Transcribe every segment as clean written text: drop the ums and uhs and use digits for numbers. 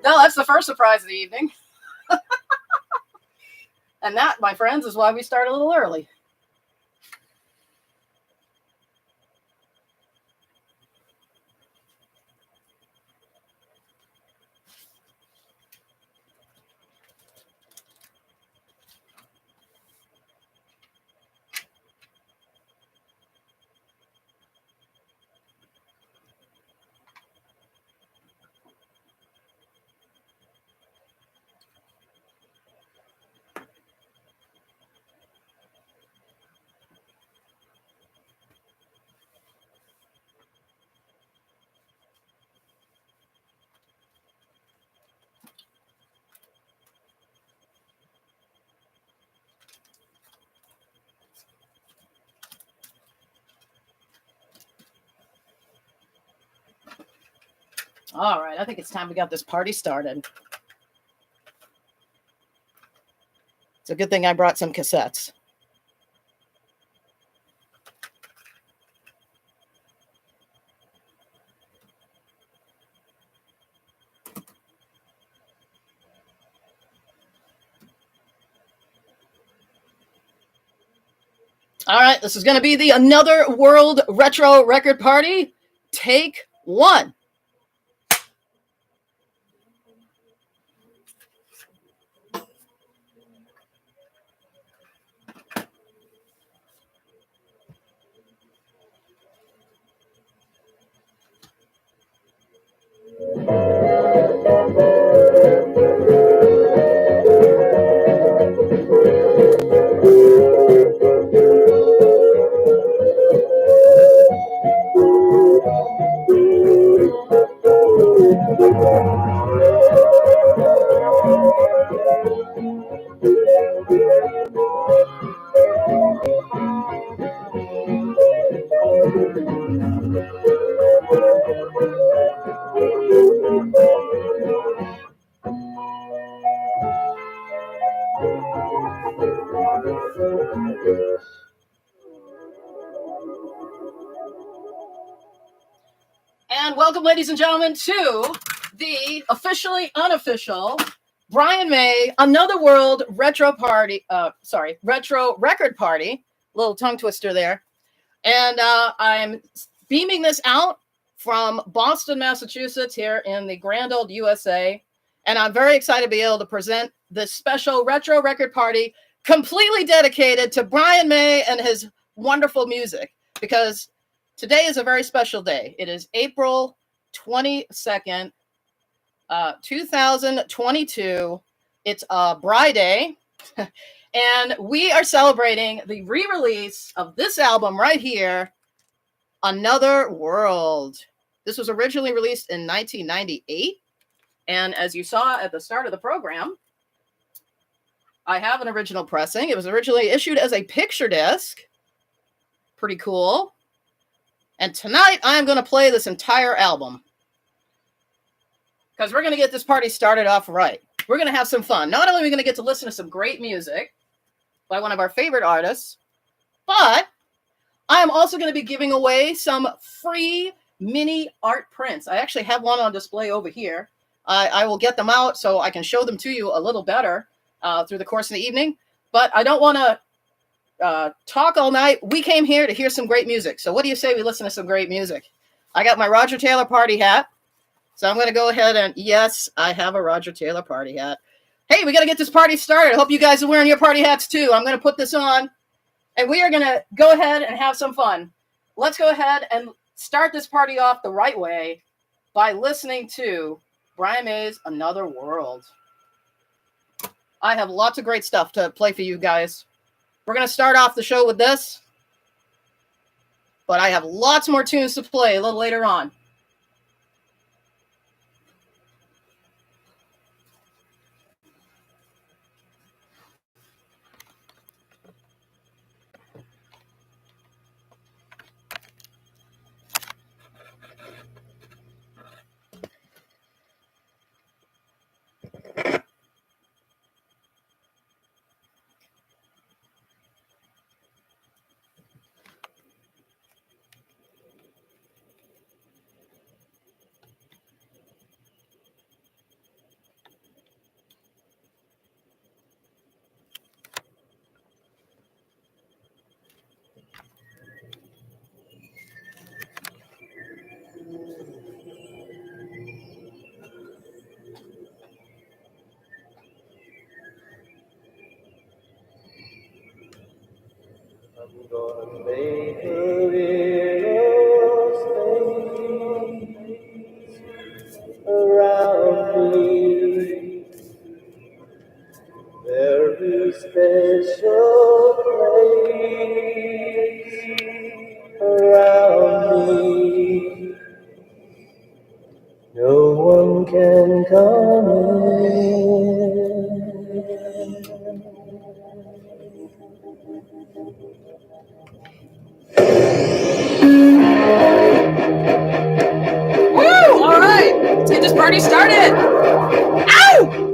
No, that's the first surprise of the evening. And that, my friends, is why we start a little early. All right, I think it's time we got this party started. It's a good thing I brought some cassettes. All right, this is going to be the Another World Retro Record Party. Take one. And welcome, ladies and gentlemen, to the officially unofficial Brian May Another World Retro Party. Retro Record Party. Little tongue twister there. And I'm beaming this out from Boston, Massachusetts, here in the grand old USA. And I'm very excited to be able to present this special Retro Record Party completely dedicated to Brian May and his wonderful music, because today is a very special day. It is April 22nd, 2022. It's a Friday, and we are celebrating the re-release of this album right here, Another World. This was originally released in 1998, and as you saw at the start of the program, I have an original pressing. It was originally issued as a picture disc. Pretty cool. And tonight, I'm going to play this entire album, because we're going to get this party started off right. We're going to have some fun. Not only are we going to get to listen to some great music by one of our favorite artists, but I am also going to be giving away some free mini art prints. I actually have one on display over here. I will get them out so I can show them to you a little better through the course of the evening. But I don't want to talk all night. We came here to hear some great music. So what do you say we listen to some great music? I got my Roger Taylor party hat. So I'm going to go ahead and, yes, I have a Roger Taylor party hat. Hey, we got to get this party started. I hope you guys are wearing your party hats too. I'm going to put this on, and we are going to go ahead and have some fun. Let's go ahead and start this party off the right way by listening to Brian May's Another World. I have lots of great stuff to play for you guys. We're going to start off the show with this, but I have lots more tunes to play a little later on. I'm gonna make a little space around me. Very special place around me. No one can come in. Woo! All right, let's get this party started. Ow!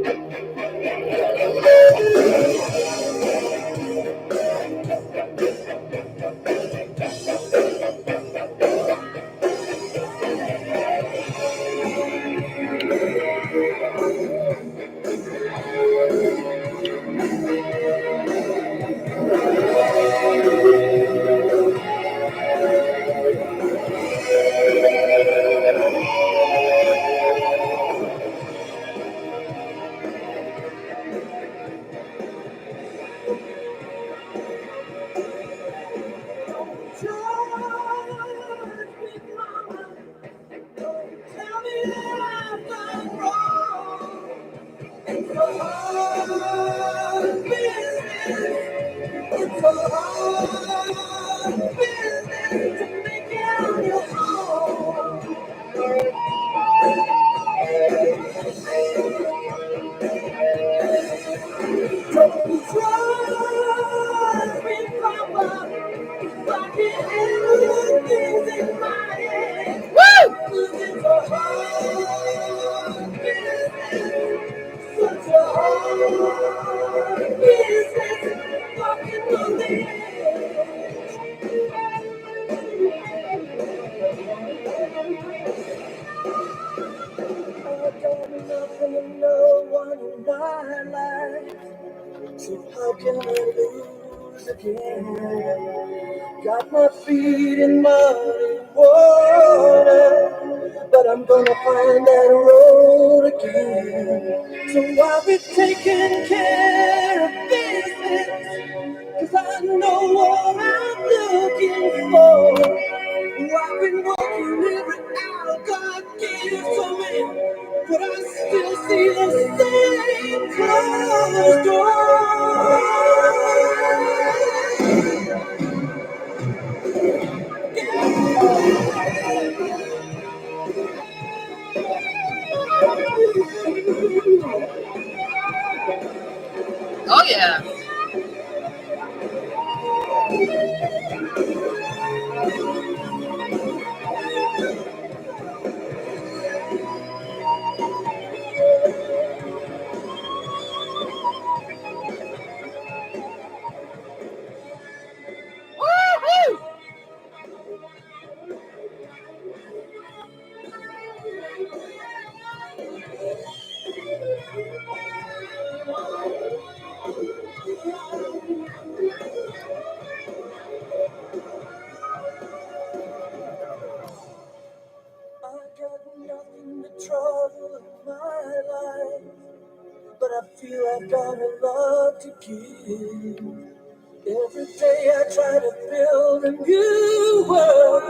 How can I lose again? Got my feet in muddy water, but I'm gonna find that road again. So I'll be taking care of business, 'cause I know what I'm looking for. I've been working every hour God gives to me, but I still see the same closed door. Oh yeah. Woo-hoo! but I feel I've got a lot to give. Every day I try to build a new world,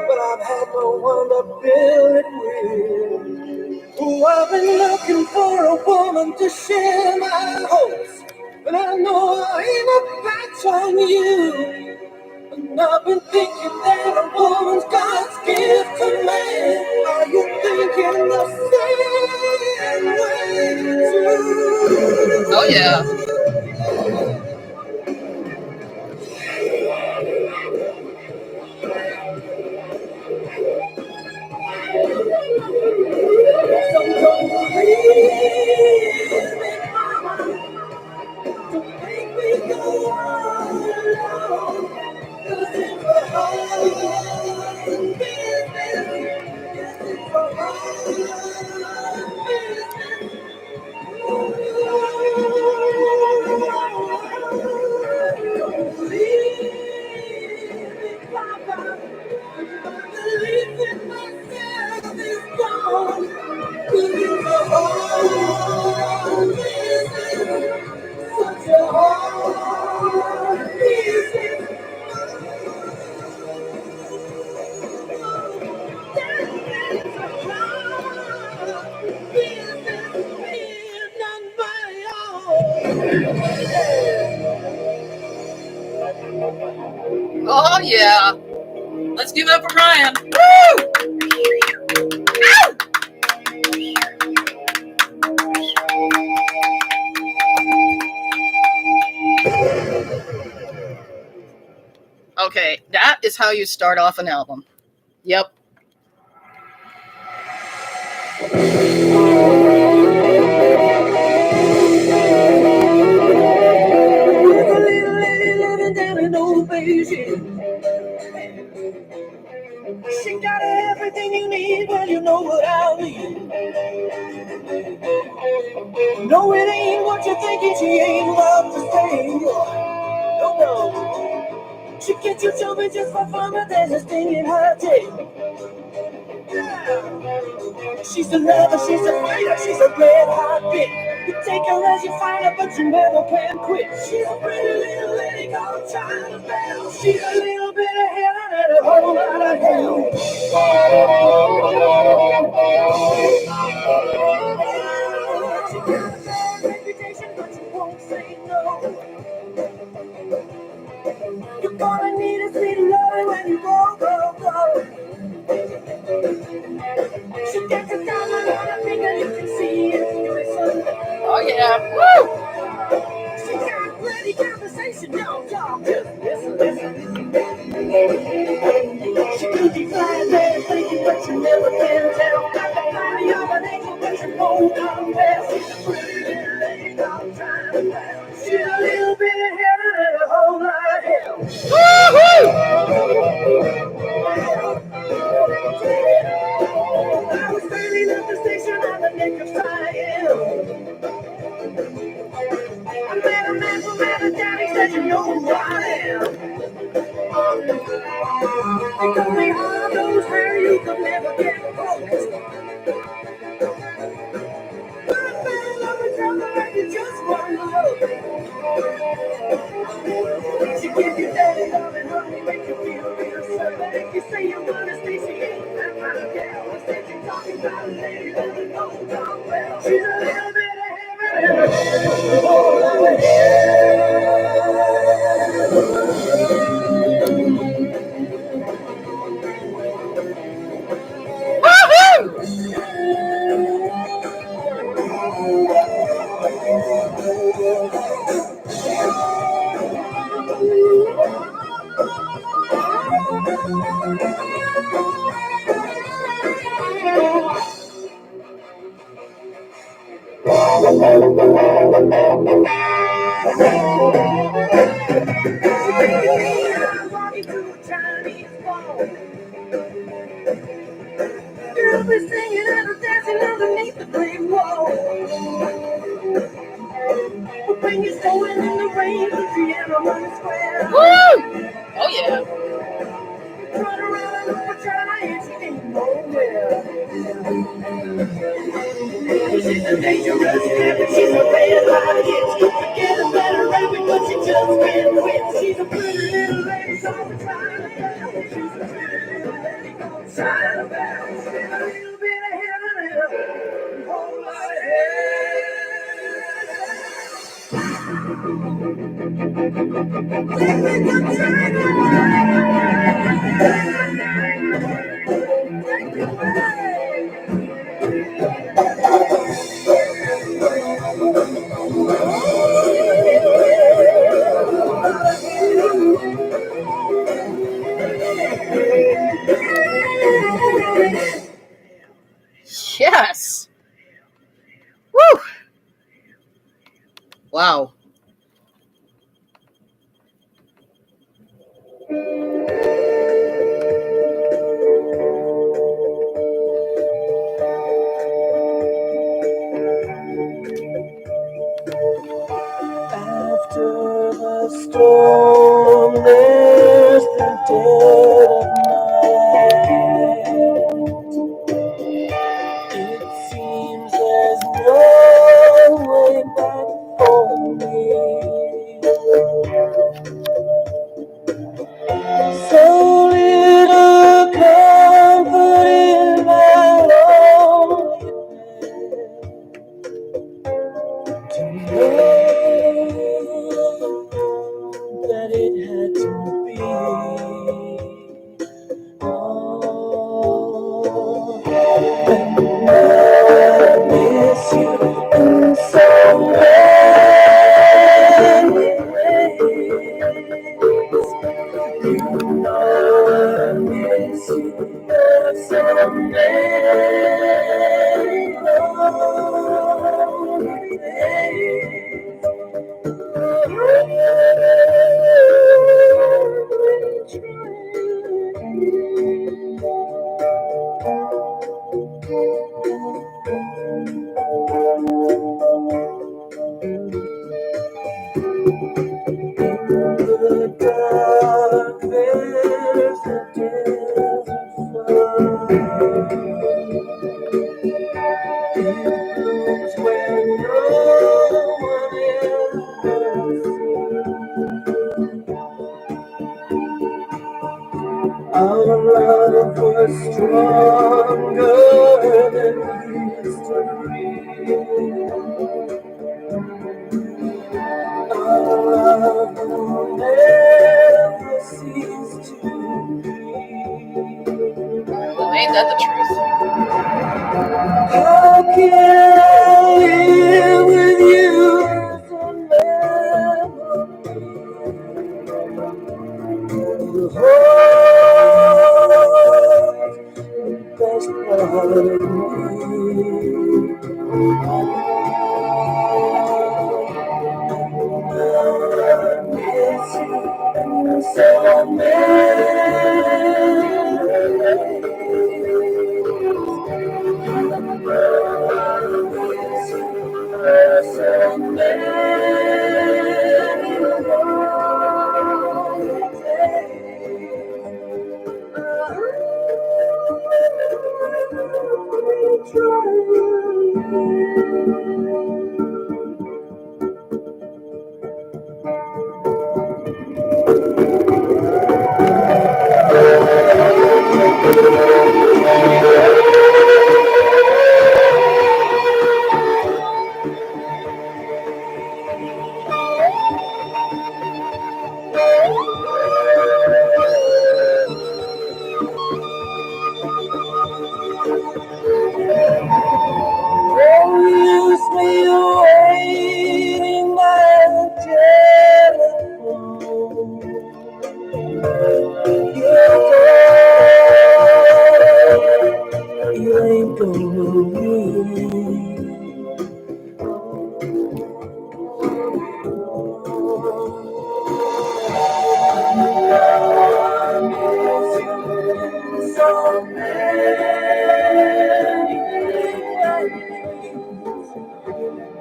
but I've had no one to build it with. Oh, I've been looking for a woman to share my hopes, but I know I ain't a match on you. And I've been thinking that a woman's God's gift to man. Are you thinking the same way too? Oh, yeah. Don't make me go on alone. 'Cause it's a hard business. It's a hard business. Don't leave me, Papa. Believe in myself is gone. 'Cause it's a hard business. Such a hard business. Oh, yeah. Let's give it up for Brian. Woo! Okay, that is how you start off an album. Yep. She got everything you need, well, you know what I mean. No, it ain't what you're thinking, she ain't what you think. No, no. She gets you jumping just for fun, but there's a sting in her tail. She's a lover, she's a fighter, she's a red hot bitch. You take her as you find her, but you never can quit. She's a pretty little lady called China Bell. She's a little bit of heaven and a whole lot of hell. She got a bad reputation, but she won't say no. You're gonna need a sweet love when you go, go, go. She gets a diamond on her finger, you can see it glisten. Oh, yeah. Woo! She got ready conversation, y'all just listen. She could be flying there thinking, but you never can tell. Got the body of an angel, but you won't confess. She's a pretty little lady called China Bell. She's a little bit of heaven and a whole lot of hell. Woo-hoo! I was standing at the station on the nick of time. I met a man from out of town, he said, you know who I am. He told me all those hair you could never get close. But I fell in love with something like you just one look. She gives you daddy love and honey, make you feel real certain. If you say you wanna stay, she ain't that kind of gal. Instead you're talking about a lady that you know darn well. She's a little bit of heaven and a whole lot of walking through a Chinese wall. You'll be singing and dancing underneath the brick wall. But when you're snowing in the rain, the Tiananmen Square. Woo! Oh, yeah. Run around and look for China and she ain't nowhere. She She's a dangerous habit, she's a red hot hit. Forget about her rabbit, but she just can't quit. She's a pretty little lady, so I'm trying to tell. She's a pretty little lady, I'm trying to tell. She's a little bit of heaven and a whole lot of Yes. Woo. Wow. After the storm, there's the dead of night. It seems there's no way back for me. So little comfort in my lonely bed to know that it had to be. Oh, and I miss you in so many ways. You know I miss you in so many the dark, there's a desert floor. It blooms where no one ever sees. Our love was stronger than history. Our love will never cease to be. Well, ain't that the truth? How can I live with you as a memory? The best part of me. I miss you so use me waiting by the telephone. You ain't gonna leave. So many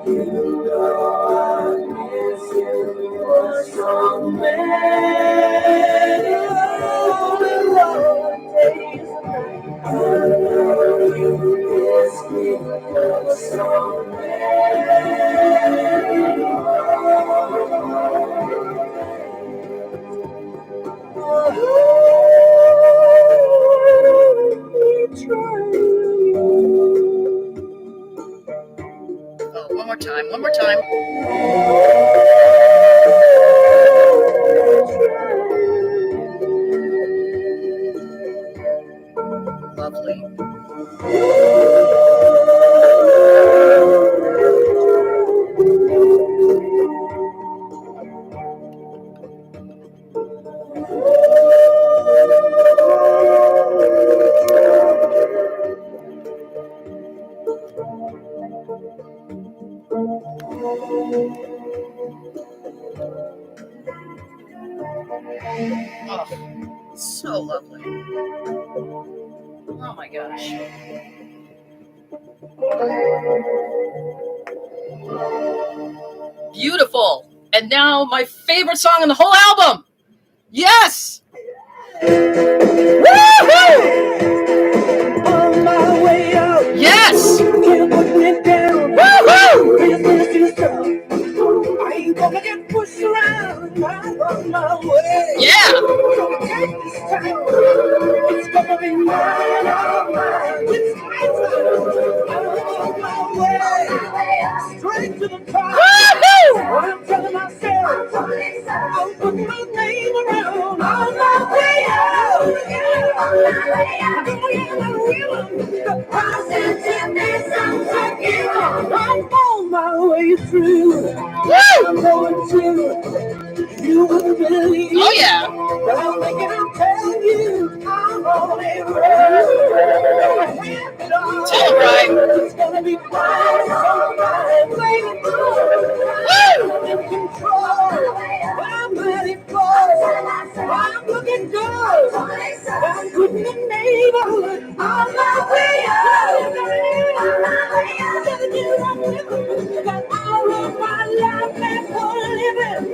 you know I miss you for so many long days. I know you miss me for so One more time. One more time. Lovely. Oh, so lovely. Oh my gosh. Beautiful. And now my favorite song on the whole album. Yes. Woo-hoo! On my way out. Yes. Can't put me down. Woo-hoo! I ain't gonna get pushed around. I'm on my way. Yeah. Gonna take this town. It's gonna be mine, all mine. It's my time. I'm on my way. Straight to the top. Woo-hoo! I'm telling myself, I'll put my name around. On my way out. On my way out. The positiveness I'm taking. I'm on my way through. I'm going to. You wouldn't believe. Oh yeah. But I'm thinking I'll tell you. I'm on it. Tell him, right? It's gonna be fine. So fine. Baby, I'm in control. I'm ready for it. I'm looking good. I'm putting the neighborhood on my way out. On my way out. Got all of my life left for living.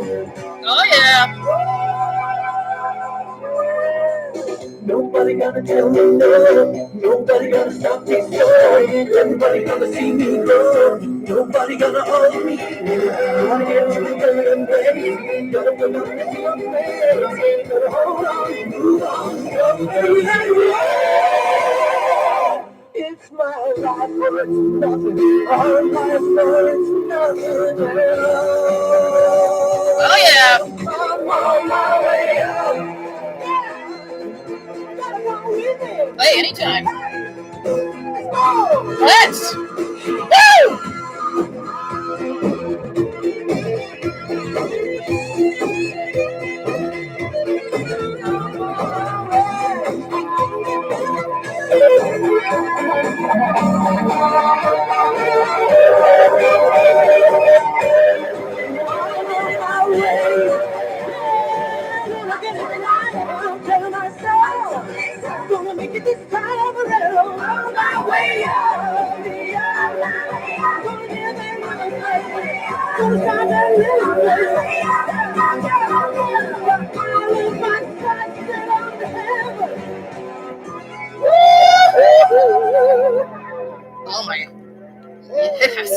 Oh yeah. Nobody gonna tell me no. Nobody gonna stop me so. Everybody gonna see me grow. Nobody gonna hold me. Nobody gonna be good and baby. Gonna put on this young man. Gonna hold on, move on, go through that way. It's my life for it's nothing. Our life for it's nothing at all. Oh yeah. I'm on my way out. Hey, anytime. Oh! Let's. Woo! Gonna make it this time around. On my way out. Gonna give them my way. Gonna find that little place. All of my sights set on to heaven. Oh my. Yes.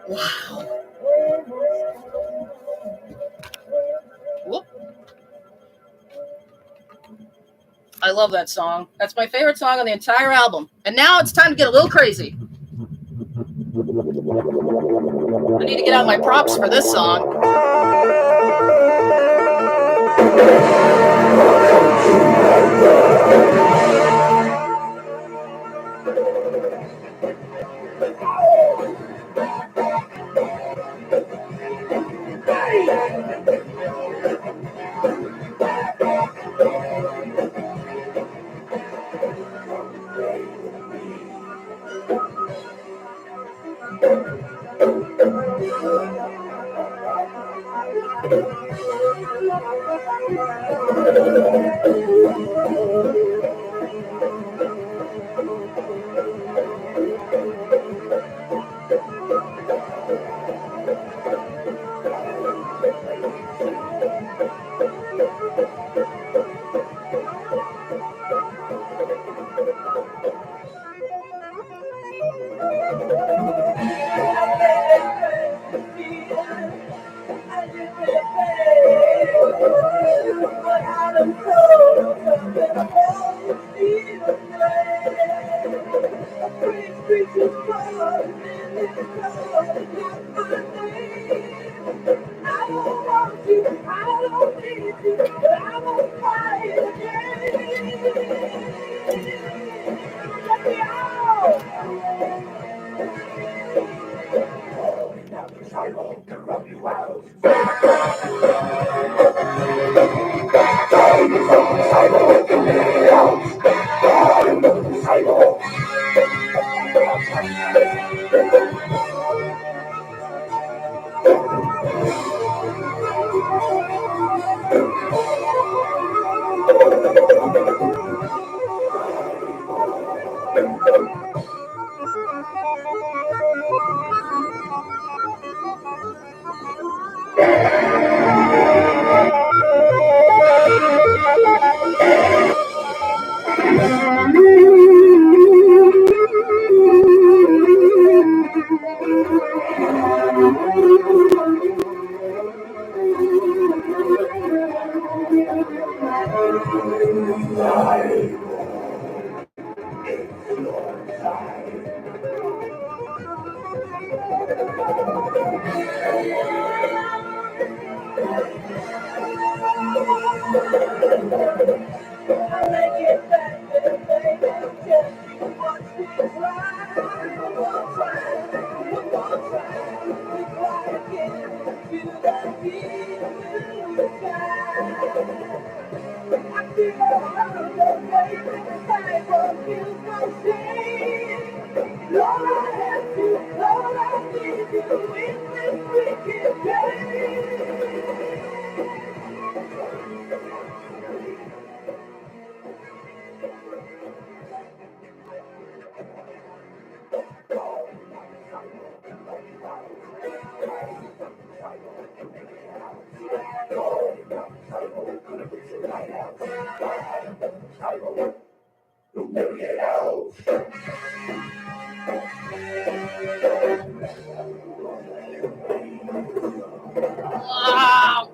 Wow. Whoop. I love that song. That's my favorite song on the entire album. And now it's time to get a little crazy. I need to get out my props for this song. Wow.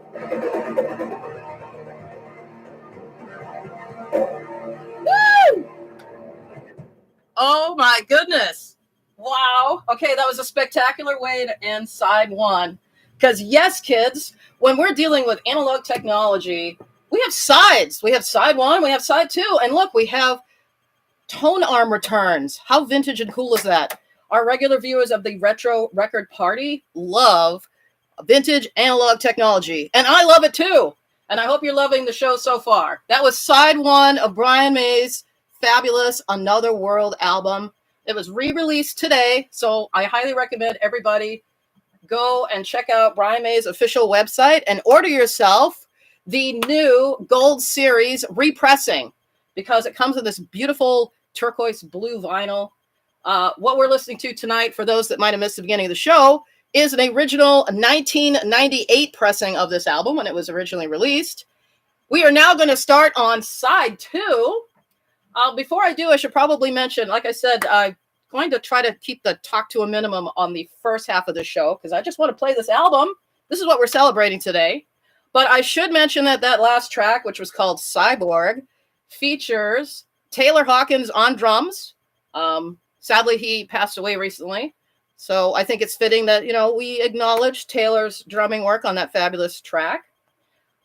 Woo! Oh my goodness. Wow. Okay, that was a spectacular way to end side one. Because, yes, kids, when we're dealing with analog technology, we have sides. We have side one, we have side two. And look, we have tone arm returns. How vintage and cool is that? Our regular viewers of the Retro Record Party love vintage analog technology. And I love it too. And I hope you're loving the show so far. That was side one of Brian May's fabulous Another World album. It was re-released today, so I highly recommend everybody go and check out Brian May's official website and order yourself the new Gold Series repressing because it comes with this beautiful turquoise blue vinyl. What we're listening to tonight, for those that might have missed the beginning of the show, is an original 1998 pressing of this album when it was originally released. We are now going to start on side two. Before I do, I should probably mention, like I said, I'm going to try to keep the talk to a minimum on the first half of the show because I just want to play this album. This is what we're celebrating today. But I should mention that that last track, which was called Cyborg, features Taylor Hawkins on drums. Sadly, he passed away recently. So I think it's fitting that, we acknowledge Taylor's drumming work on that fabulous track.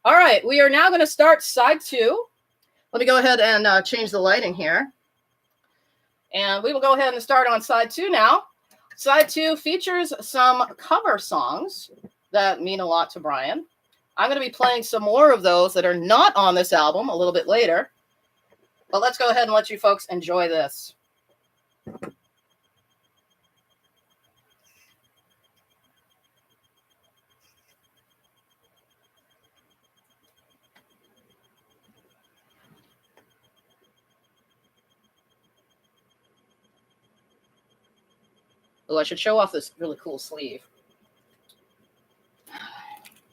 All right, we are now going to start side two. Let me go ahead and change the lighting here. And we will go ahead and start on side two now. Side two features some cover songs that mean a lot to Brian. I'm going to be playing some more of those that are not on this album a little bit later. But let's go ahead and let you folks enjoy this. Oh, I should show off this really cool sleeve.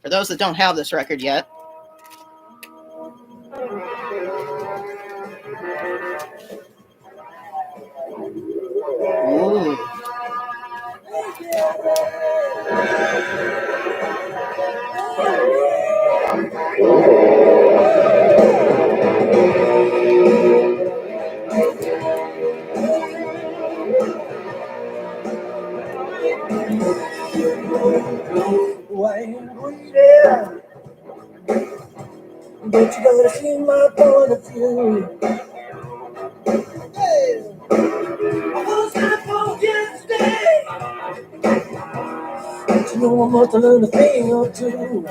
For those that don't have this record yet. Ooh. but you gotta see my point of view. Hey, I was not born yesterday, but you know I must have learned a thing or two.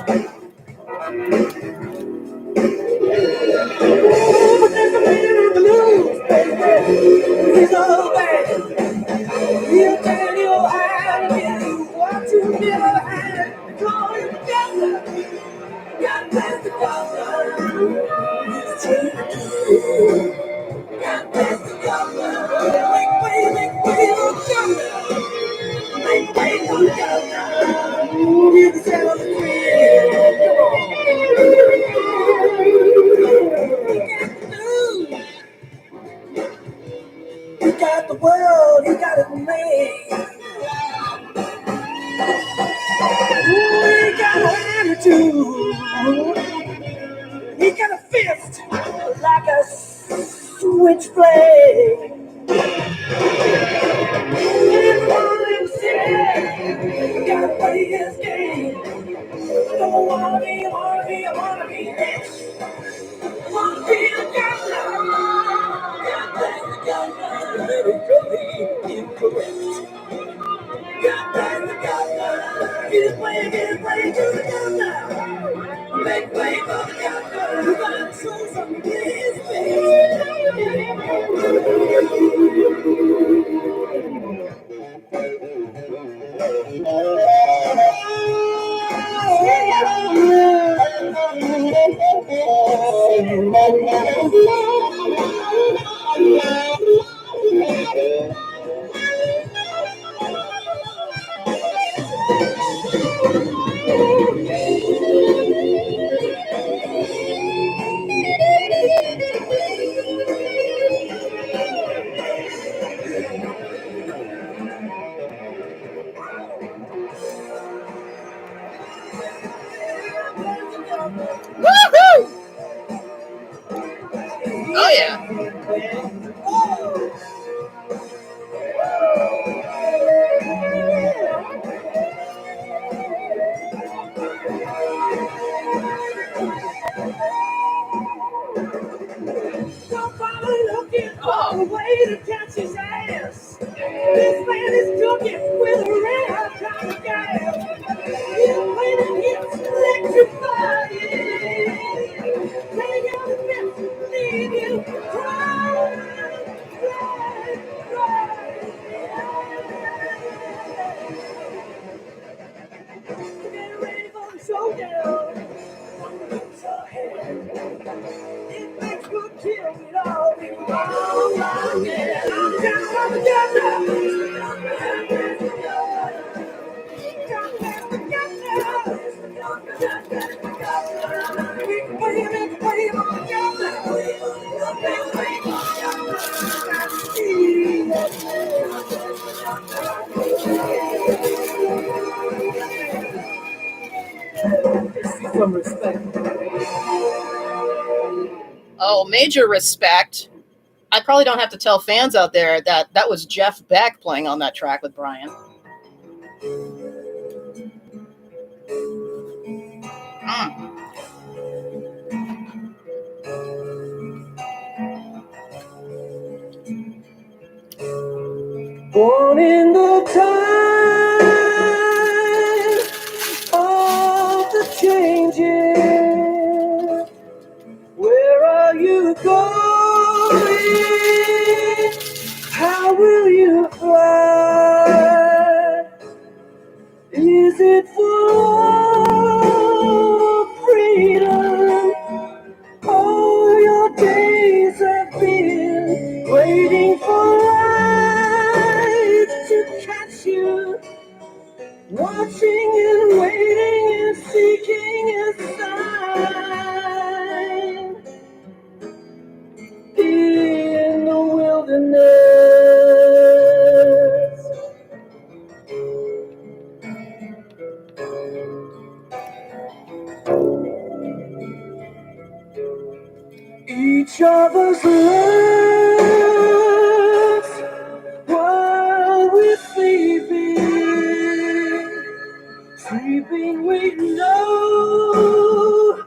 Oh, but there's a man in the blues, baby. He's all bad. He'll tell you how to get what you never had. Call him together. God bless the governor. He's cheap. God bless the governor. Make way for the governor. Make way for the governor. You can settle the queen. Come on. He got the world, he got it made. He got an attitude. He got a fist like a switchblade. He's rolling city. He gotta play his game. I don't wanna be rich. I wanna be a gambler. God bless the gambler. Politically incorrect. God bless the gambler. Get away to the gambler. Make way for the gambler. You gotta show some respect. Woohoo! Oh yeah. Somebody looking for a way to catch his ass. This man is cooking with a red hot kind of gas. He's playing hits electrifying. Take out the best, leave you crying. Get ready for the showdown. It makes good kill it all. Oh, yeah. I'm down some respect. Oh, major respect. I probably don't have to tell fans out there that that was Jeff Beck playing on that track with Brian. Born in the time of the changes, where are you going? How will you fly? Is it for freedom? All your days have been waiting for life to catch you, watching and waiting and seeking a sign in the wilderness. Each of us loves while we're sleeping. Sleeping we know,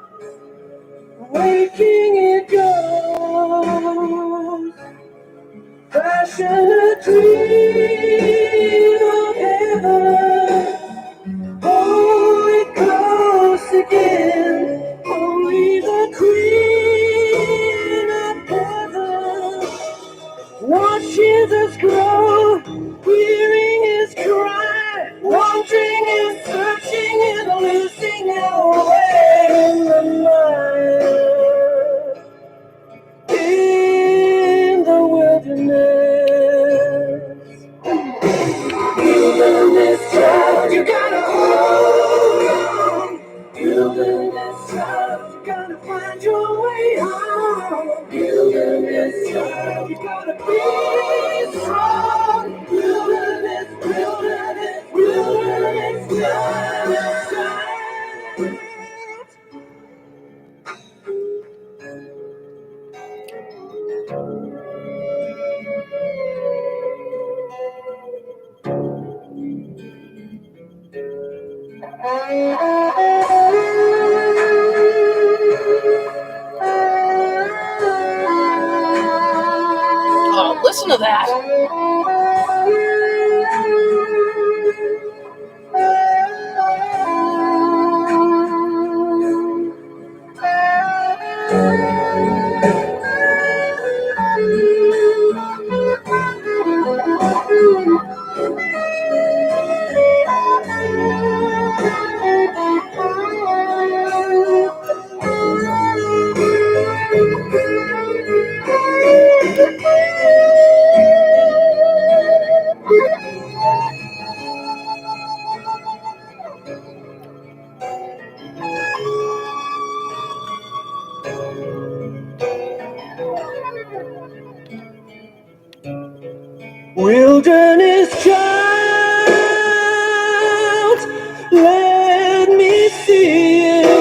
Oh, listen to that. Wilderness child, let me see you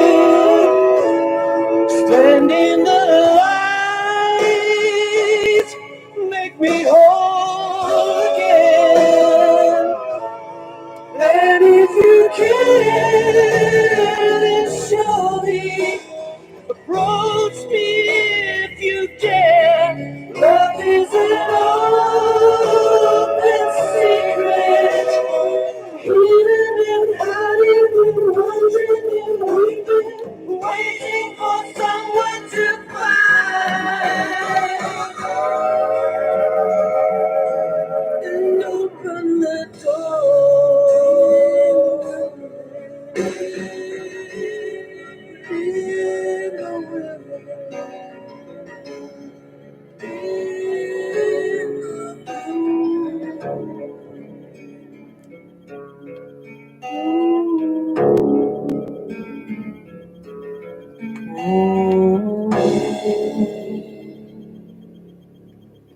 stand in the light, make me whole again. And if you can, then show me, approach me if you dare. Love is an open secret, hidden and hiding and wondering and weeping, waiting for someone to find and open the door.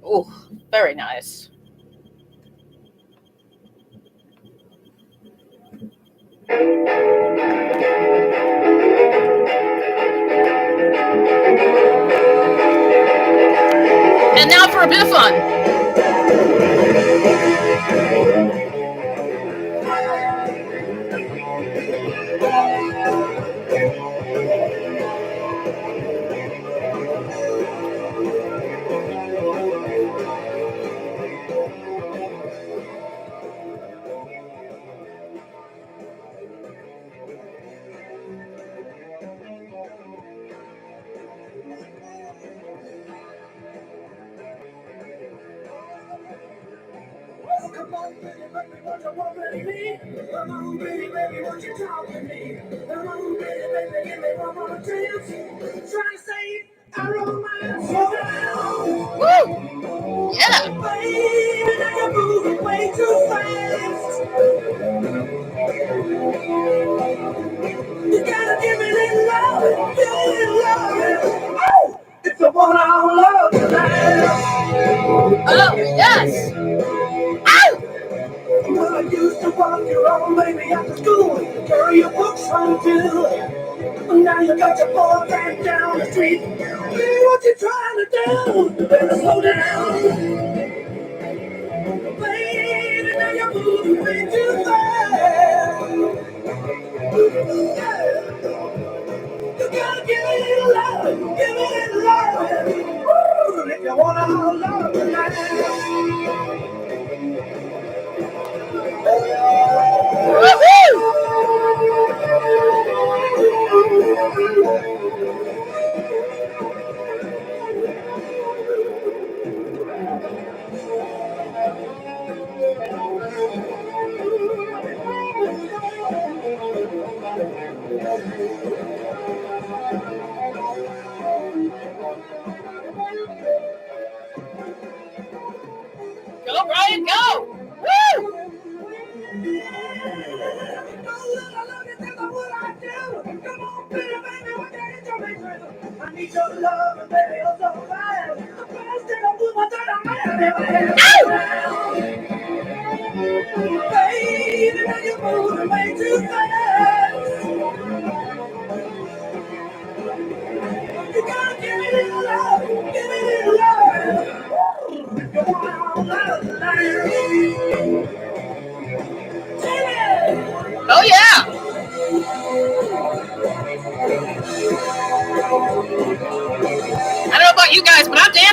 Oh, very nice. And now for a bit of fun. Come on, baby, baby, what you want with me? Come on, baby, baby, what you talking to me? Come on, baby, baby, give me one more chance. Try to say our romance. Slow down. Woo! Yeah. Baby, now you're moving way too fast. You gotta give me that love, give me that love. Oh, if you want our love tonight. Oh, yes. Ow! Well, I used to walk your own baby after school, carry your books home too. Now you got your boyfriend down the street. Baby, what you trying to do? Better slow down. Baby, now you're moving way too fast. Yeah. You gotta give me a little love, give me a little love. Woo, if you wanna hold love tonight. Woohoo! Go, Brian, go! Woo! I need your love, baby, you're so fine. The best thing I do, my third man never had. Baby, now you're moving way too fast. You gotta give me little love, give me little love. If you want love tonight. Oh, yeah.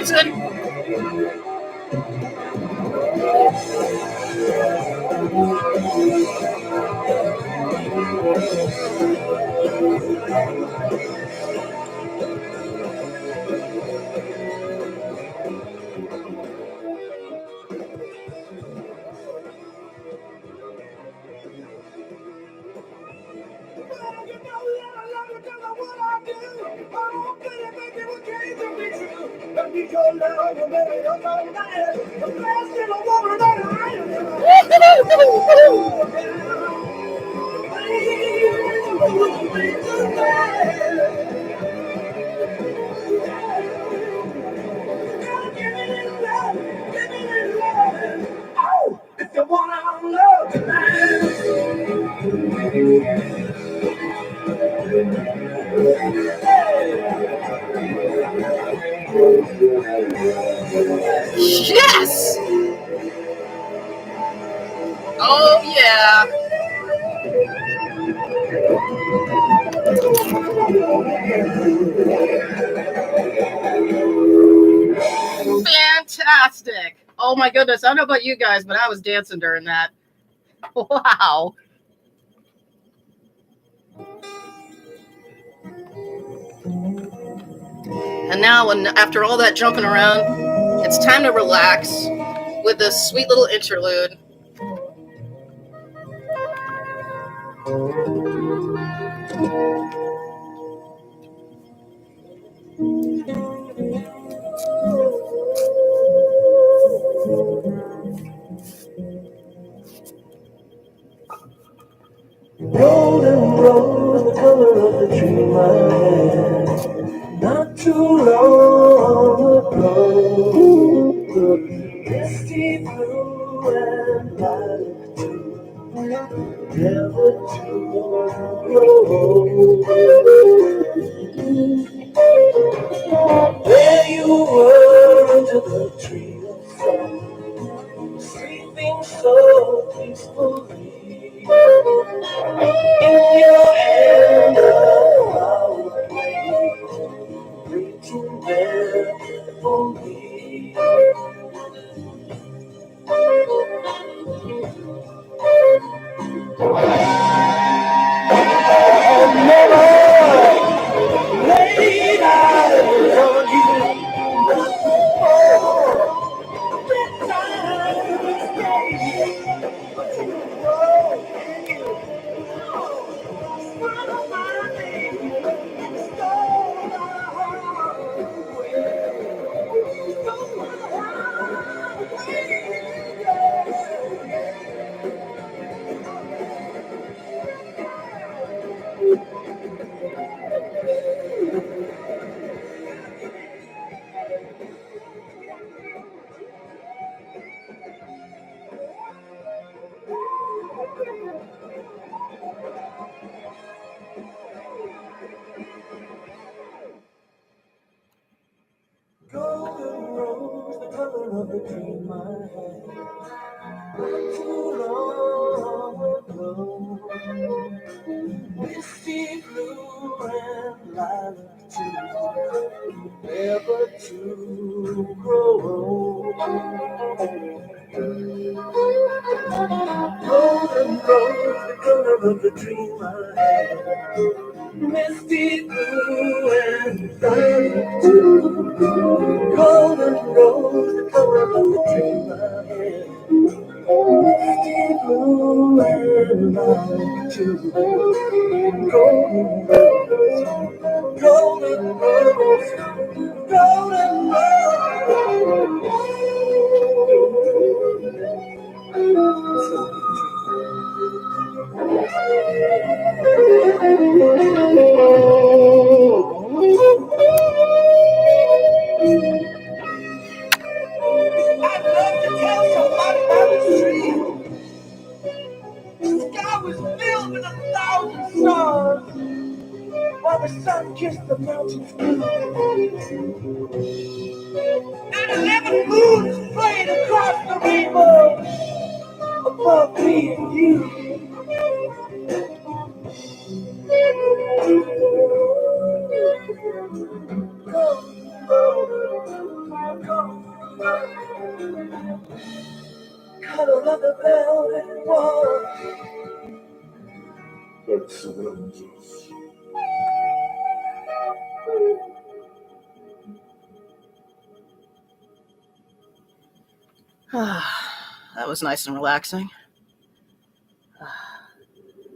dancing. If you want our love tonight. Yes! Oh, yeah. Fantastic. Oh, my goodness. I don't know about you guys, but I was dancing during that. Wow. And now, after all that jumping around, it's time to relax with this sweet little interlude. Golden rose, the color of the dream I had not too long ago. Misty blue and lilac too, never to grow. There you were under the tree of sun, sleeping so peacefully. In your hand a flower waiting there for me. And never laid eyes on you before. Golden rose, the color of the dream I had not too long ago. Misty blue and lilac too, never to grow. Golden rose, the color of the dream I had, misty blue and lilac too. Golden rose, the color of the dream I had, misty blue and lilac too. Golden rose, golden rose, golden I'd love to tell somebody about this tree. The sky was filled with 1,000 stars while the sun kissed the mountains blue. And 11 moons played across the rainbow above me and you. Color of the velvet wall. It surrounds us. That was nice and relaxing.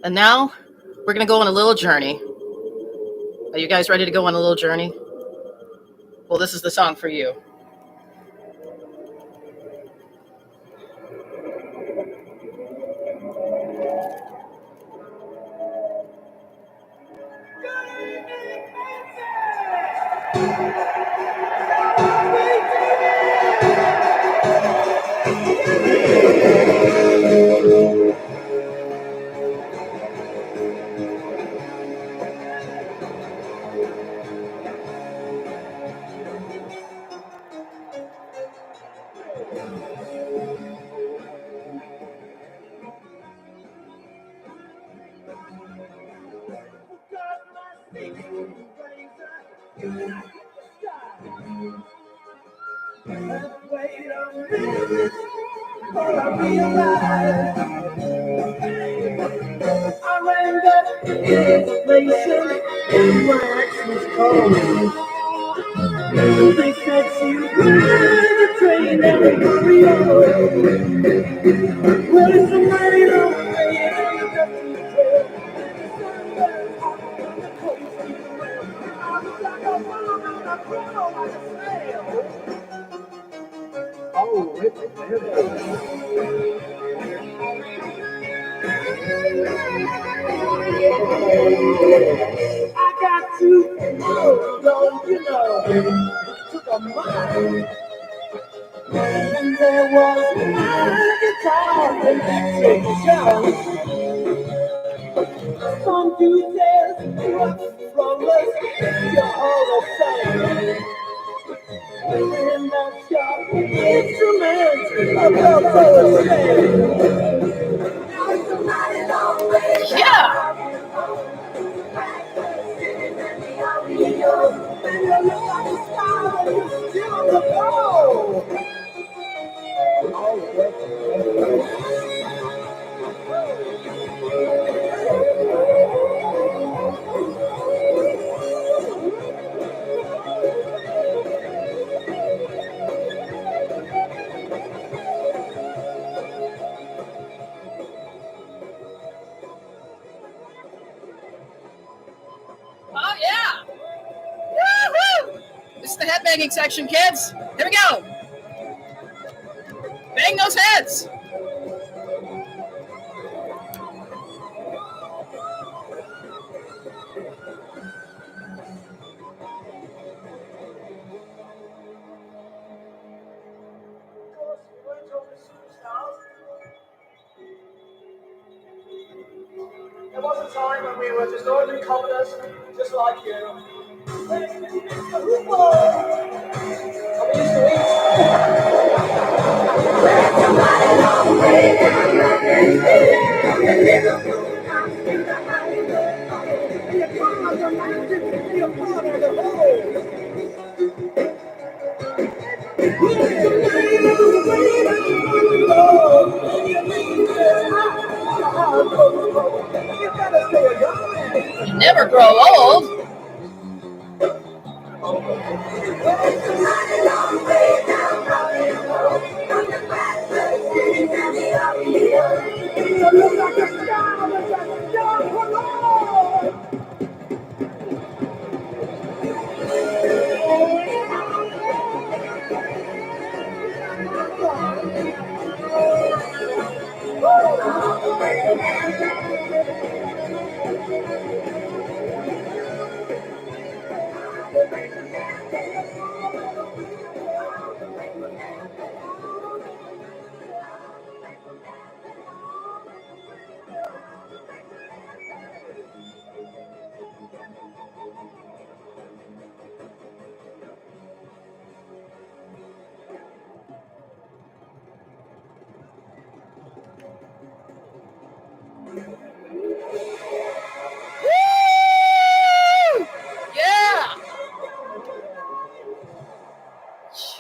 And now we're going to go on a little journey. Are you guys ready to go on a little journey? Well, this is the song for you. I ran that information in my actions cold. They said you ride the train and hurry on. Well, it's a mighty long way and you got to trail. The coast keep around. I was like a bomb on a crown like a snail. Oh, it's I got to know, don't you know? Took a mile, and there was my guitar and that show. Some details, rough from us, you're all the same. And that's your instrument of your poetry. Yeah! Oh, yeah! Woo-hoo! This is the headbanging section, kids. Here we go. Bang those heads. There was a time when we were just ordinary commoners, just like you. And we used to You never grow old. Woo! Yeah!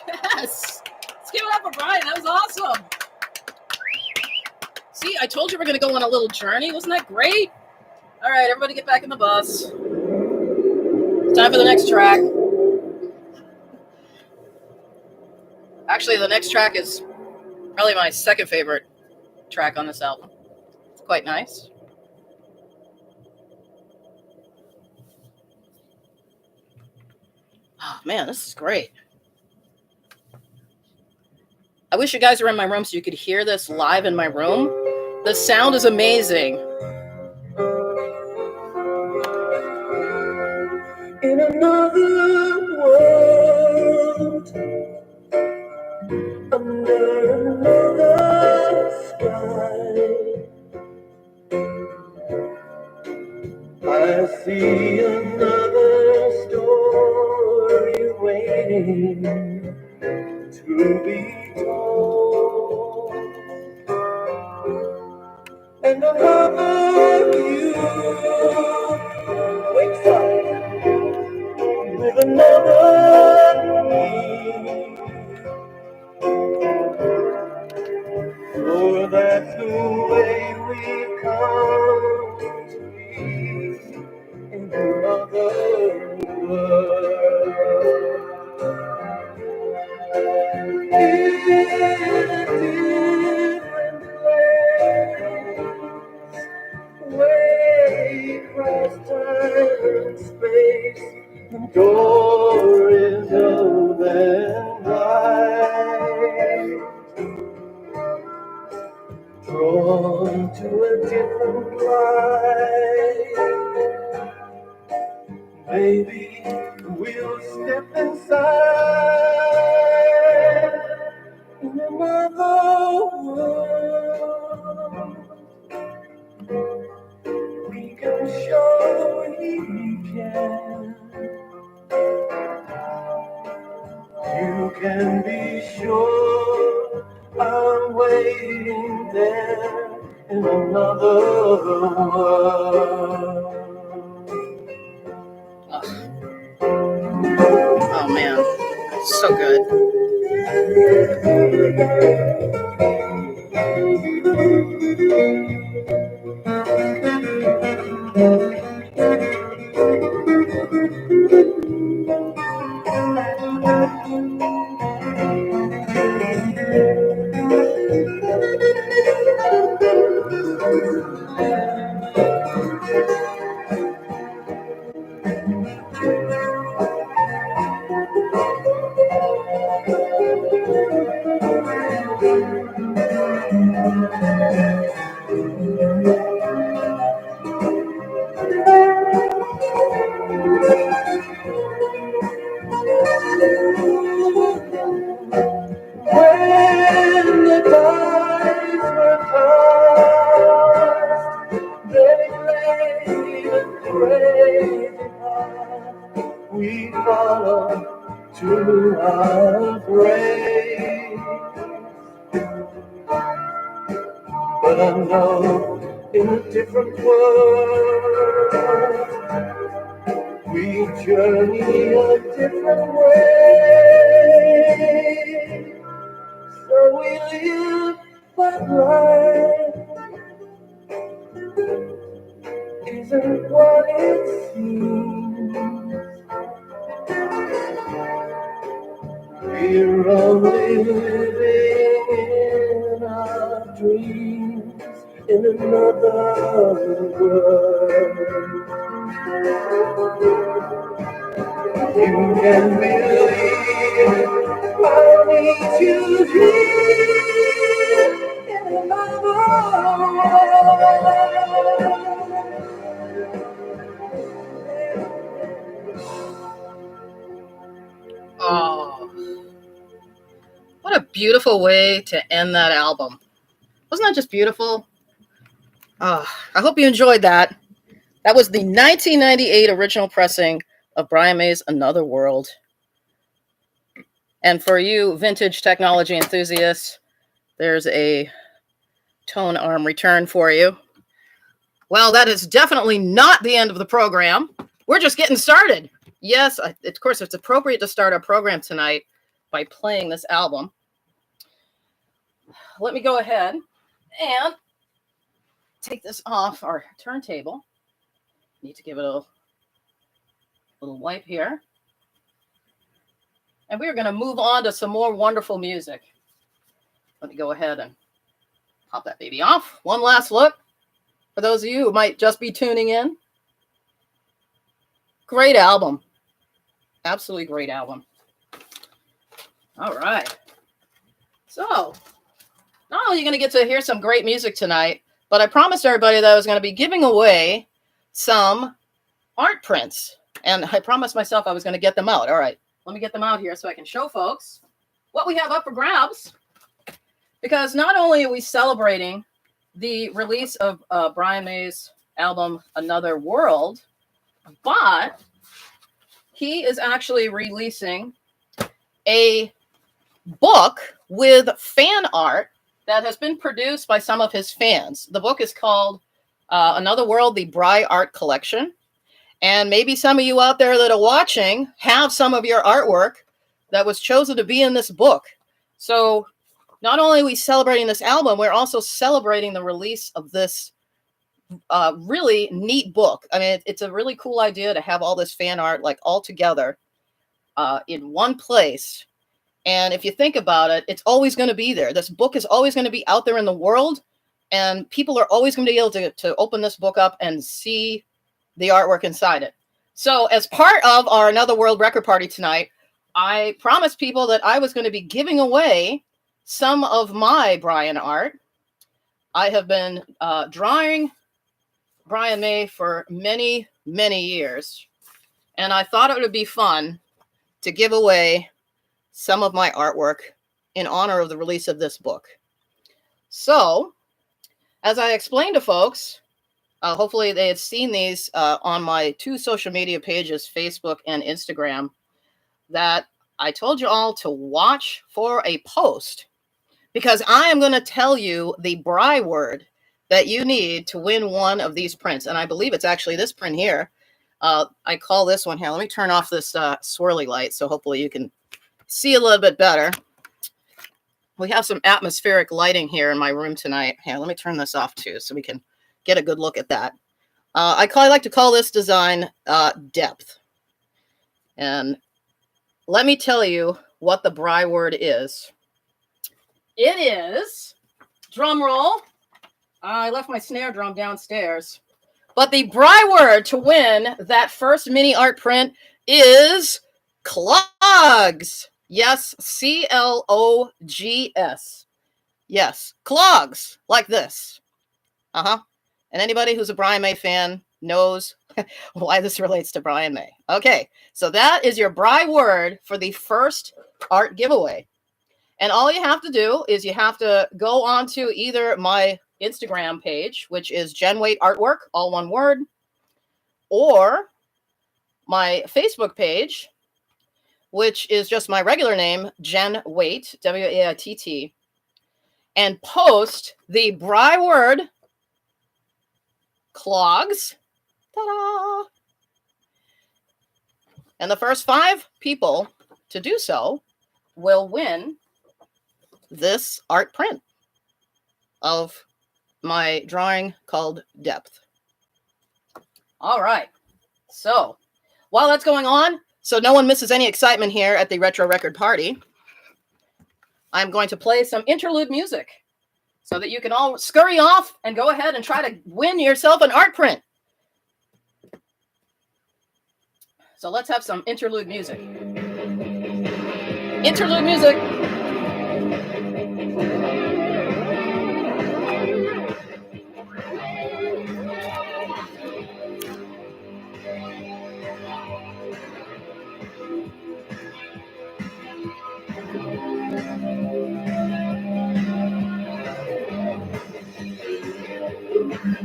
Yes! Let's give it up for Brian, See, I told you we're going to go on a little journey. Wasn't that great? All right, everybody get back in the bus. Time for the next track. Actually, the next track is probably my second favorite track on this album. It's quite nice. Oh, man, this is great. I wish you guys were in my room so you could hear this live in my room. The sound is amazing. In another world, under another sky, I see another story waiting to be told, and another you wakes up with another me. For that's the way we come to be in another world. In a different place, way across time and space, the door is open wide. Drawn to a different light, maybe we'll step inside in another world. We can show we can. You can be sure I'm waiting there in another world. Oh man, so good. When the tides were cast, they laid a crazy path. We followed to our grave. But I know in a different world, we journey a different way. So we live, but life isn't what it seems. We're only living in our dreams in another world. You can believe I need you here in another Oh, what a beautiful way to end that album. Wasn't that just beautiful? Oh, I hope you enjoyed that. That was the 1998 original pressing of Brian May's Another World. And for you vintage technology enthusiasts, there's a tone arm return for you. Well, that is definitely not the end of the program. We're just getting started. Yes, of course, it's appropriate to start our program tonight by playing this album. Let me go ahead and take this off our turntable. Need to give it a little wipe here. And we're going to move on to some more wonderful music. Let me go ahead and pop that baby off. One last look for those of you who might just be tuning in. Great album. Absolutely great album. All right. So, not only are you going to get to hear some great music tonight, but I promised everybody that I was going to be giving away some art prints. And I promised myself I was going to get them out. All right. Let me get them out here so I can show folks what we have up for grabs. Because not only are we celebrating the release of Brian May's album, Another World, but he is actually releasing a book with fan art that has been produced by some of his fans. The book is called Another World, the Bry Art Collection. And maybe some of you out there that are watching have some of your artwork that was chosen to be in this book. So not only are we celebrating this album, we're also celebrating the release of this really neat book. I mean, it's a really cool idea to have all this fan art like all together in one place. And if you think about it, it's always going to be there. This book is always going to be out there in the world, and people are always going to be able to open this book up and see the artwork inside it. So as part of our Another World record party tonight, I promised people that I was going to be giving away some of my Brian art. I have been drawing Brian May for many, many years, and I thought it would be fun to give away some of my artwork in honor of the release of this book. So, as I explained to folks, hopefully they had seen these on my two social media pages, Facebook and Instagram, that I told you all to watch for a post, because I am going to tell you the Bry word that you need to win one of these prints. And I believe it's actually this print here. I call this one here. Let me turn off this swirly light so hopefully you can see a little bit better. We have some atmospheric lighting here in my room tonight. Here, let me turn this off too so we can get a good look at that. I like to call this design depth. And let me tell you what the Bry word is. It is, drum roll, I left my snare drum downstairs. But the Bry word to win that first mini art print is clogs. Yes, C-L-O-G-S. Yes, clogs, like this. And anybody who's a Brian May fan knows why this relates to Brian May. Okay, so that is your Bry word for the first art giveaway. And all you have to do is you have to go on to either my Instagram page, which is Jenn Waite Artwork, all one word, or my Facebook page, which is just my regular name, Jenn Waite, W-A-I-T-T, and post the Bry word, clogs, ta-da! And the first 5 people to do so will win this art print of my drawing called Depth. All right. So while that's going on, so no one misses any excitement here at the Retro Record Party, I'm going to play some interlude music so that you can all scurry off and go ahead and try to win yourself an art print. So let's have some interlude music. Interlude music.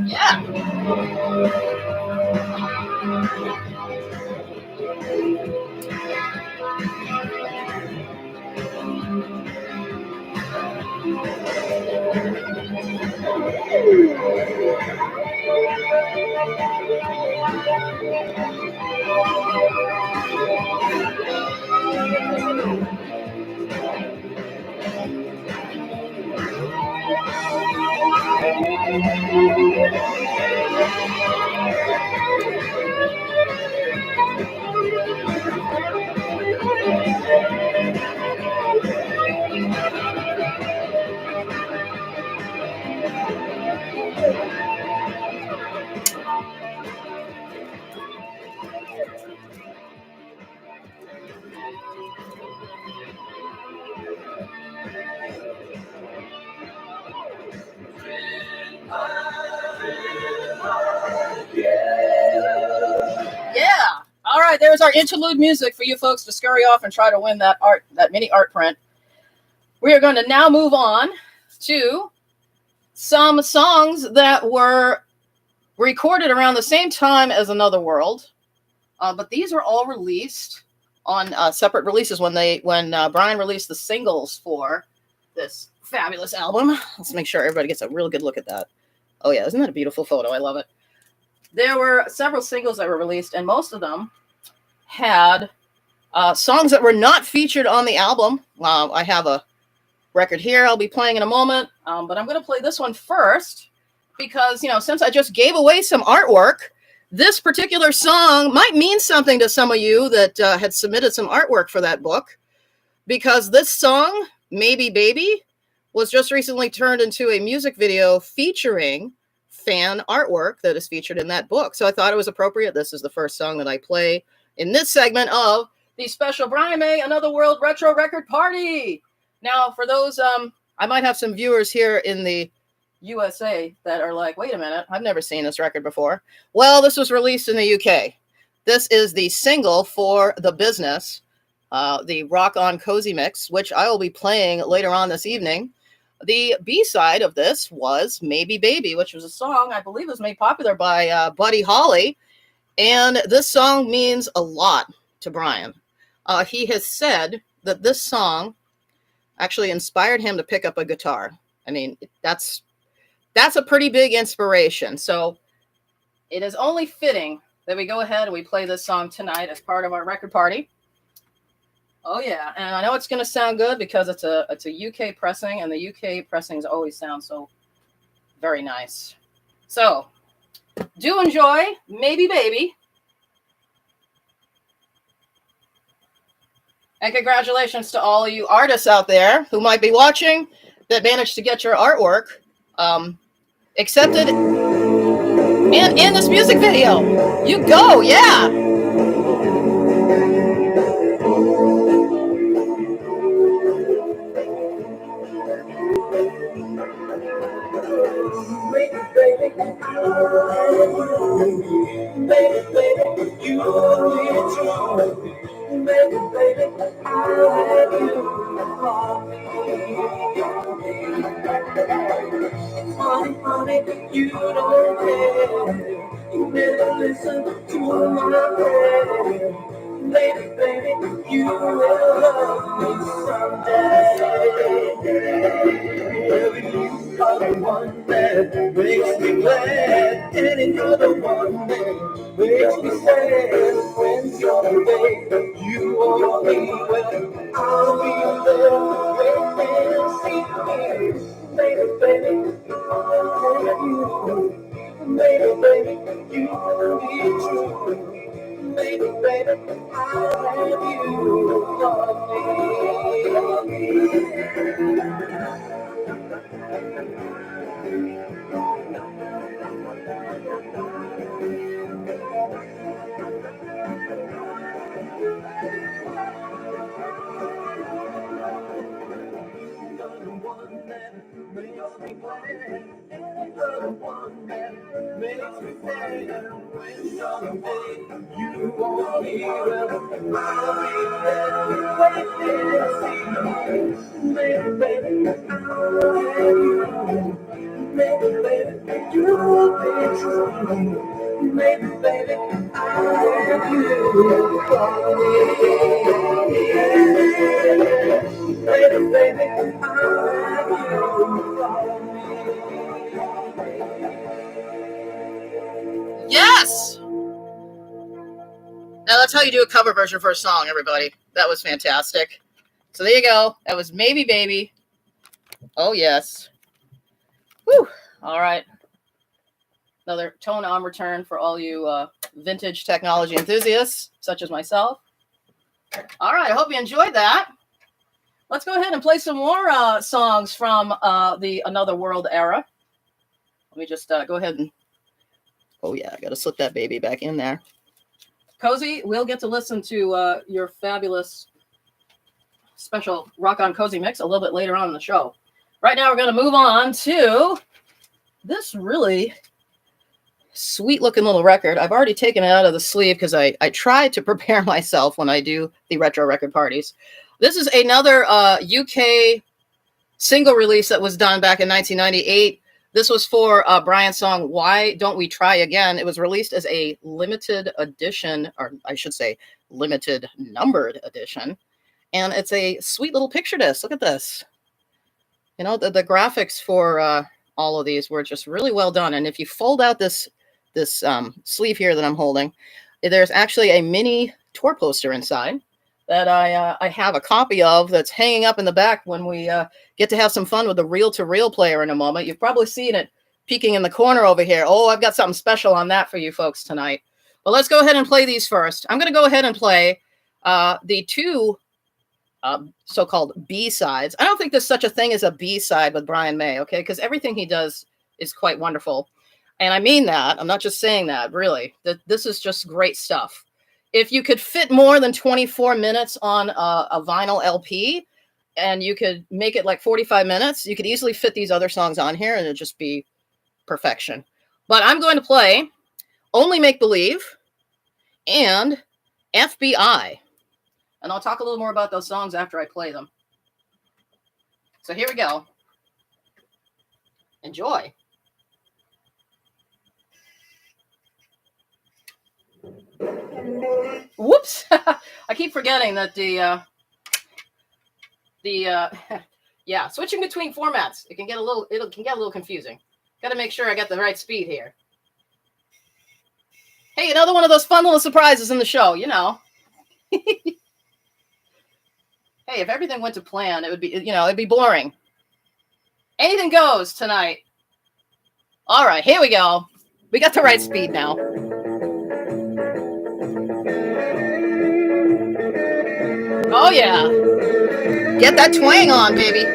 Yeah. Yeah. All right, there's our interlude music for you folks to scurry off and try to win that mini art print. We are going to now move on to some songs that were recorded around the same time as Another World, but these are all released on separate releases when Brian released the singles for this fabulous album. Let's make sure everybody gets a real good look at that. Oh yeah, isn't that a beautiful photo? I love it. There were several singles that were released, and most of them had songs that were not featured on the album. I have a record here I'll be playing in a moment, but I'm going to play this one first because, since I just gave away some artwork, this particular song might mean something to some of you that had submitted some artwork for that book, because this song, Maybe Baby, was just recently turned into a music video featuring fan artwork that is featured in that book. So I thought it was appropriate. This is the first song that I play in this segment of the special Brian May Another World Retro Record Party. Now, for those, I might have some viewers here in the USA that are like, wait a minute, I've never seen this record before. Well, this was released in the UK. This is the single for The Business, the Rock On Cozy Mix, which I will be playing later on this evening. The B-side of this was Maybe Baby, which was a song I believe was made popular by Buddy Holly. And this song means a lot to Brian. He has said that this song actually inspired him to pick up a guitar. I mean, that's a pretty big inspiration. So it is only fitting that we go ahead and we play this song tonight as part of our record party. Oh yeah, and I know it's going to sound good because it's a UK pressing, and the UK pressings always sound so very nice. So do enjoy Maybe Baby. And congratulations to all of you artists out there who might be watching that managed to get your artwork accepted and in this music video. You go, yeah. Honey, you don't care. You never listen to my prayer. Baby, you will love me someday. You are the one that makes me glad, and you're the one that makes me sad. When you're away, you want me, well, I'll be there waiting to see me. Baby, I love you. Baby, you be true. Baby, I love you. Love me. Makes me sad when you're away. You want me, well, I'll be there waiting to see you. Baby, I'll have you. Baby, you'll be true. Baby, I'll have you for me. Baby, I'll have you for me. Yes. Now that's how you do a cover version for a song, everybody. That was fantastic. So there you go. That was Maybe Baby. Oh, yes. Whew. All right. Another tone arm return for all you vintage technology enthusiasts, such as myself. All right, I hope you enjoyed that. Let's go ahead and play some more songs from the Another World era. Let me just go ahead and... Oh, yeah, I got to slip that baby back in there. Cozy, we'll get to listen to your fabulous special Rock On Cozy mix a little bit later on in the show. Right now, we're going to move on to this really sweet-looking little record. I've already taken it out of the sleeve because I try to prepare myself when I do the retro record parties. This is another UK single release that was done back in 1998. This was for Brian's song, Why Don't We Try Again? It was released as a limited edition, or I should say limited numbered edition. And it's a sweet little picture disc. Look at this. You know, the graphics for all of these were just really well done. And if you fold out this sleeve here that I'm holding, there's actually a mini tour poster inside that I have a copy of that's hanging up in the back when we get to have some fun with the reel-to-reel player in a moment. You've probably seen it peeking in the corner over here. Oh, I've got something special on that for you folks tonight. But let's go ahead and play these first. I'm going to go ahead and play the two so-called B-sides. I don't think there's such a thing as a B-side with Brian May, okay? Because everything he does is quite wonderful. And I mean that. I'm not just saying that, really. This is just great stuff. If you could fit more than 24 minutes on a vinyl LP and you could make it like 45 minutes, you could easily fit these other songs on here and it'd just be perfection. But I'm going to play Only Make Believe and FBI. And I'll talk a little more about those songs after I play them. So here we go. Enjoy. Whoops! I keep forgetting that yeah, switching between formats, it can get a little confusing. Got to make sure I got the right speed here. Hey, another one of those fun little surprises in the show, you know. Hey, if everything went to plan, it would be, it'd be boring. Anything goes tonight. All right, here we go. We got the right speed now. Oh, yeah. Get that twang on, baby.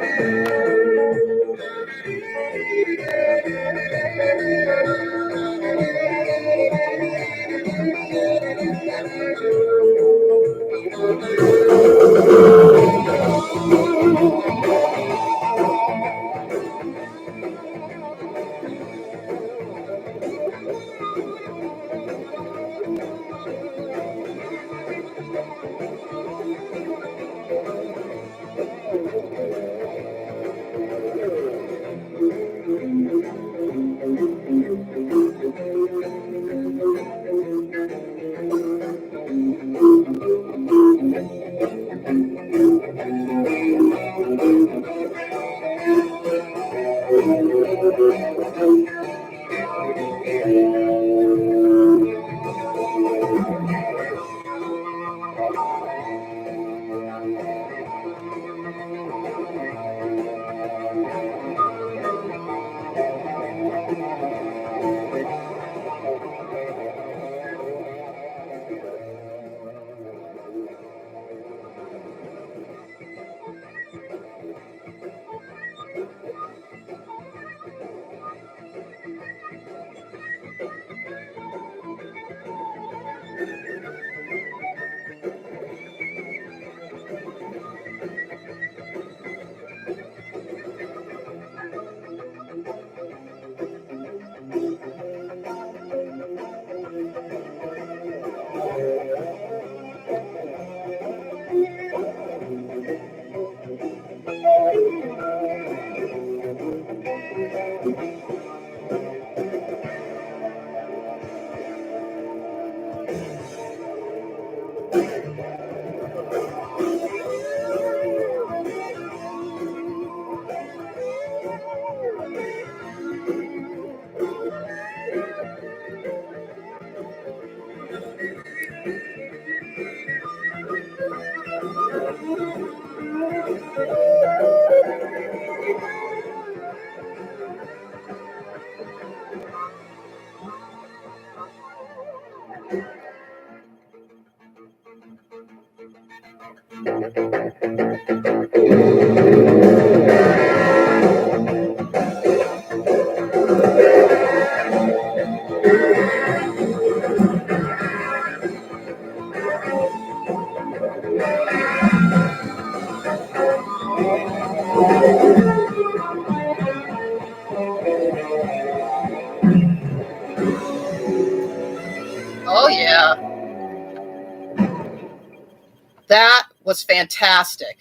That was fantastic.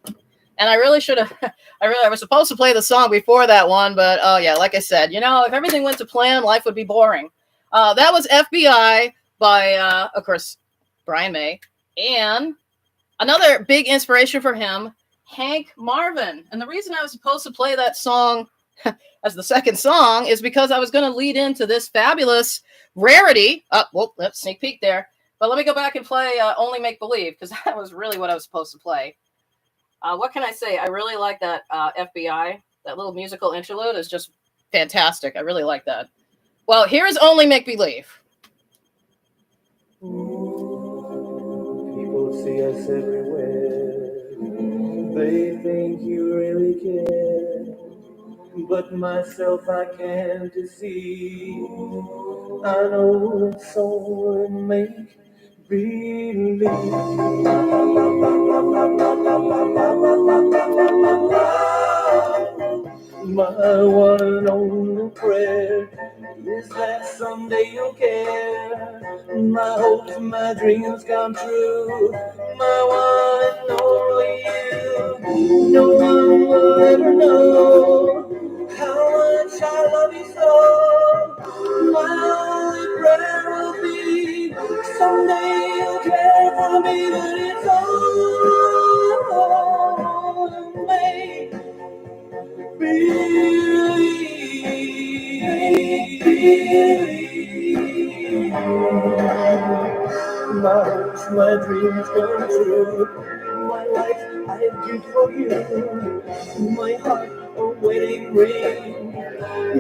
And I really should have, I was supposed to play the song before that one, but oh yeah, like I said, if everything went to plan, life would be boring. That was FBI by, of course, Brian May. And another big inspiration for him, Hank Marvin. And the reason I was supposed to play that song as the second song is because I was going to lead into this fabulous rarity. Let's sneak peek there. But let me go back and play Only Make Believe, because that was really what I was supposed to play. What can I say? I really like that FBI. That little musical interlude is just fantastic. I really like that. Well, here is Only Make Believe. People see us everywhere. They think you really care. But myself I can't deceive. I know it's all make believe. My one and only prayer is that someday you'll care. My hopes, my dreams come true. My one and only you. No one will ever know how much I love you so. My only prayer will be someday you'll care for me, but it's all made. My hopes, my dreams come true. My life I have given for you. My heart a wedding ring.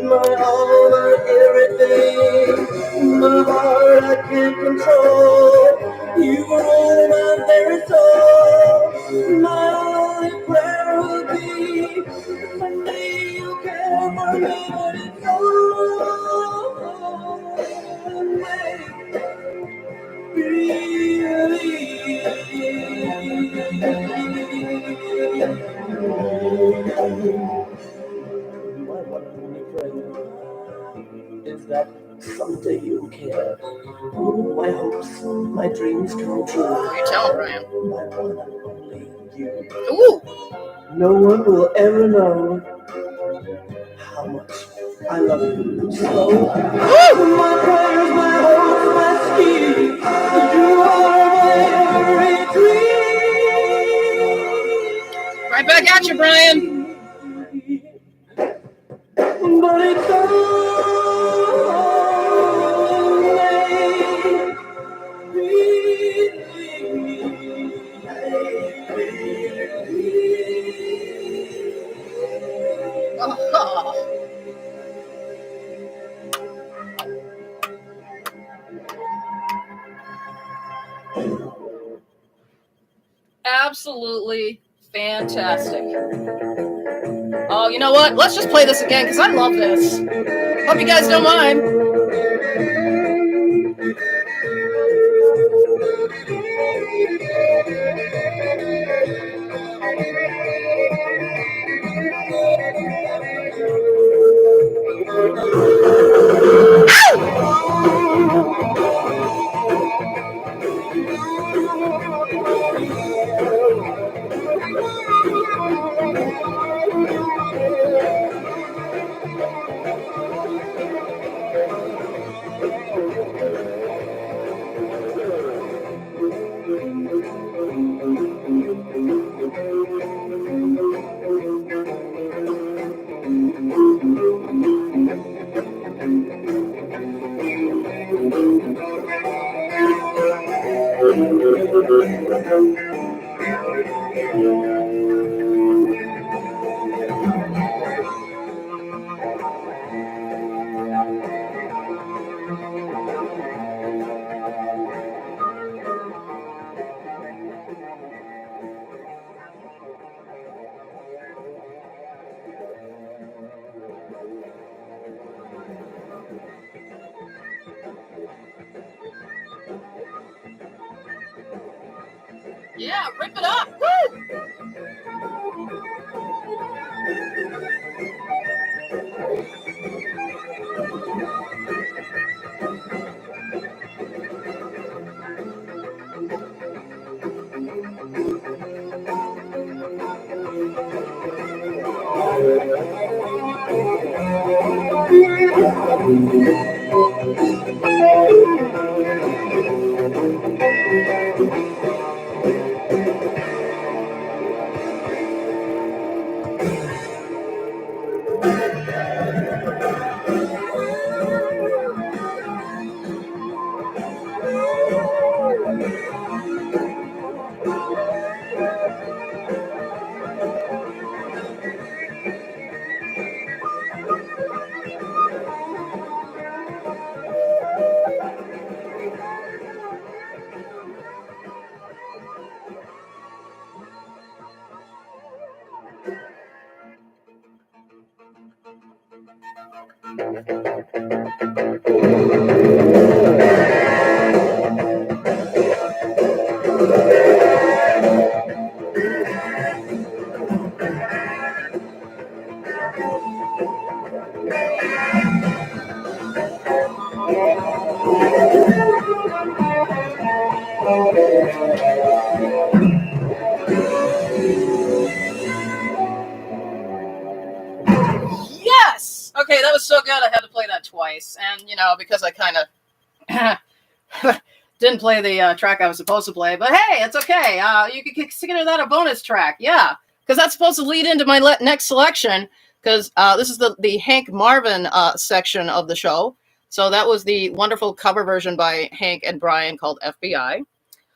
My all, my everything. My heart I can't control. You rule my very soul. My only prayer will be someday you care for me, but it's all made. My one and only prayer is that someday you'll care. My hopes, my dreams come true. What are you telling Brian? My one and only you. Ooh. No one will ever know how much I love you. So, my prayers, my hopes, my schemes, you are my every dream. Right back at you, Brian. But it's all Absolutely fantastic. Oh, you know what? Let's just play this again because I love this. Hope you guys don't mind. Yeah, rip it up. Woo! Yes! Okay, that was so good I had to play that twice. And, because I kind of didn't play the track I was supposed to play. But hey, it's okay. You could consider that a bonus track. Yeah, because that's supposed to lead into my next selection, because this is the Hank Marvin section of the show. So that was the wonderful cover version by Hank and Brian called FBI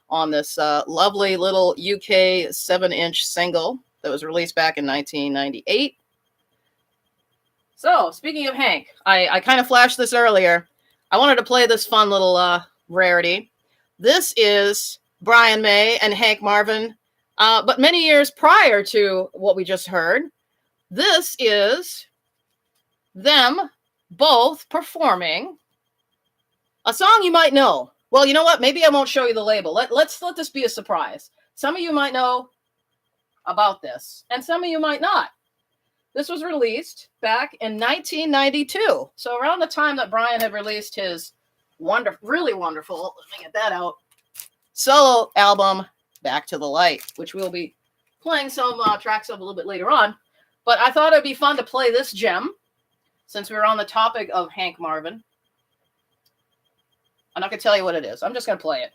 on this lovely little UK 7-inch single that was released back in 1998. So, speaking of Hank, I kind of flashed this earlier. I wanted to play this fun little rarity. This is Brian May and Hank Marvin, but many years prior to what we just heard. This is them both performing a song you might know. Well, you know what? Maybe I won't show you the label. Let's let this be a surprise. Some of you might know about this, and some of you might not. This was released back in 1992. So around the time that Brian had released his really wonderful, let me get that out, solo album, Back to the Light, which we'll be playing some tracks of a little bit later on. But I thought it'd be fun to play this gem, since we were on the topic of Hank Marvin. I'm not going to tell you what it is. I'm just going to play it.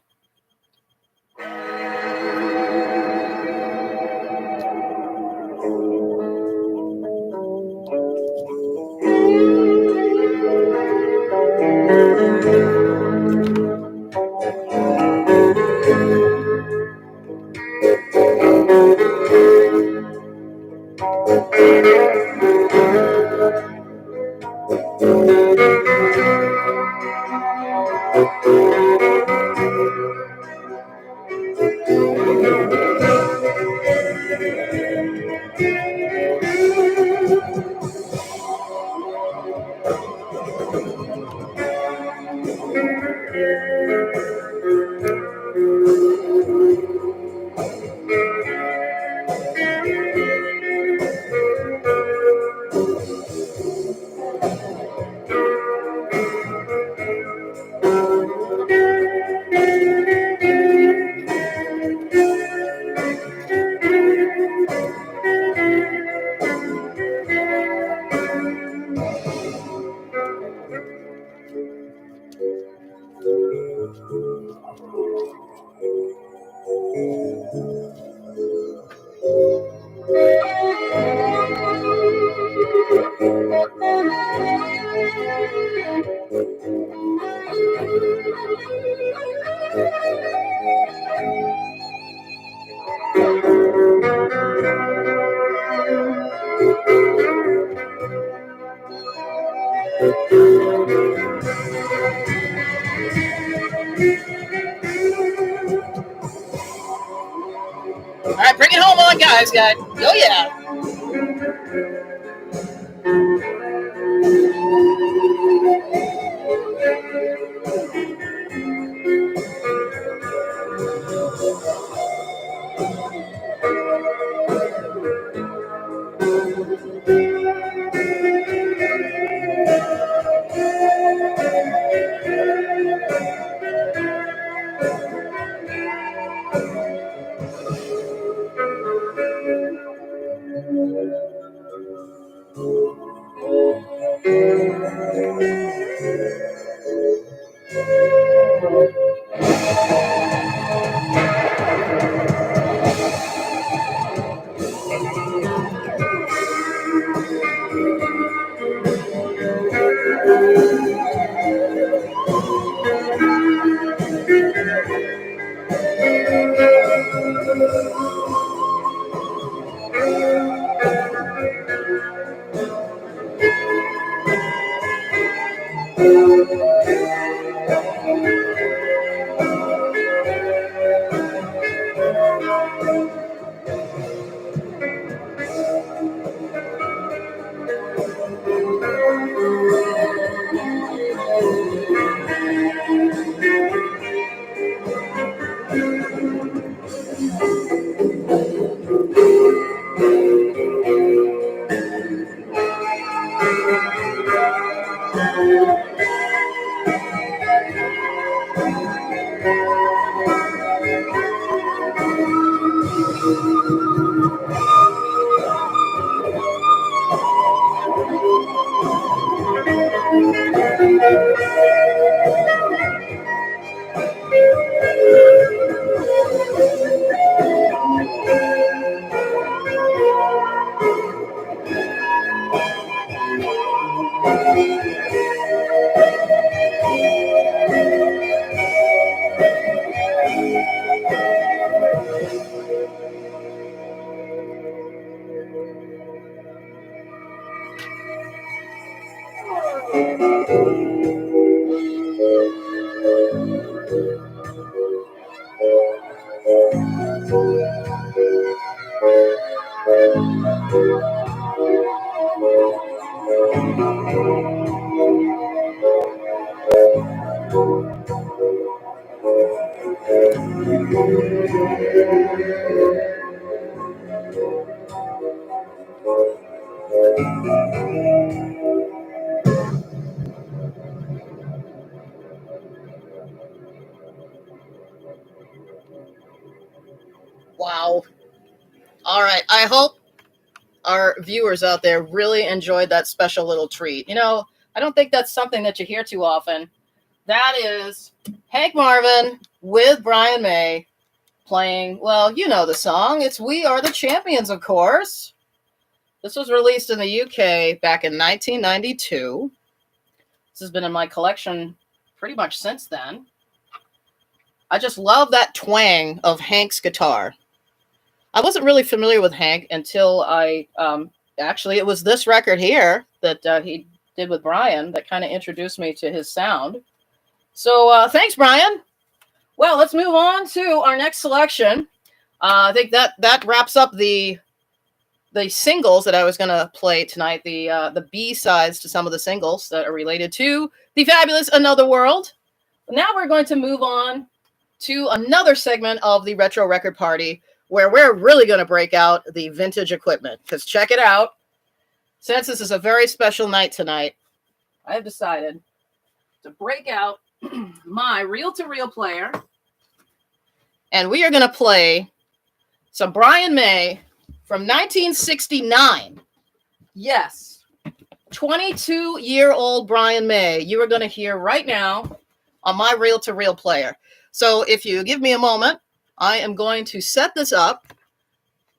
All right, bring it home on, guys. Oh, yeah. Wow. All right. I hope our viewers out there really enjoyed that special little treat. You know, I don't think that's something that you hear too often. That is Hank Marvin with Brian May playing, well, you know the song. It's We Are the Champions, of course. This was released in the UK back in 1992. This has been in my collection pretty much since then. I just love that twang of Hank's guitar. I wasn't really familiar with Hank until actually, it was this record here that he did with Brian that kind of introduced me to his sound. So thanks, Brian. Well, let's move on to our next selection. I think that wraps up the singles that I was going to play tonight, the B-sides to some of the singles that are related to the fabulous Another World. Now we're going to move on to another segment of the Retro Record Party where we're really going to break out the vintage equipment. Because check it out. Since this is a very special night tonight, I have decided to break out my reel-to-reel player. And we are going to play some Brian May from 1969. Yes. 22-year-old Brian May. You are going to hear right now on my reel-to-reel player. So if you give me a moment, I am going to set this up. I'm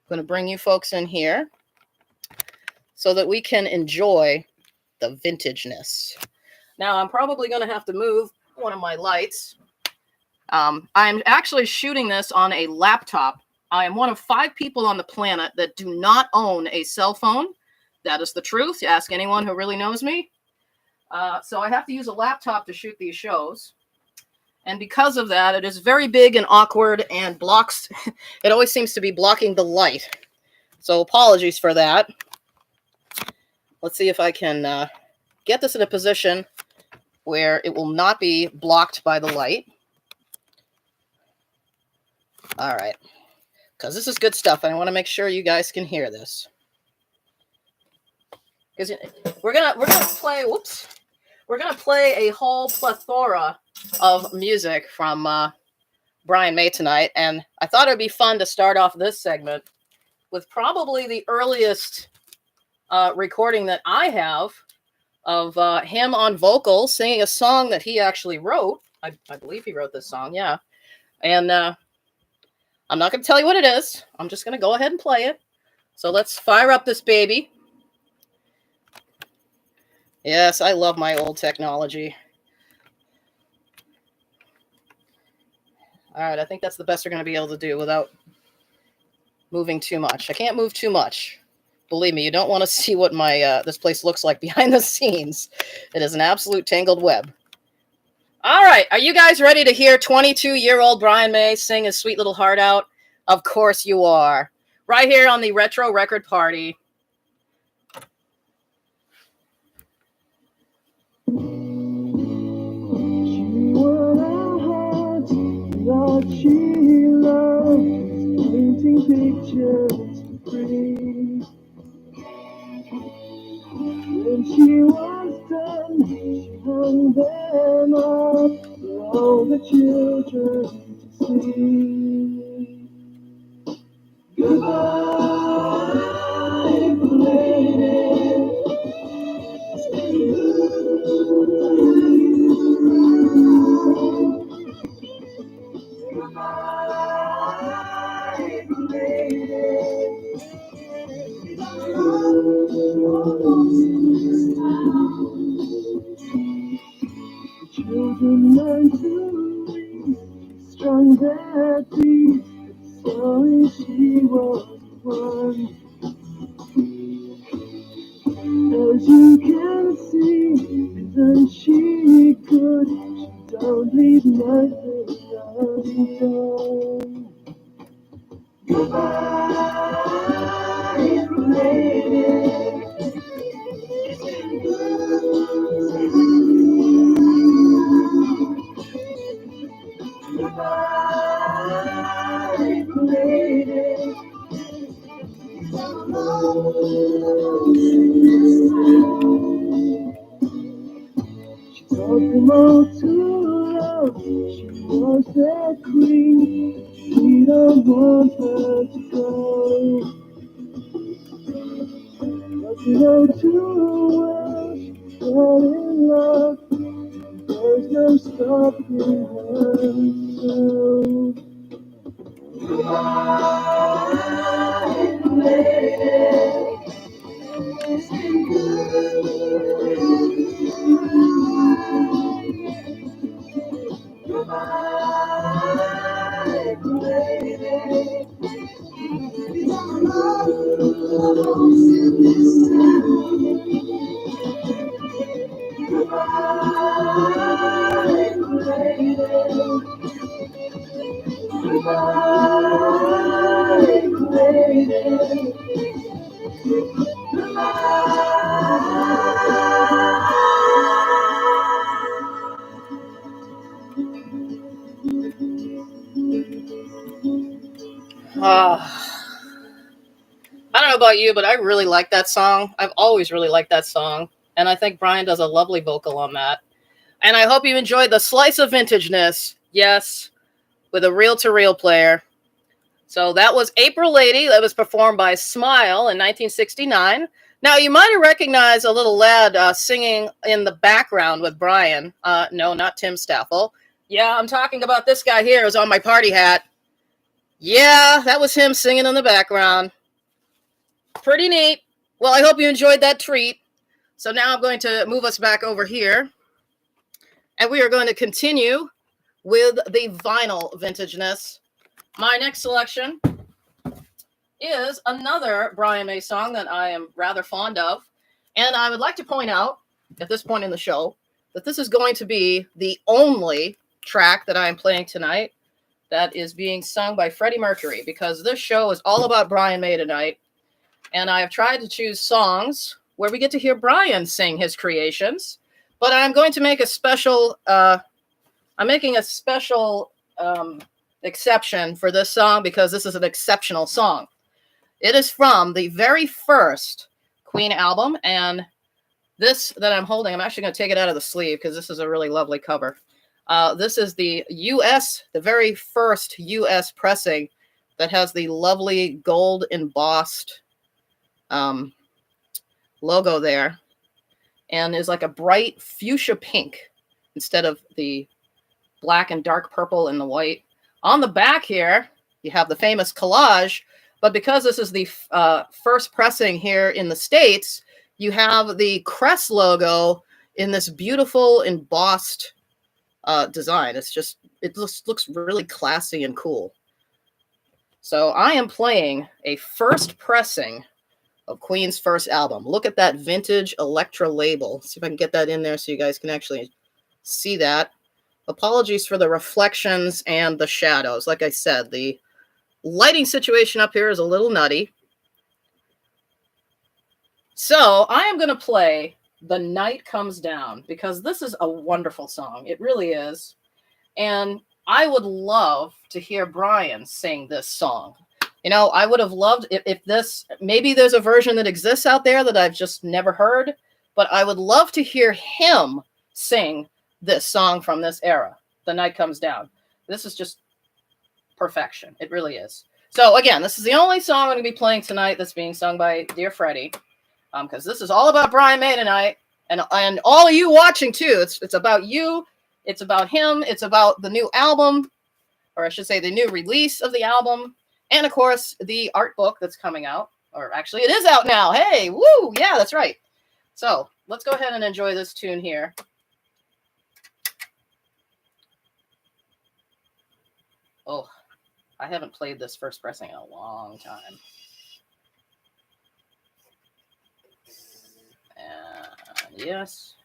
going to bring you folks in here so that we can enjoy the vintageness. Now, I'm probably going to have to move one of my lights. I'm actually shooting this on a laptop. I am one of 5 people on the planet that do not own a cell phone. That is the truth. You ask anyone who really knows me. So I have to use a laptop to shoot these shows. And because of that, it is very big and awkward and blocks. It always seems to be blocking the light. So apologies for that. Let's see if I can get this in a position where it will not be blocked by the light. All right. Because this is good stuff. And I want to make sure you guys can hear this. Because we're gonna play. Whoops. We're gonna play a whole plethora of music from Brian May tonight, and I thought it would be fun to start off this segment with probably the earliest recording that I have of him on vocals singing a song that he actually wrote. I believe he wrote this song, yeah. And I'm not going to tell you what it is. I'm just going to go ahead and play it. So let's fire up this baby. Yes, I love my old technology. All right, I think that's the best we're going to be able to do without moving too much. I can't move too much Believe me, you don't want to see what my this place looks like behind the scenes. It is an absolute tangled web. All right, are you guys ready to hear 22-year-old Brian May sing his sweet little heart out? Of course you are. Right here on the Retro Record Party. She wore a heart that she loved, painting pictures for free. When she was done, she hung them up for all the children to see. Goodbye, lady. Children learn to read, strung their teeth, sorry she was one. As you can see, isn't she good? She don't leave nothing undone. Goodbye, lady. Goodbye, lady. She taught them all to love. She was their queen. We don't want her to go. But you know too well she fell in love. There's no stopping her now. Goodbye, lady. Goodbye, lady. I don't know about you, but I really like that song. I've always really liked that song. And I think Brian does a lovely vocal on that. And I hope you enjoyed the slice of vintageness. Yes, with a reel-to-reel player. So that was April Lady. That was performed by Smile in 1969. Now, you might have recognized a little lad singing in the background with Brian. No, not Tim Staffel. Yeah, I'm talking about this guy here who's on my party hat. Yeah, that was him singing in the background. Pretty neat. Well, I hope you enjoyed that treat. So now I'm going to move us back over here. And we are going to continue with the vinyl vintageness. My next selection is another Brian May song that I am rather fond of. And I would like to point out at this point in the show that this is going to be the only track that I am playing tonight that is being sung by Freddie Mercury, because this show is all about Brian May tonight. And I have tried to choose songs where we get to hear Brian sing his creations. But I'm going to make a special, exception for this song because this is an exceptional song. It is from the very first Queen album, and this that I'm holding, I'm actually going to take it out of the sleeve because this is a really lovely cover. This is the very first US pressing that has the lovely gold embossed logo there, and is like a bright fuchsia pink instead of the black and dark purple and the white. On the back here, you have the famous collage, but because this is the first pressing here in the States, you have the Crest logo in this beautiful embossed design. It just looks really classy and cool. So I am playing a first pressing of Queen's first album. Look at that vintage Elektra label. See if I can get that in there so you guys can actually see that. Apologies for the reflections and the shadows. Like I said, the lighting situation up here is a little nutty. So I am going to play The Night Comes Down because this is a wonderful song. It really is. And I would love to hear Brian sing this song. You know, I would have loved if this, maybe there's a version that exists out there that I've just never heard, but I would love to hear him sing this song from this era, The Night Comes Down. This is just perfection. It really is. So again, this is the only song I'm going to be playing tonight that's being sung by Dear Freddie, because this is all about Brian May tonight, and all of you watching too. It's about you. It's about him. It's about the new album, or I should say the new release of the album. And of course, the art book that's coming out, or actually it is out now. Hey, woo, yeah, that's right. So let's go ahead and enjoy this tune here. Oh, I haven't played this first pressing in a long time. And yes,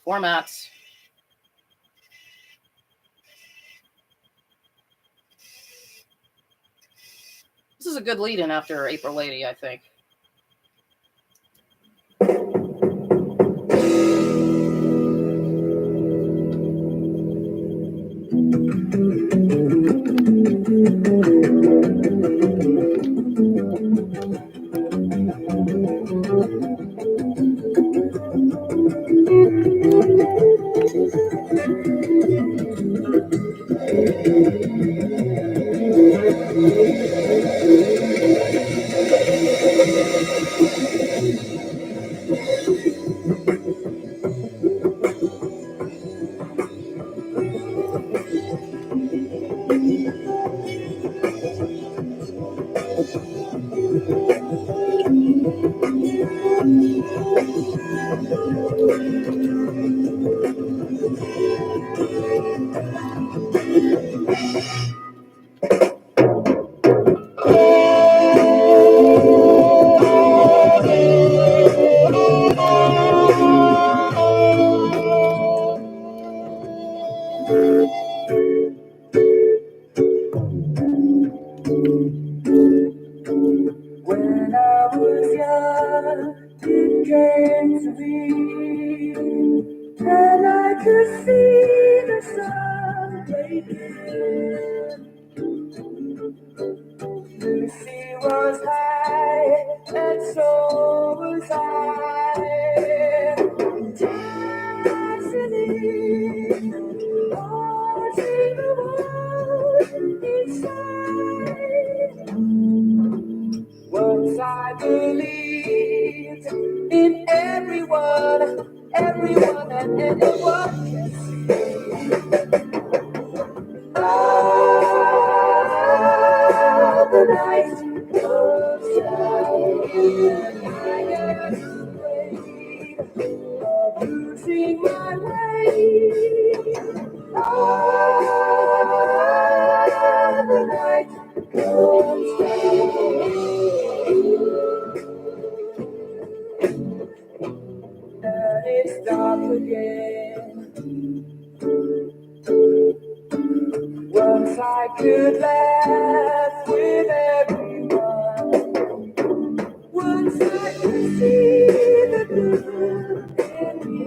formats. This is a good lead-in after April Lady, I think. When I was young, it came to me, and I could see the sun breaking. The sea was high, and so was I. Dancing, watching the world inside. Once I believed in everyone and anyone can see. The night comes down, and I am afraid of losing my way. The night comes down, and it's dark again. Once I could laugh with everyone. Once I could see the good in me.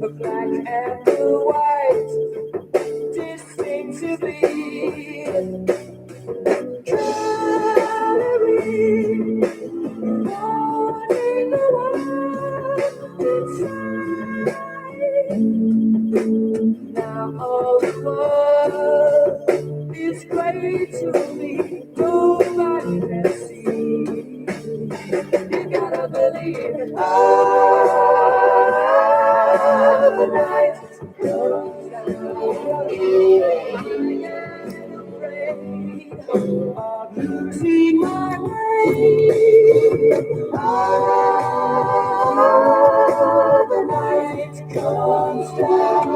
The black and the white distinctively. Coloring, wanting the world inside. Now all the world is great to me. Nobody can see. You gotta believe it. The night comes down. I am afraid of losing my way. The night comes down.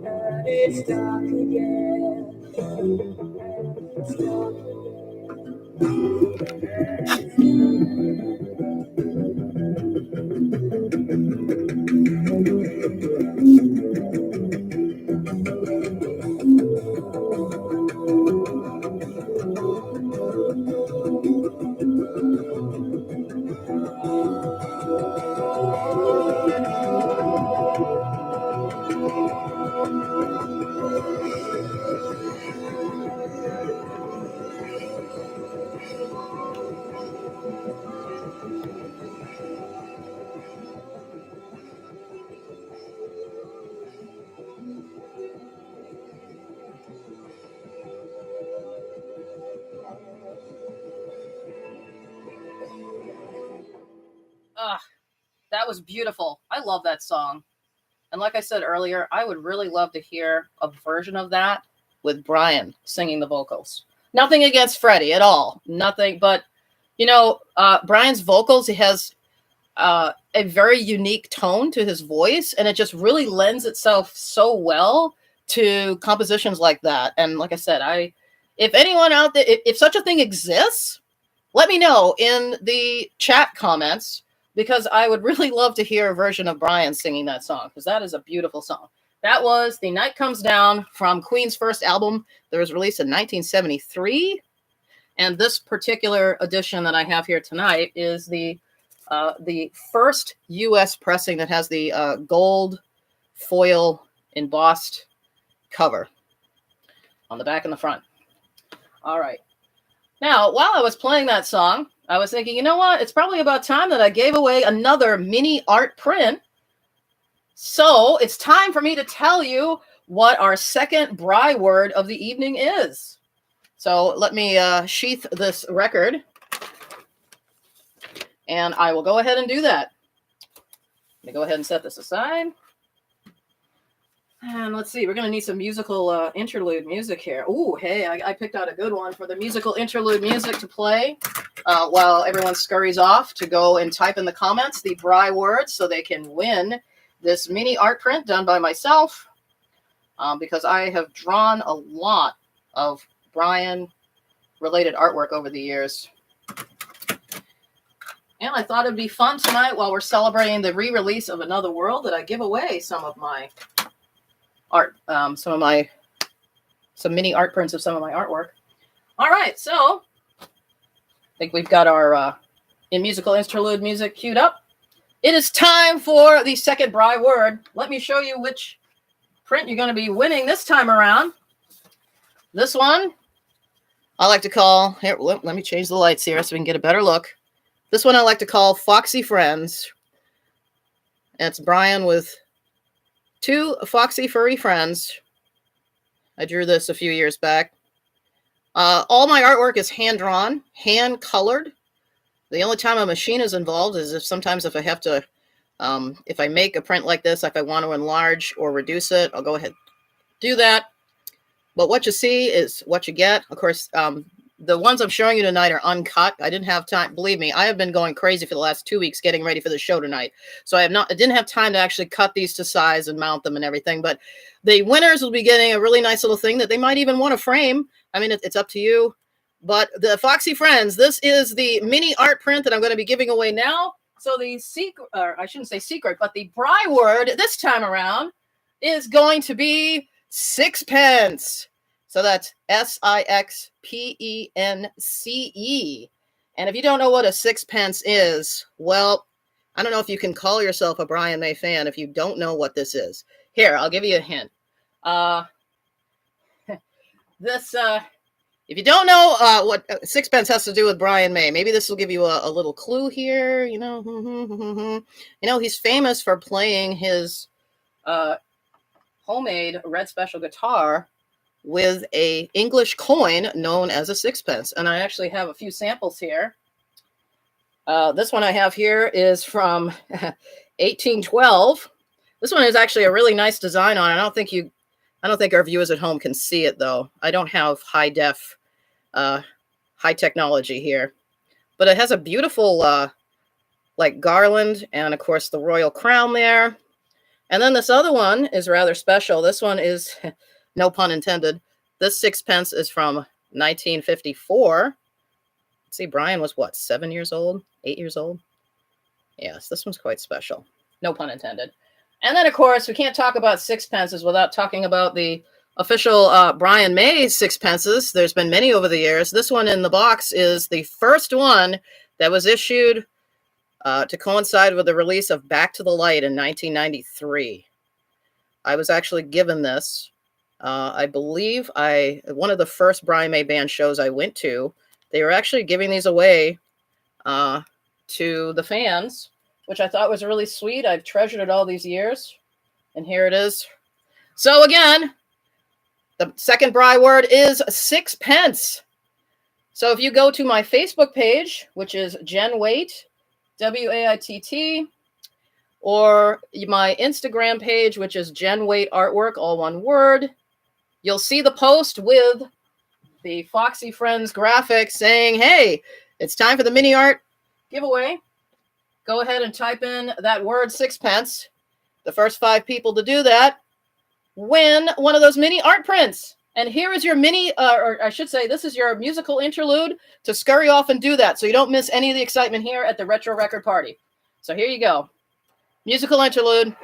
And it's dark again. Ah, that was beautiful. I love that song. And like I said earlier, I would really love to hear a version of that with Brian singing the vocals. Nothing against Freddie at all. Nothing, but Brian's vocals, he has a very unique tone to his voice, and it just really lends itself so well to compositions like that. And like I said, if anyone out there, if such a thing exists, let me know in the chat comments, because I would really love to hear a version of Brian singing that song, because that is a beautiful song. That was The Night Comes Down from Queen's first album that was released in 1973. And this particular edition that I have here tonight is the first U.S. pressing that has the gold foil embossed cover on the back and the front. All right. Now, while I was playing that song, I was thinking, you know what? It's probably about time that I gave away another mini art print. So it's time for me to tell you what our second Bry word of the evening is. So let me sheath this record, and I will go ahead and do that. Let me go ahead and set this aside. And let's see, we're going to need some musical interlude music here. Ooh, hey, I picked out a good one for the musical interlude music to play while everyone scurries off to go and type in the comments the Bry words so they can win this mini art print done by myself, because I have drawn a lot of Brian-related artwork over the years. And I thought it'd be fun tonight while we're celebrating the re-release of Another World that I give away some of my art, some mini art prints of some of my artwork. All right, so I think we've got our in musical interlude music queued up. It is time for the second Bry word. Let me show you which print you're going to be winning this time around. This one I like to call, here, let me change the lights here so we can get a better look. This one I like to call Foxy Friends. It's Brian with two foxy furry friends. I drew this a few years back. All my artwork is hand-drawn, hand-colored. The only time a machine is involved is if I have to, if I make a print like this, if I want to enlarge or reduce it, I'll go ahead and do that. But what you see is what you get. Of course, the ones I'm showing you tonight are uncut. I didn't have time. Believe me, I have been going crazy for the last 2 weeks getting ready for the show tonight. So I didn't have time to actually cut these to size and mount them and everything. But the winners will be getting a really nice little thing that they might even want to frame. I mean, it's up to you. But the Foxy Friends, this is the mini art print that I'm going to be giving away now. So the secret, or I shouldn't say secret, but the Bry word this time around is going to be sixpence. So that's SIXPENCE. And if you don't know what a sixpence is, well, I don't know if you can call yourself a Brian May fan if you don't know what this is. Here, I'll give you a hint. If you don't know what sixpence has to do with Brian May, maybe this will give you a little clue here. He's famous for playing his homemade red special guitar with a English coin known as a sixpence. And I actually have a few samples here. This one I have here is from 1812. This one is actually a really nice design on it. I don't think our viewers at home can see it, though. I don't have high technology here. But it has a beautiful like garland and, of course, the royal crown there. And then this other one is rather special. This one is, no pun intended, this sixpence is from 1954. Let's see, Brian was what, 7 years old? 8 years old? Yes, this one's quite special. No pun intended. And then, of course, we can't talk about sixpences without talking about the official Brian May sixpences. There's been many over the years. This one in the box is the first one that was issued to coincide with the release of Back to the Light in 1993. I was actually given this. I believe one of the first Brian May band shows I went to, they were actually giving these away to the fans, which I thought was really sweet. I've treasured it all these years. And here it is. So again, the second Bry word is sixpence. So if you go to my Facebook page, which is Jenn Waite, Waitt, or my Instagram page, which is Jenn Waite Artwork, all one word, you'll see the post with the Foxy Friends graphic saying, hey, it's time for the mini art giveaway. Go ahead and type in that word sixpence. The first 5 people to do that win one of those mini art prints. And here is your mini, or I should say, this is your musical interlude to scurry off and do that so you don't miss any of the excitement here at the Retro Record Party. So here you go. Musical interlude.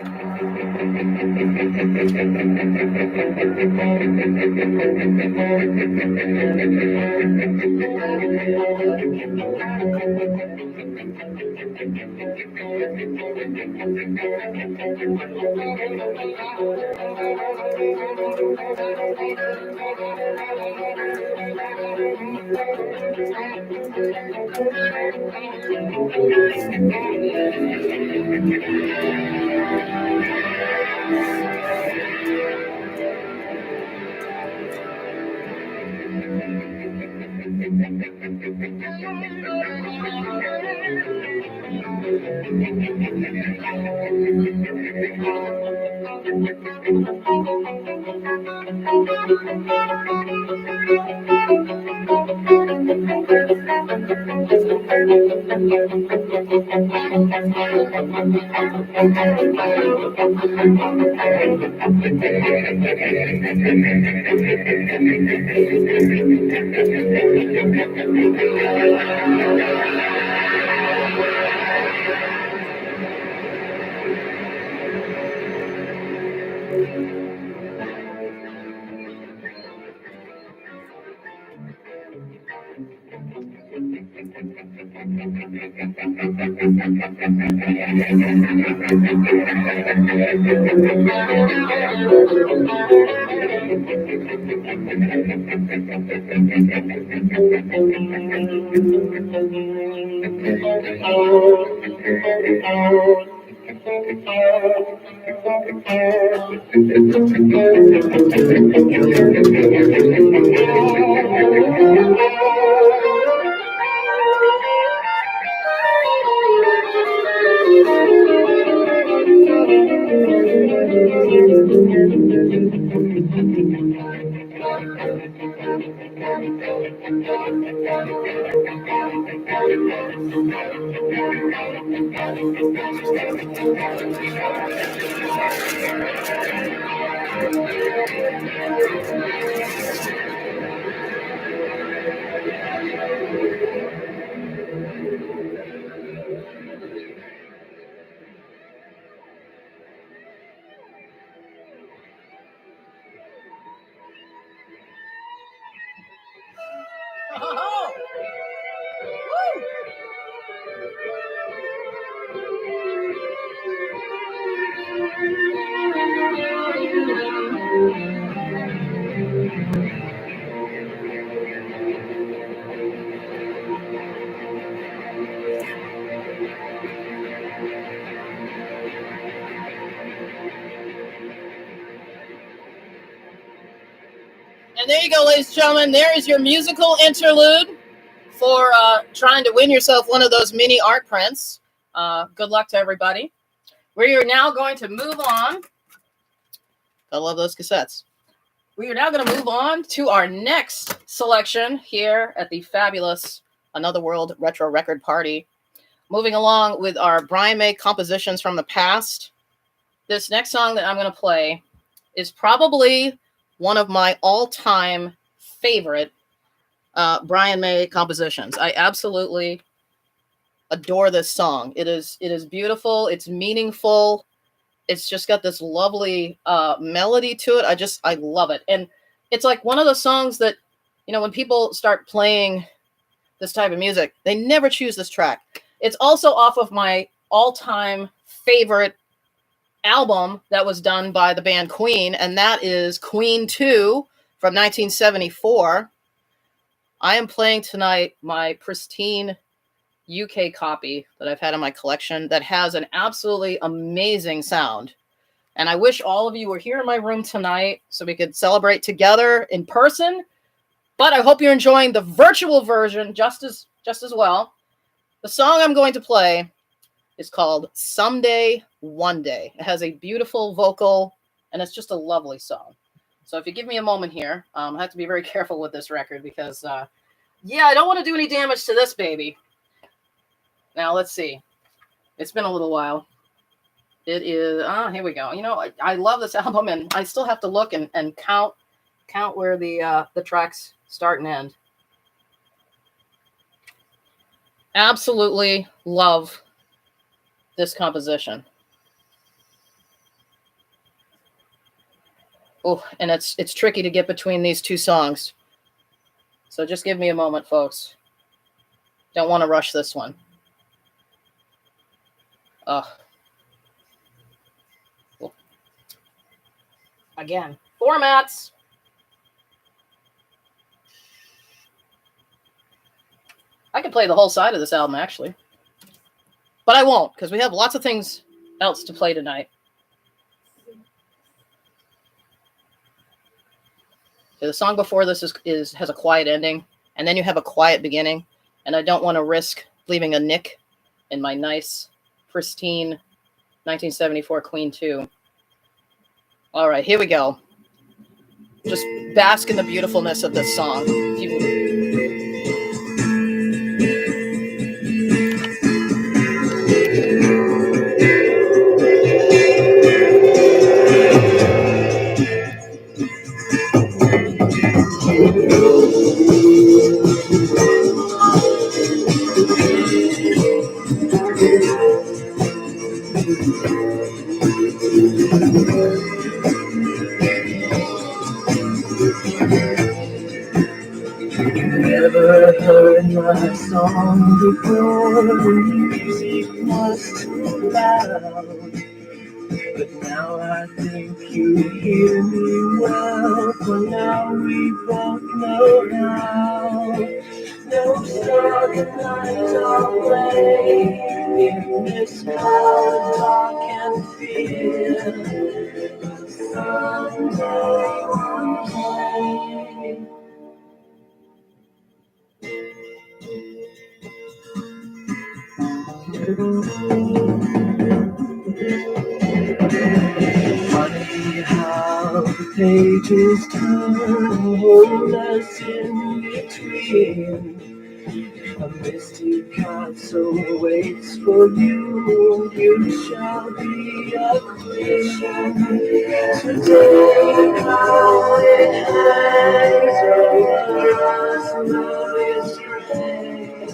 Oh, woo! And there you go, ladies and gentlemen. There is your musical interlude for trying to win yourself one of those mini art prints. Good luck to everybody. We are now going to move on. I love those cassettes. We are now going to move on to our next selection here at the fabulous Another World Retro Record Party. Moving along with our Brian May compositions from the past. This next song that I'm going to play is probably one of my all-time favorite Brian May compositions. I absolutely adore this song. It is beautiful. It's meaningful. It's just got this lovely melody to it. I love it. And it's like one of those songs that, you know, when people start playing this type of music, they never choose this track. It's also off of my all-time favorite album that was done by the band Queen, and that is Queen 2 from 1974. I am playing tonight my pristine UK copy that I've had in my collection that has an absolutely amazing sound. And I wish all of you were here in my room tonight so we could celebrate together in person. But I hope you're enjoying the virtual version just as well. The song I'm going to play is called Someday, One Day. It has a beautiful vocal, and it's just a lovely song. So if you give me a moment here, I have to be very careful with this record because, yeah, I don't want to do any damage to this baby. Now, let's see. It's been a little while. It is, here we go. You know, I love this album, and I still have to look and count where the tracks start and end. Absolutely love this composition. Oh, and it's tricky to get between these two songs. So just give me a moment, folks. Don't want to rush this one. Again, formats. I could play the whole side of this album, actually. But I won't, because we have lots of things else to play tonight. Okay, the song before this has a quiet ending, and then you have a quiet beginning, and I don't want to risk leaving a nick in my nice, pristine 1974 Queen 2. All right, here we go. Just bask in the beautifulness of this song. Never heard my song before, the music was too loud. But now I think you hear me well, for now we both know how. No starry nights are gray in this cloud dark and fear. Someday, one day. Funny how the pages turn, hold us in between. A misty castle waits for you. You shall be a queen. Today, how it hangs over us, love is strange.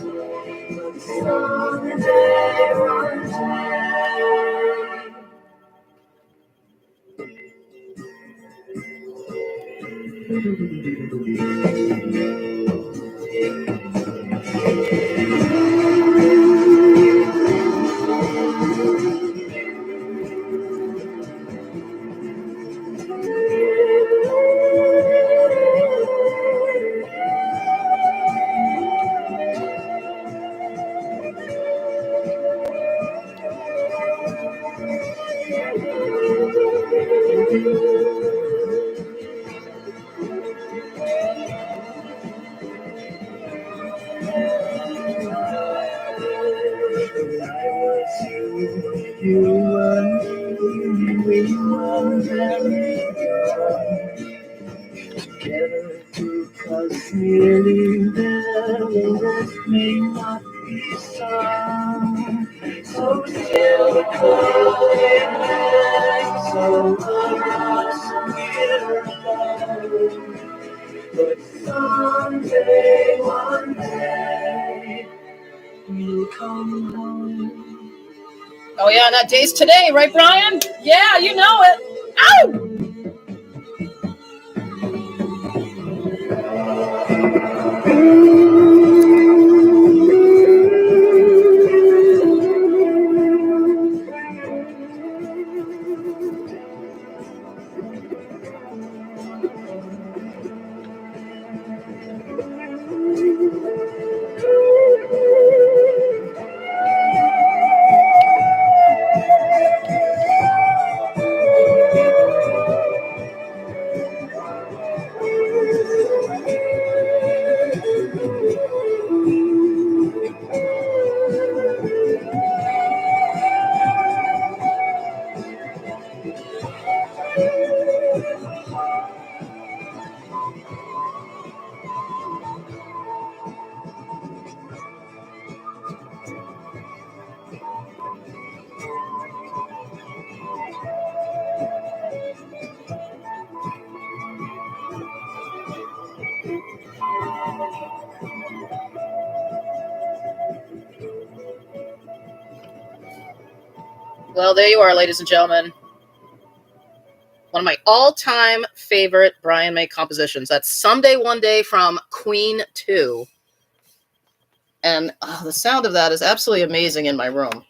But someday, one day. You were me, we were very young. Together took us nearly there, the rest may not be sung. So still the cloud hangs over us, we're alone. But someday, one day, you'll come home. Oh, yeah, that day's today, right, Brian? Yeah, you know it. Ow! Well, there you are, ladies and gentlemen. One of my all-time favorite Brian May compositions. That's Someday One Day from Queen 2. And the sound of that is absolutely amazing in my room.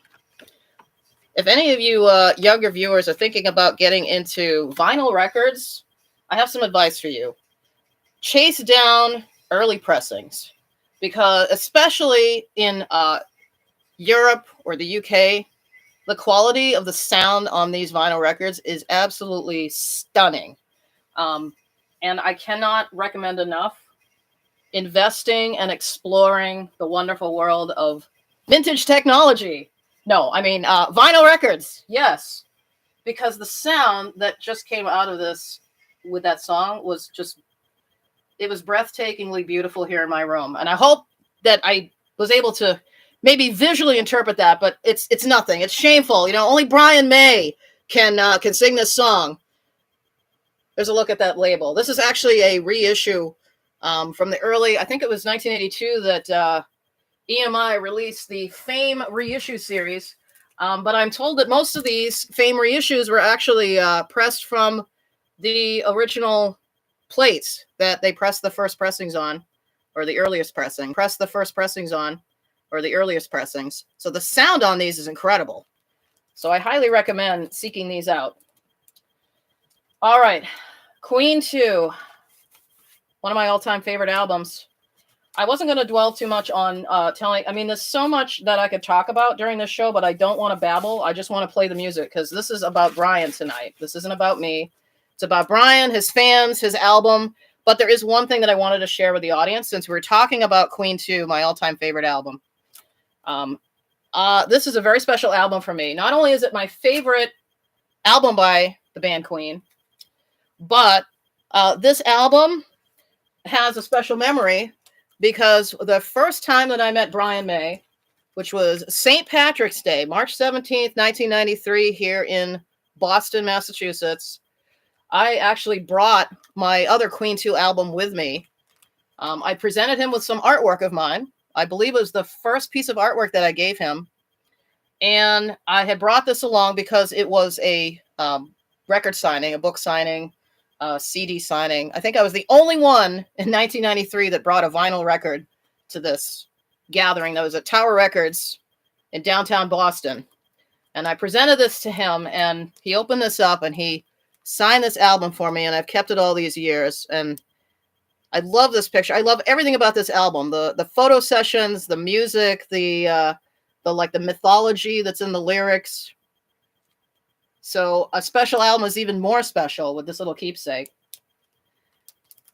If any of you younger viewers are thinking about getting into vinyl records, I have some advice for you. Chase down early pressings, because especially in Europe or the UK, the quality of the sound on these vinyl records is absolutely stunning. And I cannot recommend enough investing and exploring the wonderful world of vintage technology. No, I mean vinyl records. Yes, because the sound that just came out of this with that song was just, it was breathtakingly beautiful here in my room. And I hope that I was able to maybe visually interpret that, but it's nothing. It's shameful. You know, only Brian May can sing this song. There's a look at that label. This is actually a reissue from the early, I think it was 1982 that EMI released the Fame reissue series. But I'm told that most of these Fame reissues were actually pressed from the original plates that they pressed the first pressings on, or the earliest pressing. Pressed the first pressings on, or the earliest pressings. So the sound on these is incredible. So I highly recommend seeking these out. All right. Queen 2, one of my all-time favorite albums. I wasn't going to dwell too much on telling. I mean, there's so much that I could talk about during this show, but I don't want to babble. I just want to play the music because this is about Brian tonight. This isn't about me. It's about Brian, his fans, his album. But there is one thing that I wanted to share with the audience since we're talking about Queen 2, my all-time favorite album. This is a very special album for me. Not only is it my favorite album by the band Queen, but this album has a special memory because the first time that I met Brian May, which was St. Patrick's Day, March 17th, 1993, here in Boston, Massachusetts, I actually brought my other Queen 2 album with me. I presented him with some artwork of mine. I believe it was the first piece of artwork that I gave him. And I had brought this along because it was a record signing, a book signing, CD signing. I think I was the only one in 1993 that brought a vinyl record to this gathering that was at Tower Records in downtown Boston. And I presented this to him, and he opened this up and he signed this album for me, and I've kept it all these years. And I love this picture. I love everything about this album. The photo sessions, the music, the mythology that's in the lyrics. So a special album is even more special with this little keepsake.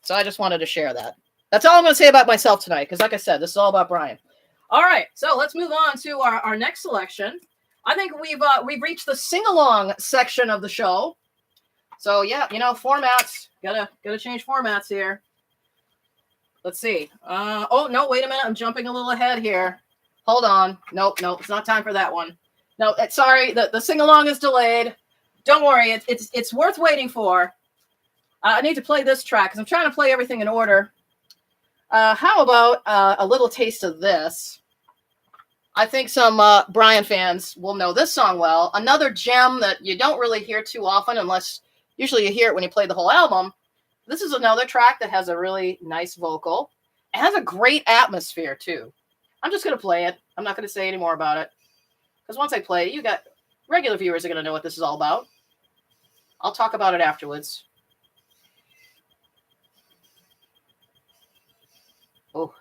So I just wanted to share that. That's all I'm going to say about myself tonight, because like I said, this is all about Brian. All right, so let's move on to our next selection. I think we've reached the sing-along section of the show. So yeah, you know, formats. Gotta change formats here. Let's see. Oh no, wait a minute. I'm jumping a little ahead here. Hold on. Nope. It's not time for that one. No, sorry. The sing-along is delayed. Don't worry. It's worth waiting for. I need to play this track because I'm trying to play everything in order. How about a little taste of this? I think some Brian fans will know this song well. Another gem that you don't really hear too often, unless usually you hear it when you play the whole album. This is another track that has a really nice vocal. It has a great atmosphere too. I'm just going to play it. I'm not going to say any more about it. Because once I play it, you got regular viewers are going to know what this is all about. I'll talk about it afterwards. Oh,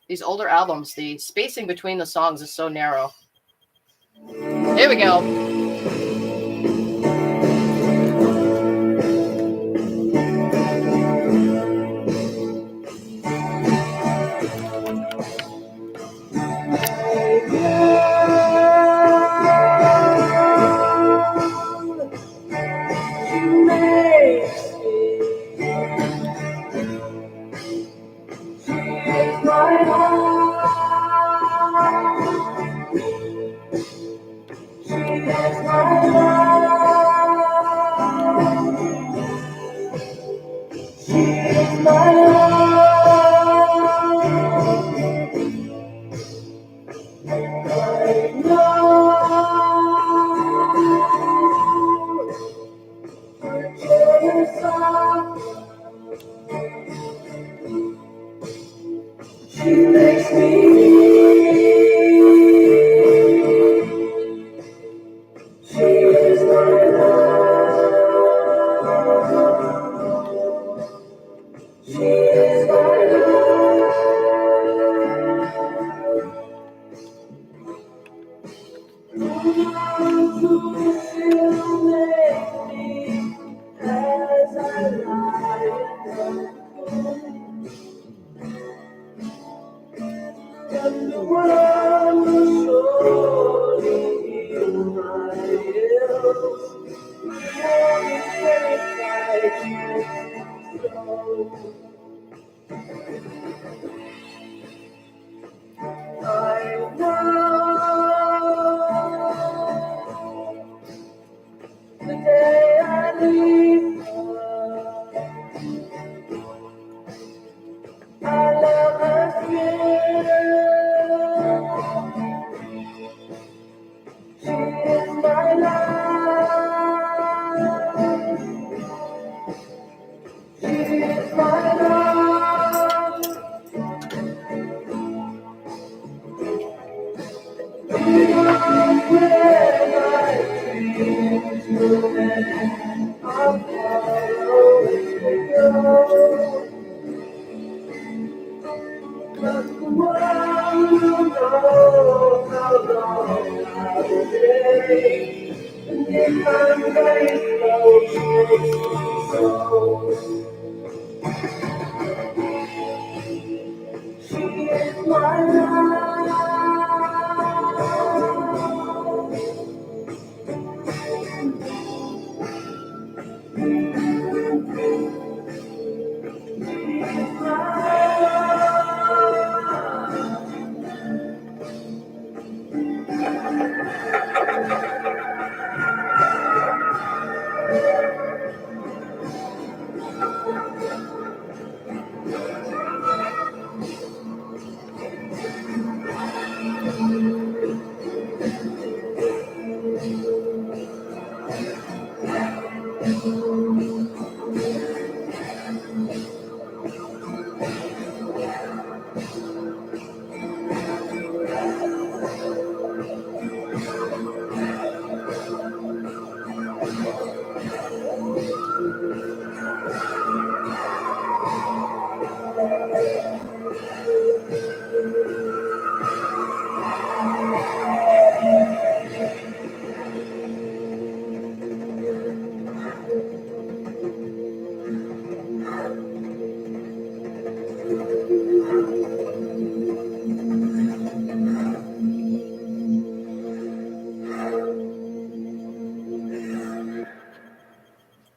these older albums, the spacing between the songs is so narrow. Here we go. As I lie and the world will surely heal my ills. I know the day I leave her, I love her still. She is my life. She is my love. Where my dreams will end, how far away they go. But the world will know how long I will stay. And if I'm grateful, she is my love.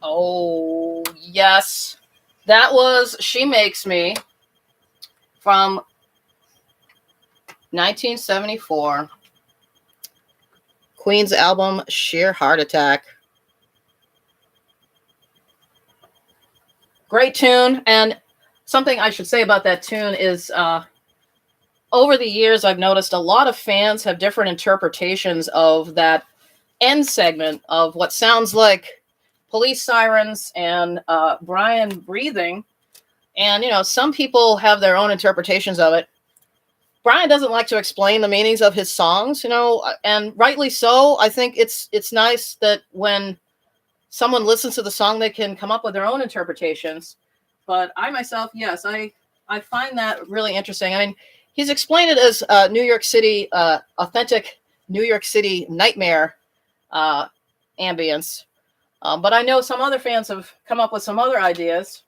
Oh, yes. That was She Makes Me from 1974. Queen's album Sheer Heart Attack. Great tune. And something I should say about that tune is over the years, I've noticed a lot of fans have different interpretations of that end segment of what sounds like police sirens and Brian breathing. And, you know, some people have their own interpretations of it. Brian doesn't like to explain the meanings of his songs, you know, and rightly so. I think it's nice that when someone listens to the song, they can come up with their own interpretations. But I myself, yes, I find that really interesting. I mean, he's explained it as New York City, authentic New York City nightmare ambience. But I know some other fans have come up with some other ideas.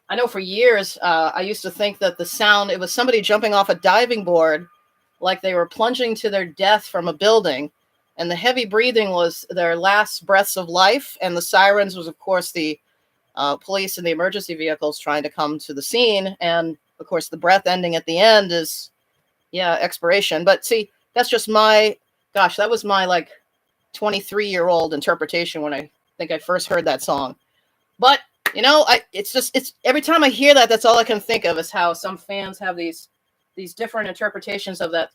I know for years, I used to think that the sound, it was somebody jumping off a diving board, like they were plunging to their death from a building. And the heavy breathing was their last breaths of life. And the sirens was, of course, the police and the emergency vehicles trying to come to the scene. And, of course, the breath ending at the end is, yeah, expiration. But see, that's just that was my, like, 23-year-old interpretation when I think I first heard that song. But you know, it's every time I hear that, that's all I can think of is how some fans have these different interpretations of that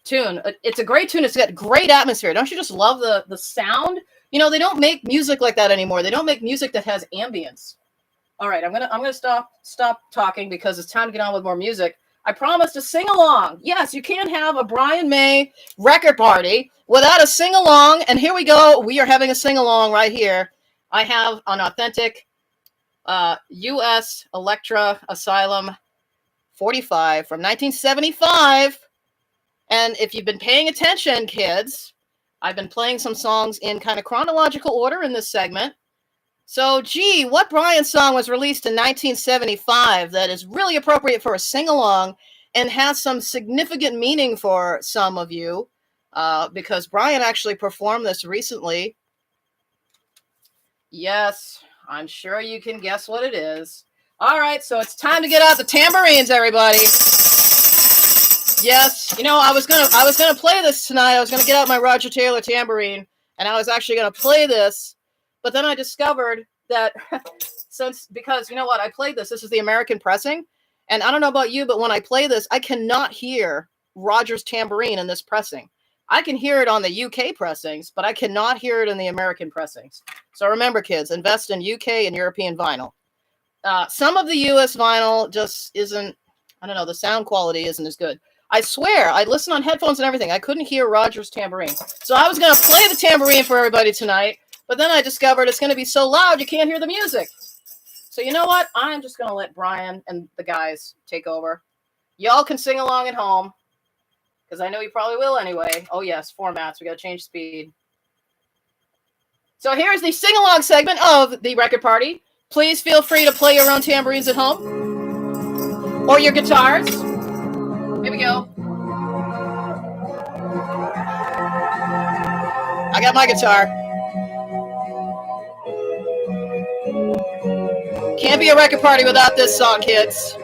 tune. It's a great tune. It's got great atmosphere. Don't you just love the sound? You know, they don't make music like that anymore. They don't make music that has ambience. All right, I'm gonna stop talking because it's time to get on with more music. I promise to sing along. Yes, you can't have a Brian May record party without a sing along. And here we go. We are having a sing along right here. I have an authentic U.S. Electra Asylum 45 from 1975. And if you've been paying attention, kids, I've been playing some songs in kind of chronological order in this segment. So, gee, what Brian song was released in 1975 that is really appropriate for a sing-along and has some significant meaning for some of you? Because Brian actually performed this recently. Yes, I'm sure you can guess what it is. All right, so it's time to get out the tambourines, everybody. Yes, you know, I was gonna play this tonight. I was gonna get out my Roger Taylor tambourine, and I was actually gonna play this, but then I discovered that because you know what, I played this. This is the American pressing, and I don't know about you, but when I play this, I cannot hear Roger's tambourine in this pressing. I can hear it on the UK pressings, but I cannot hear it in the American pressings. So remember, kids, invest in UK and European vinyl. Some of the US vinyl just isn't, I don't know, the sound quality isn't as good. I swear, I listened on headphones and everything. I couldn't hear Roger's tambourine. So I was going to play the tambourine for everybody tonight, but then I discovered it's going to be so loud you can't hear the music. So you know what? I'm just going to let Brian and the guys take over. Y'all can sing along at home, because I know you probably will anyway. Oh yes, formats. We got to change speed. So here's the sing-along segment of the record party. Please feel free to play your own tambourines at home. Or your guitars. Here we go. I got my guitar. Can't be a record party without this song, kids.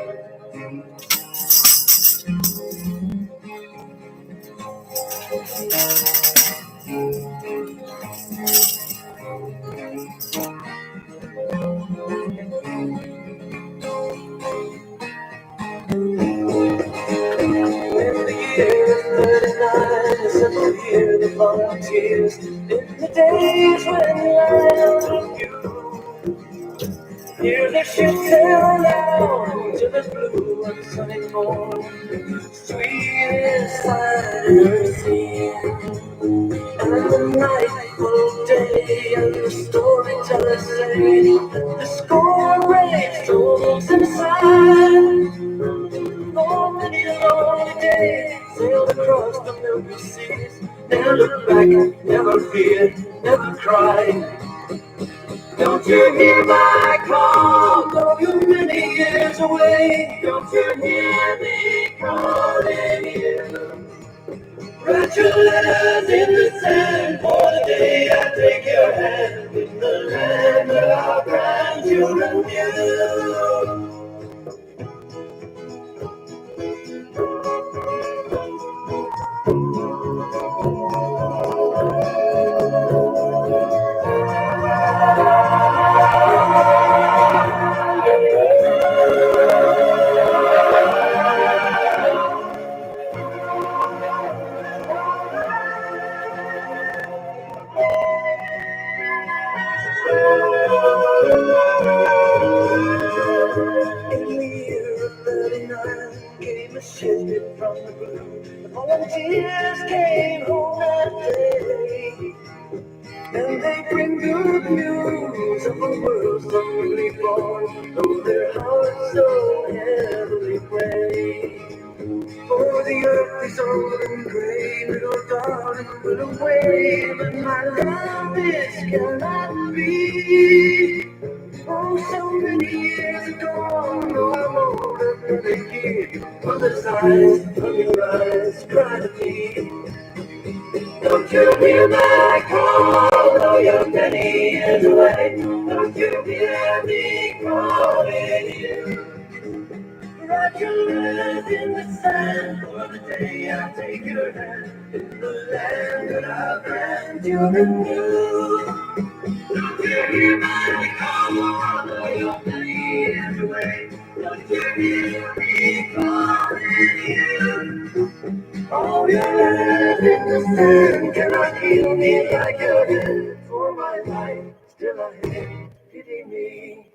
When the year is 39, the simple year that volunteers, in the days when I love you, hear the ship sail out to the blue and sunny morn, sweet inside her sea. And the night full day and the storytellers say that the score breaks souls inside. For many a lonely day, sailed across the Milky Seas. Never look back, never fear, never cry. Don't you hear my call, though you're many years away? Don't you hear me calling you? Write your letters in the sand for the day I take your hand in the land where our grandchildren view. In the year of 39 came a ship from the blue. The volunteers came home that day, and they bring good news of a world suddenly born, though their hearts so heavily pray. For the earth is old and gray, little darling, put away, but my love this cannot be. Oh, so many years ago, no, I'm older than a year. Mother's eyes, from your eyes, cry to me. Don't you hear my call, though you're many years away? Don't you hear me calling you? Write your letters in the sand for the day I take your hand in the land that our grandchildren knew. Don't you hear my call, though you're many years away? Don't you hear me calling you? All your letters in the sand cannot heal me like your hand. For my life, still I have pity me.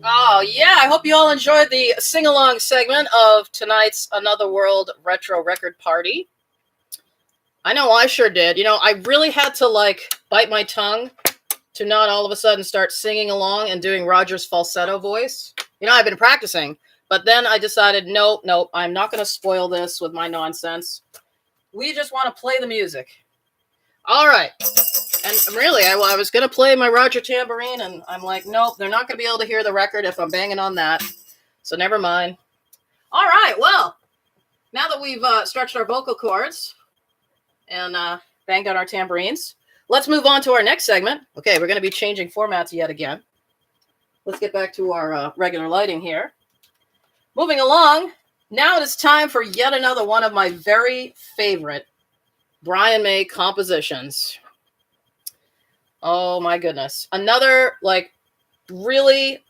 Oh, yeah. I hope you all enjoyed the sing-along segment of tonight's Another World Retro Record Party. I know I sure did. You know, I really had to, bite my tongue to not all of a sudden start singing along and doing Roger's falsetto voice. I've been practicing, but then I decided, nope, I'm not going to spoil this with my nonsense. We just want to play the music. All right. And really, I was going to play my Roger tambourine, and I'm like, nope, they're not going to be able to hear the record if I'm banging on that. So never mind. All right, well, now that we've stretched our vocal cords and banged on our tambourines, let's move on to our next segment. Okay, we're going to be changing formats yet again. Let's get back to our regular lighting here. Moving along, now it is time for yet another one of my very favorite Brian May compositions. Oh my goodness. Another really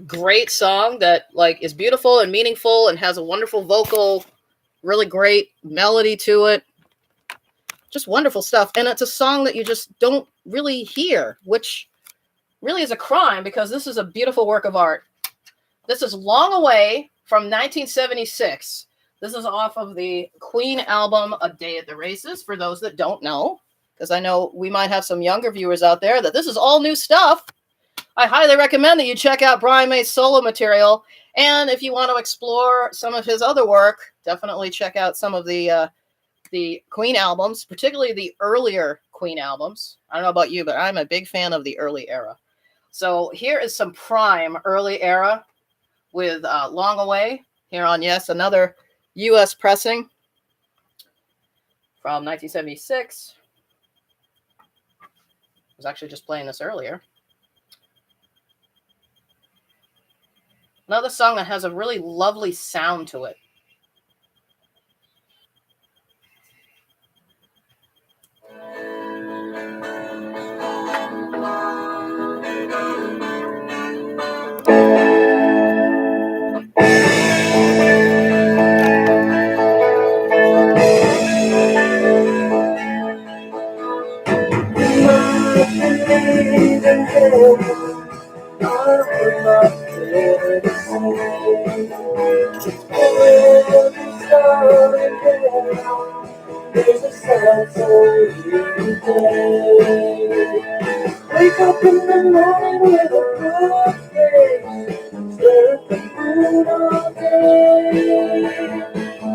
great song that is beautiful and meaningful and has a wonderful vocal, really great melody to it. Just wonderful stuff. And it's a song that you just don't really hear, which really is a crime because this is a beautiful work of art. This is Long Away from 1976. This is off of the Queen album, A Day at the Races, for those that don't know. Because I know we might have some younger viewers out there that this is all new stuff. I highly recommend that you check out Brian May's solo material. And if you want to explore some of his other work, definitely check out some of the Queen albums, particularly the earlier Queen albums. I don't know about you, but I'm a big fan of the early era. So here is some prime early era with Long Away here on, yes, another U.S. pressing from 1976. I was actually just playing this earlier. Another song that has a really lovely sound to it. There's a sad soul here today. Wake up in the morning with a good face, stare at the moon all day.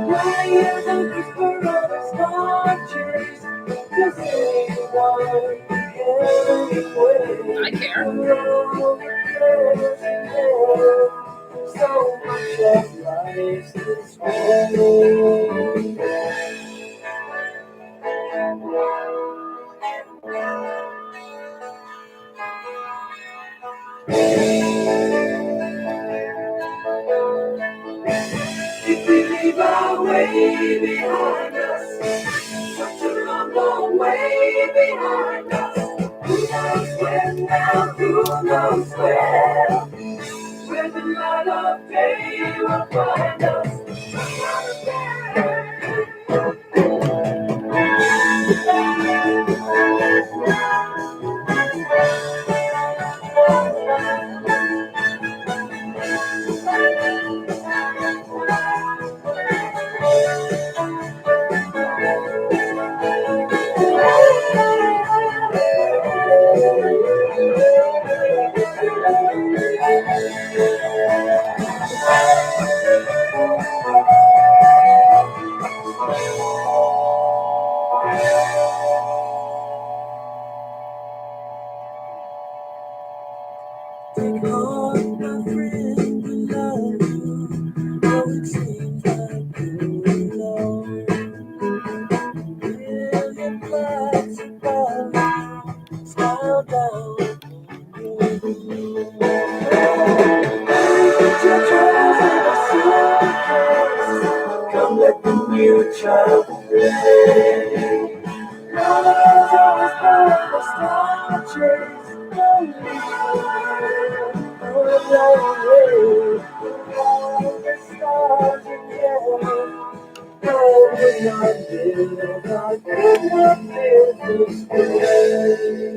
Why you looking for other star chase? Does anyone care anyway? I care. So much of life's this way. If we leave our way behind us, such a long, long way behind us, who knows when now, who knows where the light of day will find us. Take heart, my friend, we love you. Though it seems like you're alone. Million flags above you, smile down on you. Put your troubles in a suitcase. Come let the new child play. Colors always burn the star chase. Don't leave the stars again. I would not live, I could not live this way.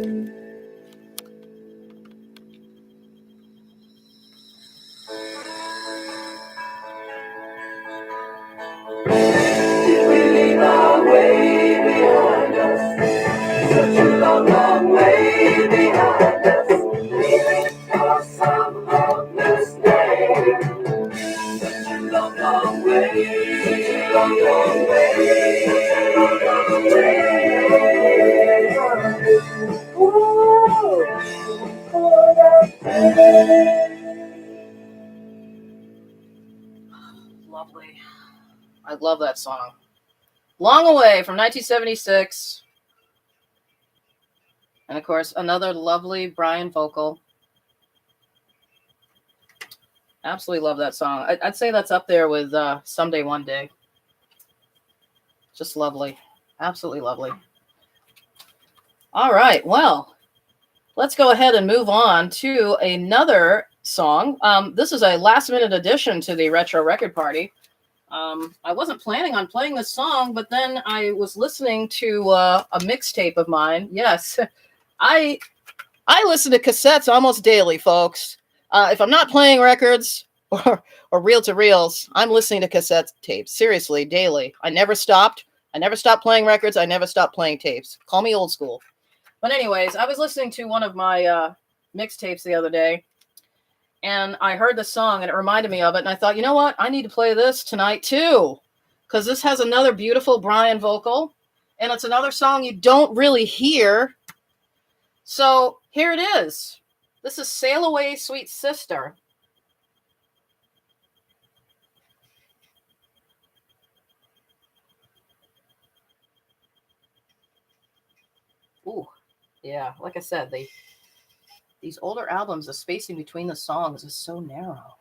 If we leave our way behind us, such a long, long way behind us. Lovely. I love that song. Long Away from 1976. And of course, another lovely Brian vocal. Absolutely love that song. I'd say that's up there with Someday One Day. Just lovely. Absolutely lovely. All right. Well, let's go ahead and move on to another song. This is a last minute addition to the Retro Record Party. I wasn't planning on playing this song, but then I was listening to a mixtape of mine. Yes, I listen to cassettes almost daily, folks. If I'm not playing records or reel to reels, I'm listening to cassette tapes. Seriously, daily. I never stopped. I never stopped playing records. I never stopped playing tapes. Call me old school. But anyways, I was listening to one of my mixtapes the other day, and I heard the song, and it reminded me of it. And I thought, you know what? I need to play this tonight too, because this has another beautiful Brian vocal, and it's another song you don't really hear. So here it is. This is Sail Away, Sweet Sister. Ooh, yeah. Like I said, these older albums, the spacing between the songs is so narrow.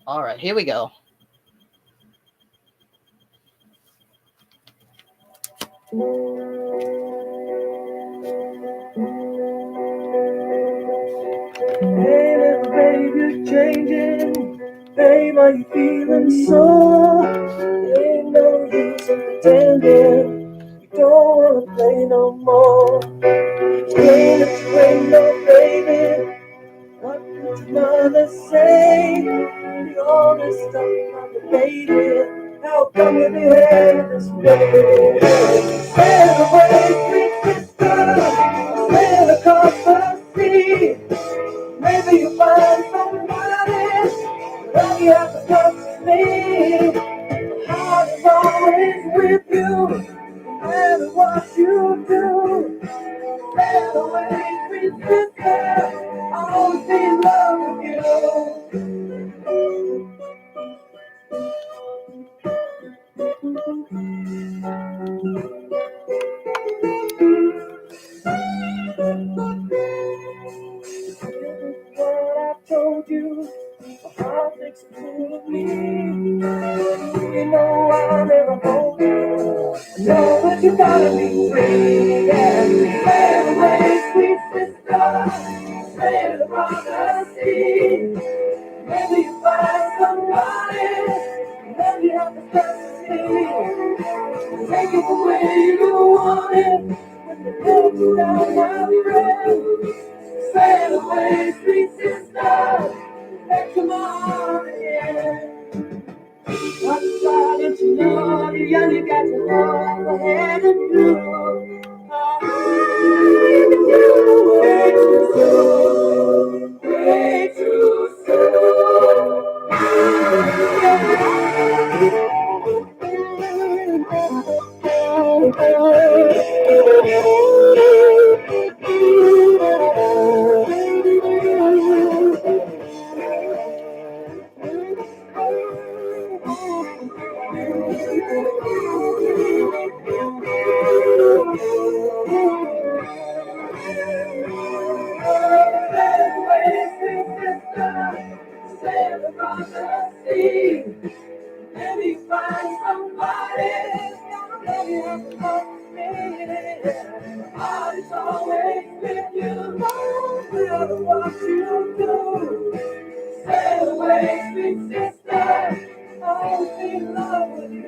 All right, here we go. Hey, little baby, changing. Babe, are you feeling so? Ain't no use in pretending. You don't wanna play no more. Ain't it rain, no baby? What would your mother say? The only stuff I'm debating. How come you behave this way? Sail away, sweet sister. Sail across the sea. Maybe you'll find somebody. Love you have to come to me. My heart is always with you. No matter what you do. Sail away, sweet sister. I'll always be in love with you. What I told you, my heart makes a fool of me. You know I'll never hold you. Know that you gotta be free. Yeah, sail away, sweet sister. Sail across the sea. Maybe you find somebody. Then you have to trust me. Take it the way you want it. When you let you down, my friend. Sail away, sweet sister, back to my heart again. What's silent, you know, you're young, you got your love ahead of you. You way too soon, way too Sail across the sea. Maybe find somebody. Maybe have to love me. My heart is always with you. No matter what you do. Sail away, sweet sister. I'll be in love with you.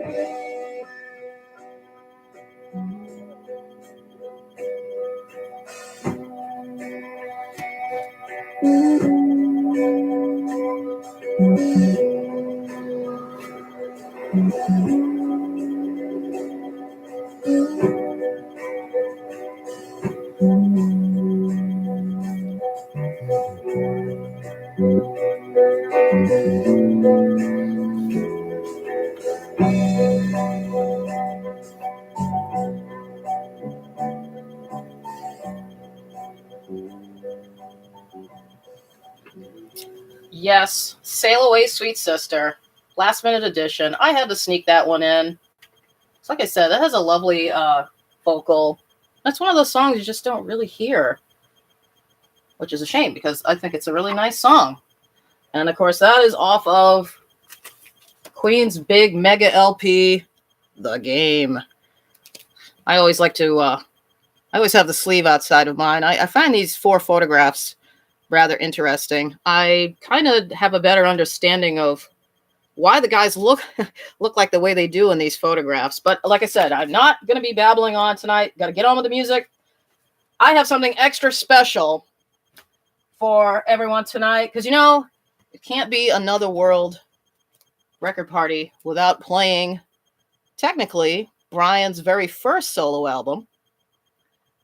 Yes, Sail Away, Sweet Sister. Last minute edition. I had to sneak that one in. So like I said, that has a lovely vocal. That's one of those songs you just don't really hear, which is a shame because I think it's a really nice song. And of course, that is off of Queen's big mega LP, The Game. I always like to, I always have the sleeve outside of mine. I find these 4 photographs rather interesting. I kind of have a better understanding of why the guys look like the way they do in these photographs. But like I said, I'm not going to be babbling on tonight. Got to get on with the music. I have something extra special for everyone tonight because, you know, it can't be another world record party without playing, technically, Brian's very first solo album,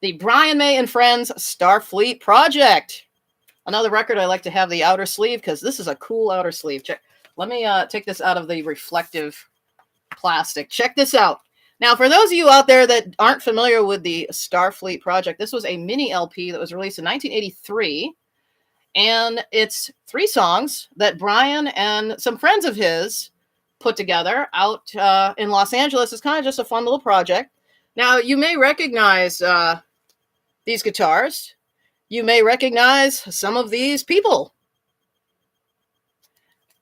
the Brian May and Friends Starfleet Project. Another record I like to have the outer sleeve because this is a cool outer sleeve. Check. Let me take this out of the reflective plastic. Check this out. Now, for those of you out there that aren't familiar with the Starfleet Project, this was a mini LP that was released in 1983. And it's 3 songs that Brian and some friends of his put together out in Los Angeles. It's kind of just a fun little project. Now, you may recognize these guitars. You may recognize some of these people.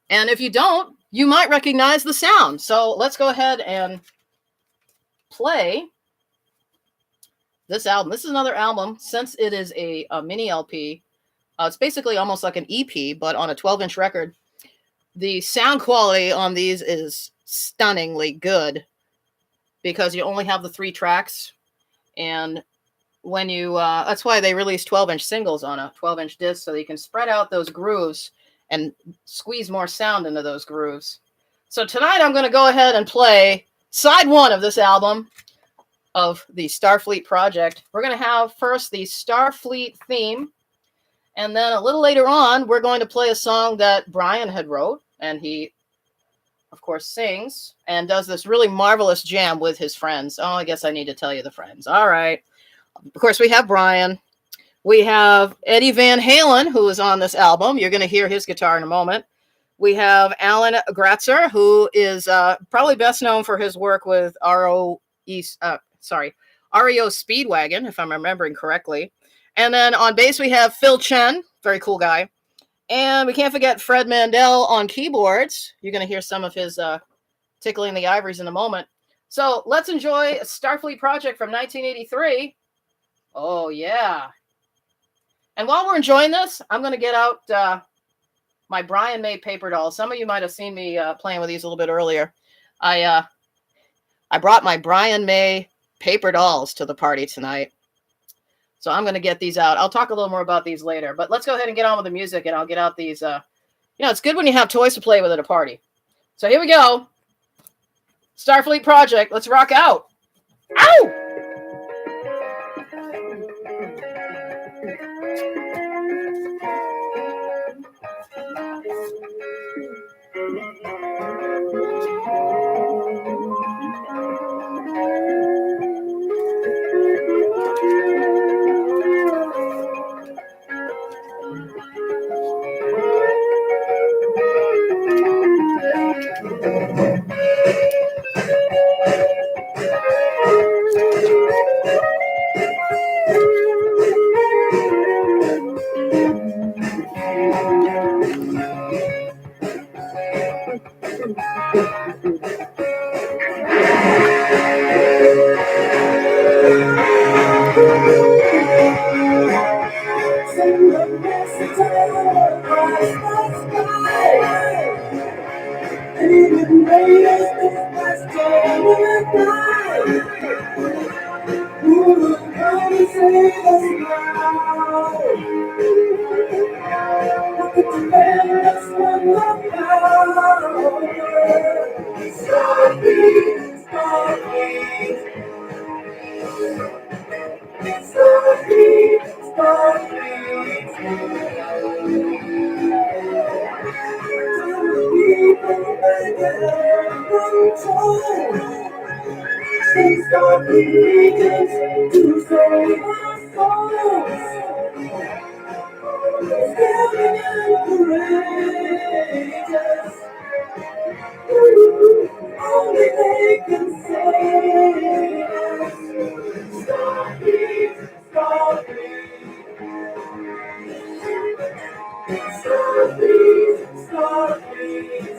And if you don't, you might recognize the sound. So let's go ahead and play this album. This is another album. Since it is a mini LP, it's basically almost like an EP, but on a 12-inch record. The sound quality on these is stunningly good because you only have the 3 tracks. And when you, that's why they release 12-inch singles on a 12-inch disc so you can spread out those grooves and squeeze more sound into those grooves. So tonight I'm going to go ahead and play side 1 of this album of the Starfleet Project. We're going to have first the Starfleet theme. And then a little later on, we're going to play a song that Brian had wrote. And he, of course, sings and does this really marvelous jam with his friends. Oh, I guess I need to tell you the friends. All right. Of course, we have Brian. We have Eddie Van Halen, who is on this album. You're going to hear his guitar in a moment. We have Alan Gratzer, who is probably best known for his work with REO Speedwagon, if I'm remembering correctly. And then on bass, we have Phil Chen, very cool guy. And we can't forget Fred Mandel on keyboards. You're going to hear some of his tickling the ivories in a moment. So let's enjoy Starfleet Project from 1983. Oh, yeah. And while we're enjoying this, I'm going to get out my Brian May paper dolls. Some of you might have seen me playing with these a little bit earlier. I brought my Brian May paper dolls to the party tonight. So I'm going to get these out. I'll talk a little more about these later. But let's go ahead and get on with the music, and I'll get out these. It's good when you have toys to play with at a party. So here we go. Starfleet Project. Let's rock out. Ow! daring and courageous. Only they can save us. Starfleet, Starfleet, Starfleet, Starfleet.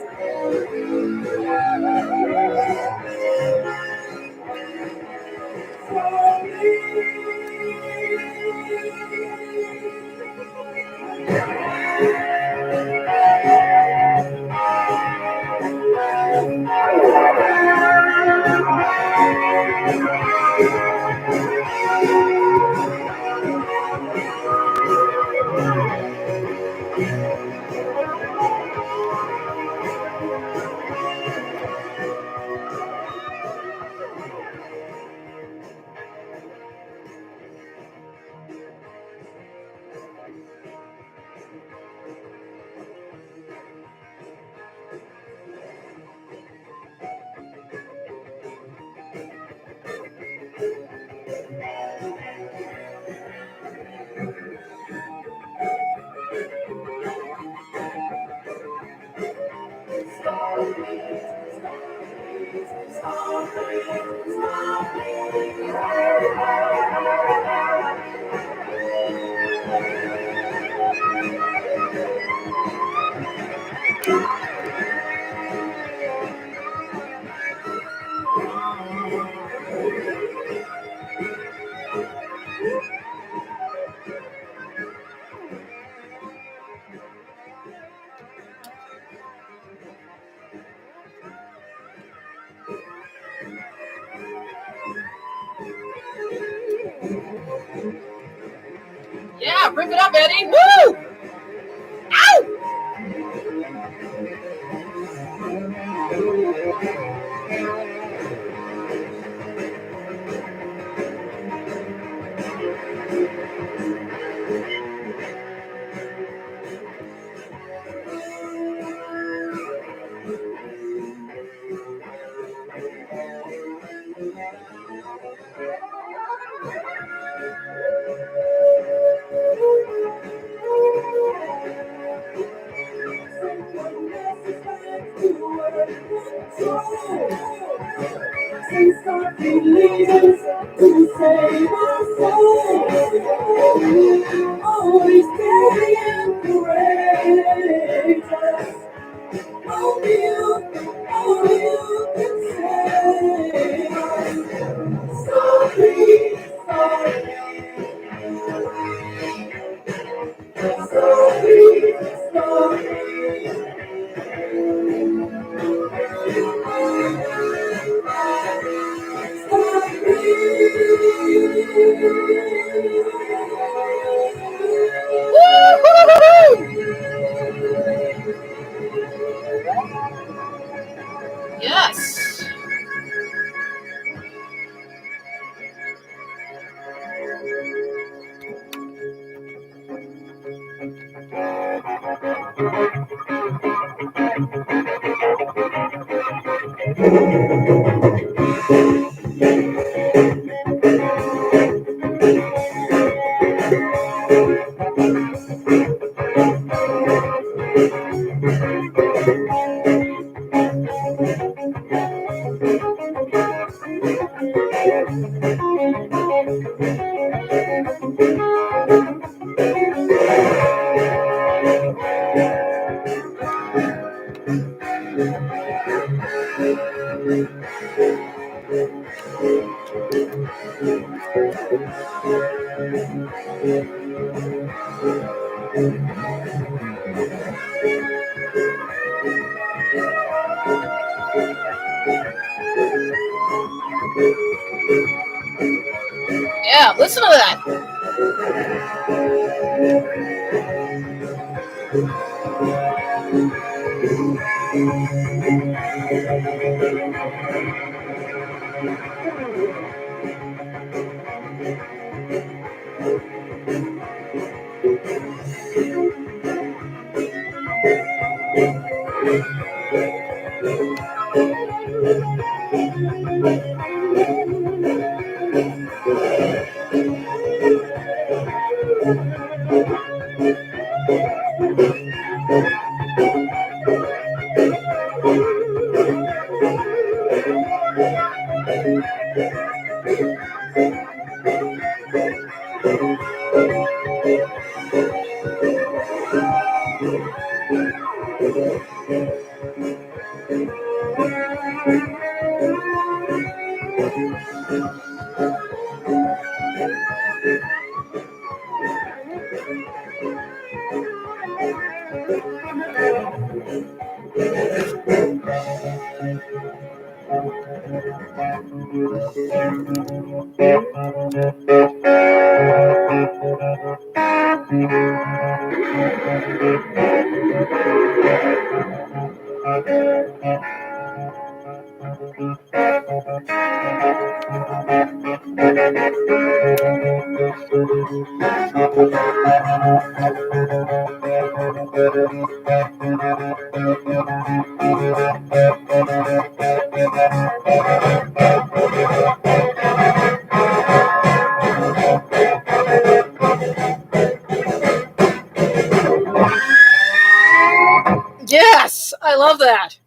Yeah, rip it up, Eddie. Woo! Ow! Starfleet leaders to save our souls. Always daring and courageous. Only you can save us. Starfleet, Starfleet, Starfleet. Yes. Yeah, listen to that. Yes, I love that.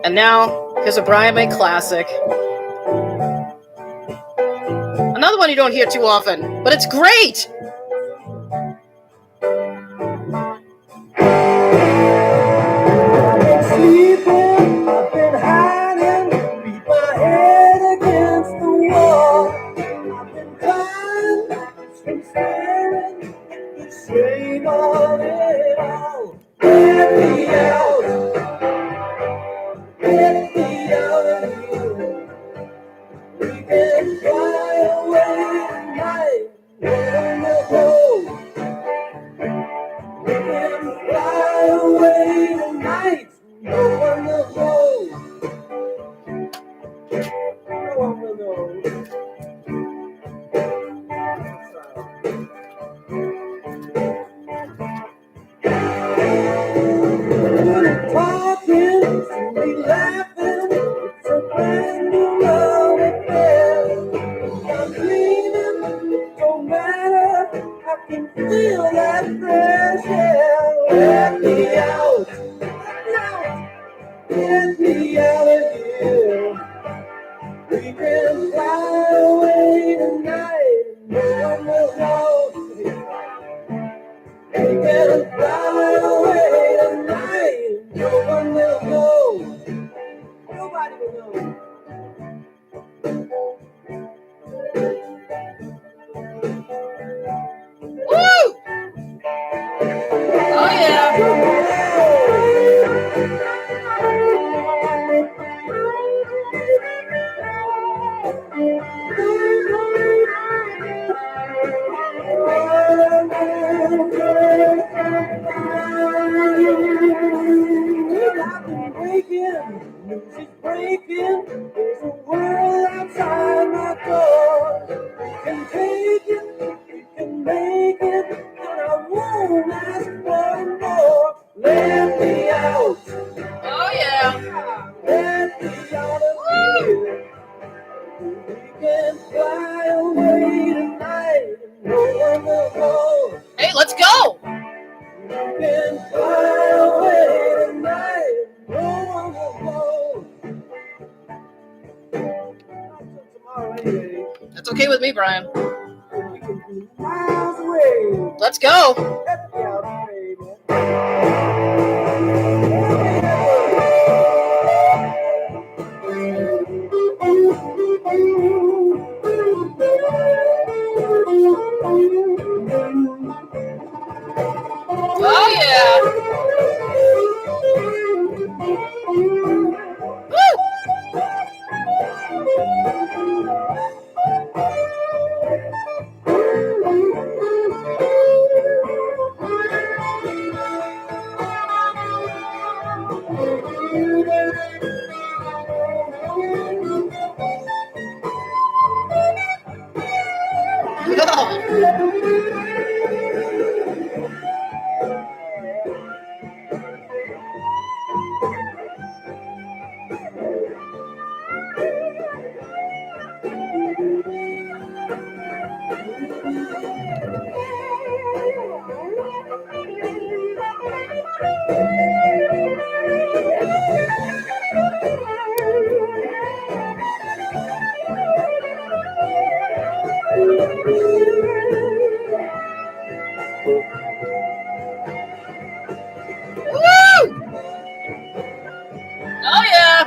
And now, here's a Brian May classic. Another one you don't hear too often, but it's great. Sleeping, I've been hiding, beat my head against the wall. I've been crying, been staring, the shame of it all. Let me out of here. We can fly away tonight, on the road. We can fly away tonight, no one will know. No one will know. We're talking, we laughing. It's a brand new love affair. I'm dreaming, it don't matter. I can feel that fresh air. Let me out, get me out of here. We can fly away tonight, no one will know. We can fly away tonight, no one will know. Nobody will know. Woo! Oh yeah. I've been waking, news is breaking. There's a world outside my door. We can take it, we can make it, and I won't ask for more. Let me out. Oh yeah. Let me out of here. We can fly away tonight, and no one will know. Hey, let's go. We can fly away tonight, and no one will know. Tomorrow anyway, That's okay with me, Brian. we can be miles away. Let's go. Let me out of here, man. Oh yeah. Woo! Oh yeah.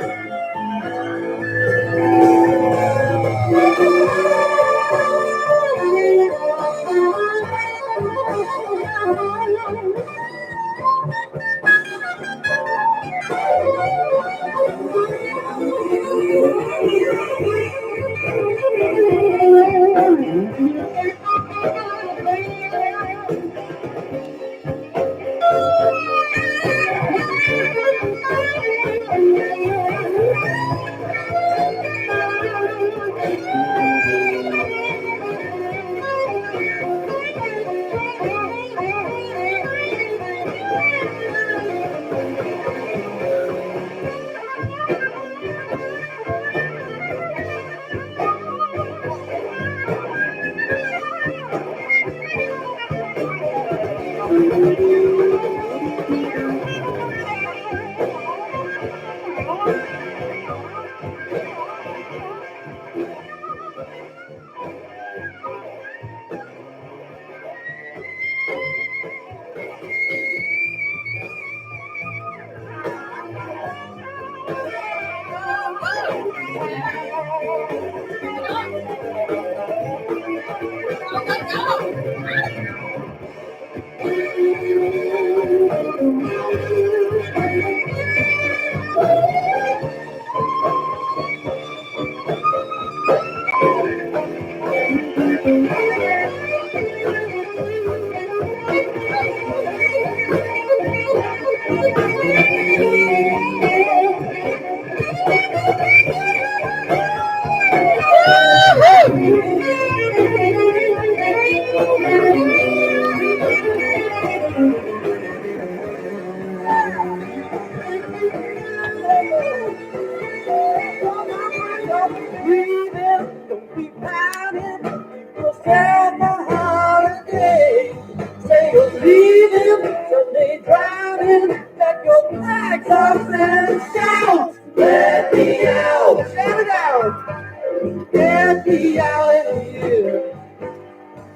Let me out in here.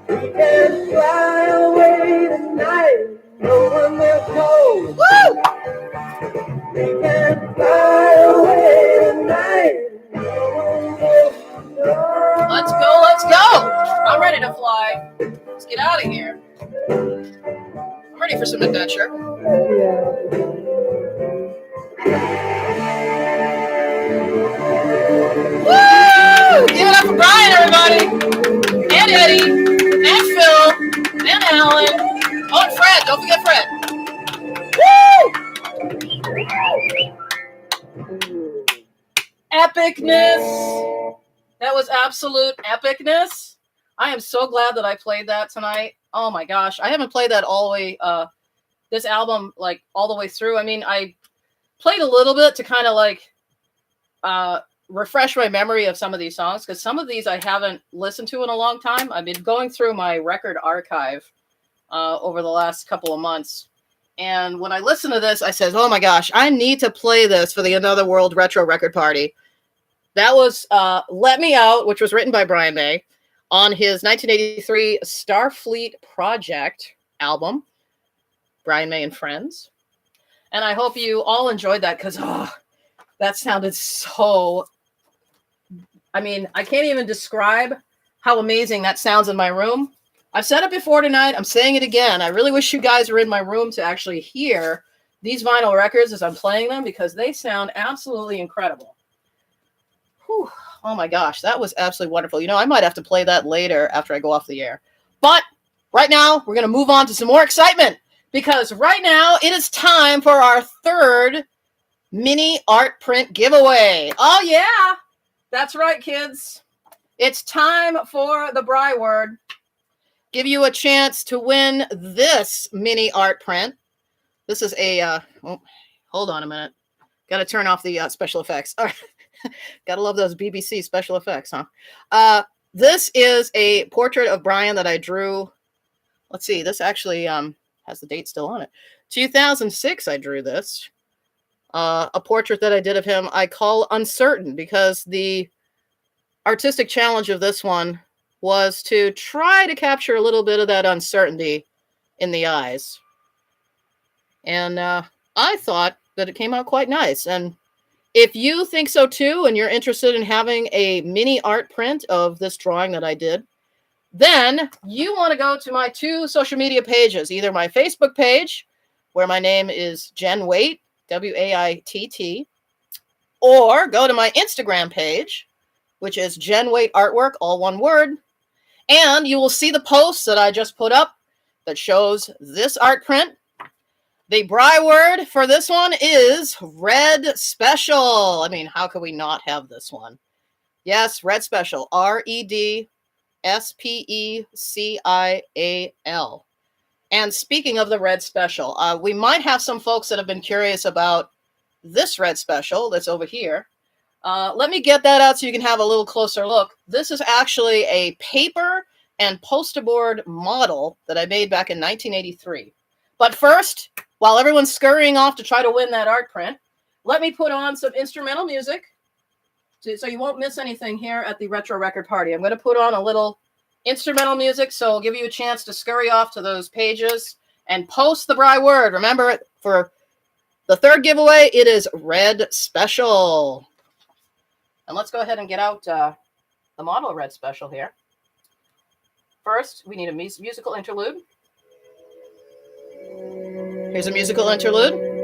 We can fly away tonight. No one will know. We can fly away tonight. No one will know. Let's go, let's go. I'm ready to fly. Let's get out of here. I'm ready for some adventure. Woo! Give it up for Brian, everybody. And Eddie. And Phil. And Alan. Oh, and Fred. Don't forget Fred. Woo! Epicness. That was absolute epicness. I am so glad that I played that tonight. Oh my gosh. I haven't played that all the way, this album, like all the way through. I mean, I played a little bit to kind of like refresh my memory of some of these songs, because some of these I haven't listened to in a long time. I've been going through my record archive over the last couple of months. And when I listened to this, I said, oh my gosh, I need to play this for the Another World Retro Record Party. That was Let Me Out, which was written by Brian May on his 1983 Starfleet Project album, Brian May and Friends. And I hope you all enjoyed that, because that sounded so... I mean, I can't even describe how amazing that sounds in my room. I've said it before tonight. I'm saying it again. I really wish you guys were in my room to actually hear these vinyl records as I'm playing them, because they sound absolutely incredible. Whew. Oh my gosh, that was absolutely wonderful. You know, I might have to play that later after I go off the air. But right now, we're going to move on to some more excitement, because right now it is time for our third mini art print giveaway. Oh yeah, that's right, kids. It's time for the Bri word. Give you a chance to win this mini art print. This is a, hold on a minute. Got to turn off the special effects. All right. Got to love those BBC special effects, huh? This is a portrait of Brian that I drew. Let's see. This actually has the date still on it. 2006, I drew this. A portrait that I did of him I call Uncertain, because the artistic challenge of this one was to try to capture a little bit of that uncertainty in the eyes. And I thought that it came out quite nice. And if you think so too, and you're interested in having a mini art print of this drawing that I did, then you want to go to my 2 social media pages, either my Facebook page, where my name is Jenn Waite, Waitt, or go to my Instagram page, which is Jenn Waite Artwork, all one word, and you will see the post that I just put up that shows this art print. The Bry word for this one is Red Special. I mean, how could we not have this one? Yes, Red Special, REDSPECIAL. And speaking of the Red Special, we might have some folks that have been curious about this Red Special that's over here. Let me get that out so you can have a little closer look. This is actually a paper and poster board model that I made back in 1983. But first, while everyone's scurrying off to try to win that art print, let me put on some instrumental music so you won't miss anything here at the Retro Record Party. I'm going to put on a little instrumental music, so I'll give you a chance to scurry off to those pages and post the Bry word. Remember, for the third giveaway, it is Red Special. And let's go ahead and get out the model Red Special here. First, we need a musical interlude. Here's a musical interlude.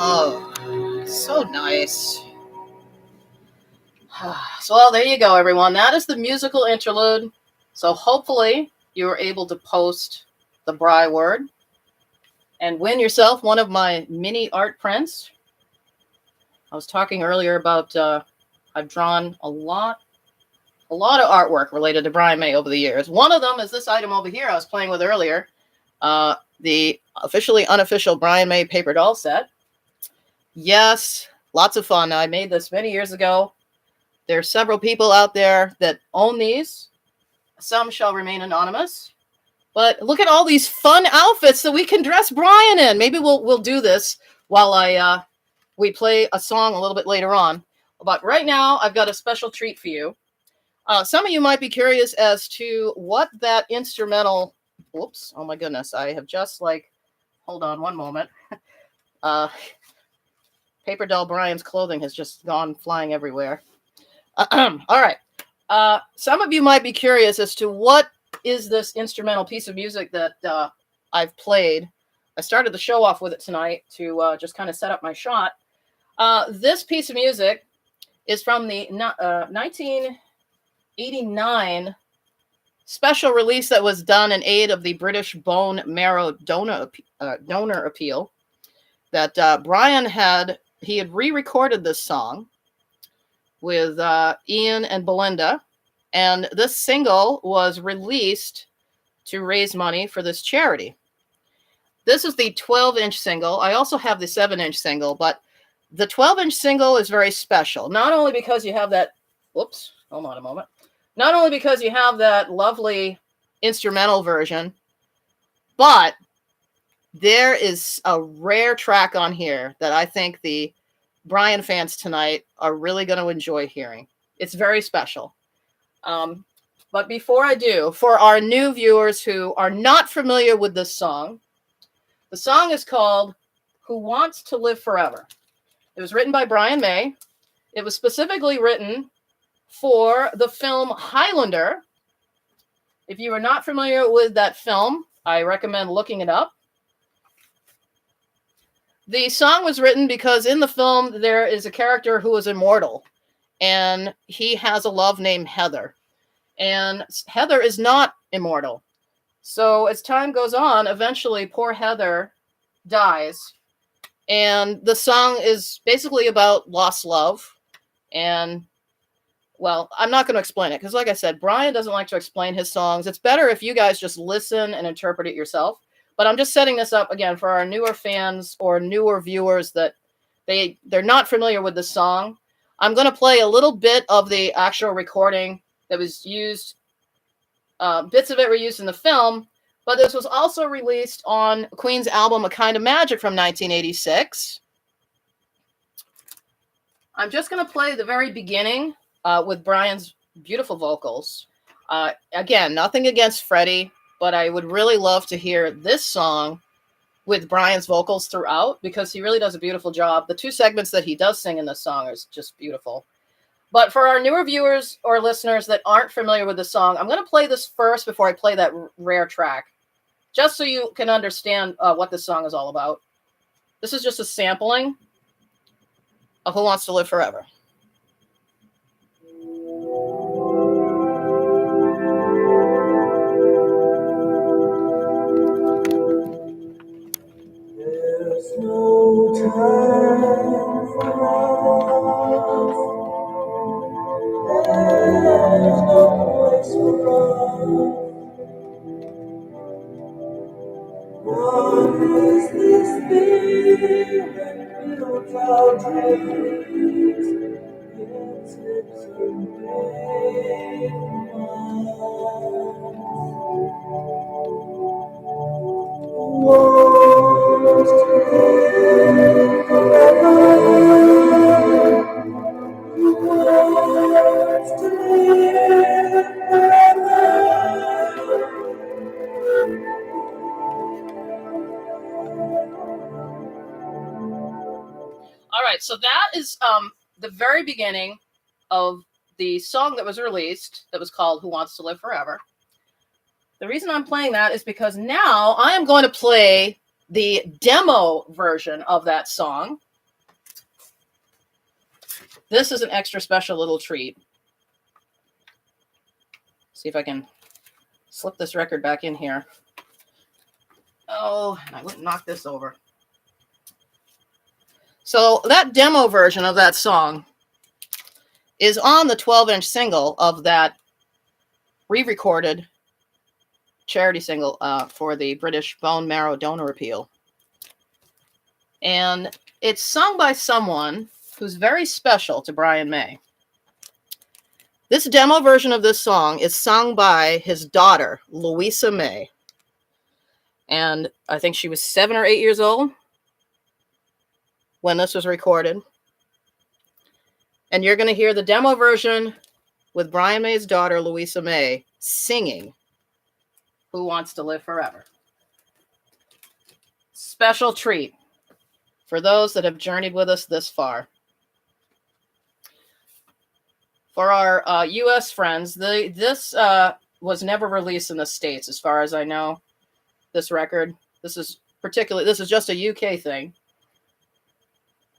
Oh, so nice. So, well, there you go, everyone. That is the musical interlude. So hopefully you were able to post the Bry word and win yourself one of my mini art prints. I was talking earlier about I've drawn a lot of artwork related to Brian May over the years. One of them is this item over here I was playing with earlier. The officially unofficial Brian May paper doll set. Yes, lots of fun. I made this many years ago. There are several people out there that own these. Some shall remain anonymous. But look at all these fun outfits that we can dress Brian in. Maybe we'll do this while we play a song a little bit later on. But right now, I've got a special treat for you. Some of you might be curious as to what that instrumental. Whoops! Oh my goodness! I have just hold on one moment. Paper doll Brian's clothing has just gone flying everywhere. All right. Some of you might be curious as to what is this instrumental piece of music that I've played. I started the show off with it tonight to just kind of set up my shot. This piece of music is from the 1989 special release that was done in aid of the British Bone Marrow Donor Appeal. That Brian had re-recorded this song with Ian and Belinda, and this single was released to raise money for this charity. This is the 12-inch single. I also have the 7-inch single, but the 12-inch single is very special, not only because you have that, whoops, hold on a moment, not only because you have that lovely instrumental version, but there is a rare track on here that I think the Brian fans tonight are really going to enjoy hearing. It's very special. But before I do, for our new viewers who are not familiar with this song, the song is called Who Wants to Live Forever. It was written by Brian May. It was specifically written for the film Highlander. If you are not familiar with that film, I recommend looking it up. The song was written because in the film there is a character who is immortal, and he has a love named Heather. And Heather is not immortal. So as time goes on, eventually poor Heather dies. And the song is basically about lost love. And, well, I'm not going to explain it because, like I said, Brian doesn't like to explain his songs. It's better if you guys just listen and interpret it yourself. But I'm just setting this up, again, for our newer fans or newer viewers that they're not familiar with the song. I'm going to play a little bit of the actual recording that was used. Bits of it were used in the film, but this was also released on Queen's album A Kind of Magic from 1986. I'm just going to play the very beginning with Brian's beautiful vocals. Again, nothing against Freddie, but I would really love to hear this song with Brian's vocals throughout because he really does a beautiful job. The two segments that he does sing in this song are just beautiful. But for our newer viewers or listeners that aren't familiar with the song, I'm going to play this first before I play that rare track, just so you can understand what this song is all about. This is just a sampling of Who Wants to Live Forever. There's no time for us. There's no place for us. What is this thing that builds our dreams? Yet it's a day wants to live forever. Who wants to live forever? All right, so that is the very beginning of the song that was released that was called Who Wants to Live Forever. The reason I'm playing that is because now I am going to play the demo version of that song. This is an extra special little treat. See if I can slip this record back in here. Oh, and I wouldn't knock this over. So that demo version of that song is on the 12-inch single of that re-recorded charity single for the British bone marrow donor appeal. And it's sung by someone who's very special to Brian May. This demo version of this song is sung by his daughter, Louisa May. And I think she was 7 or 8 years old when this was recorded. And you're going to hear the demo version with Brian May's daughter, Louisa May, singing Who Wants to Live Forever. Special treat for those that have journeyed with us this far. For our U.S. friends, this was never released in the States, as far as I know. This record, this is just a UK thing.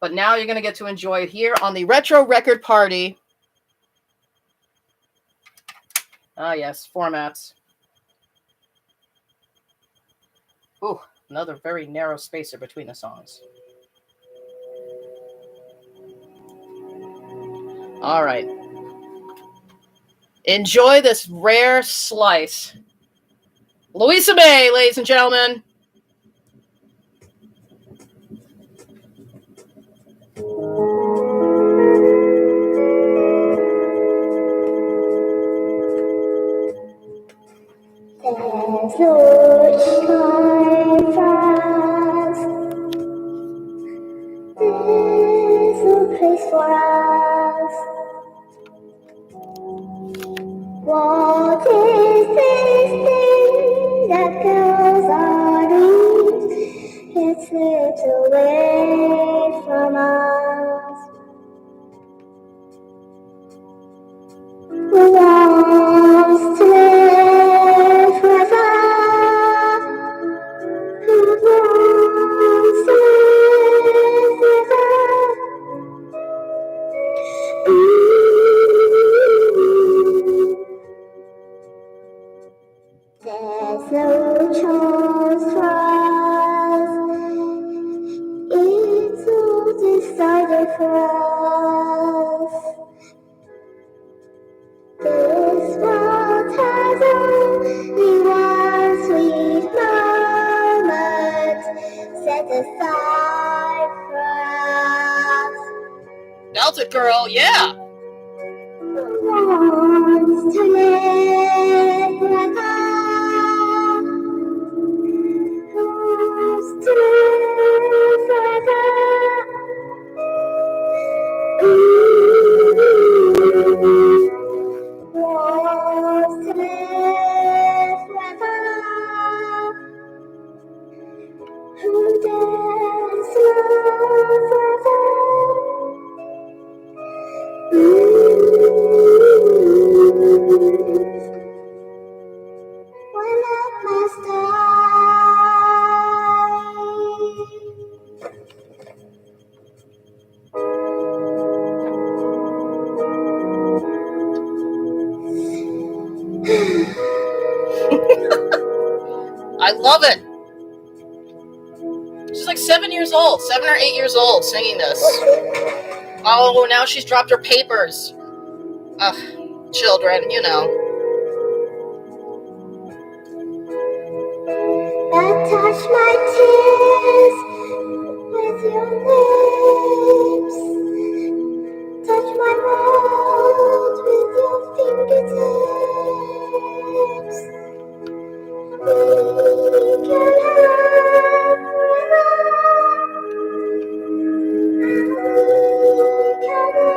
But now you're going to get to enjoy it here on the Retro Record Party. Ah, yes, formats. Ooh, another very narrow spacer between the songs. All right. Enjoy this rare slice. Louisa May, ladies and gentlemen. There's no time for us. There's no place for us. What is this thing that goes on? It slips away from us. Who wants to live forever? Who wants to live forever? There's no choice for us. It's all decided for us. This world has only one sweet moment set aside for us. Delta Girl, yeah. Who wants to live forever? Who wants to live forever? Who wants to live forever? Who dares love forever? When love must die. I love it. She's like 7 years old, 7 or 8 years old, singing this. Oh, now she's dropped her papers. Ugh, children, you know. Touch my tears with your lips. Touch my world with your fingertips. We can have forever. We can live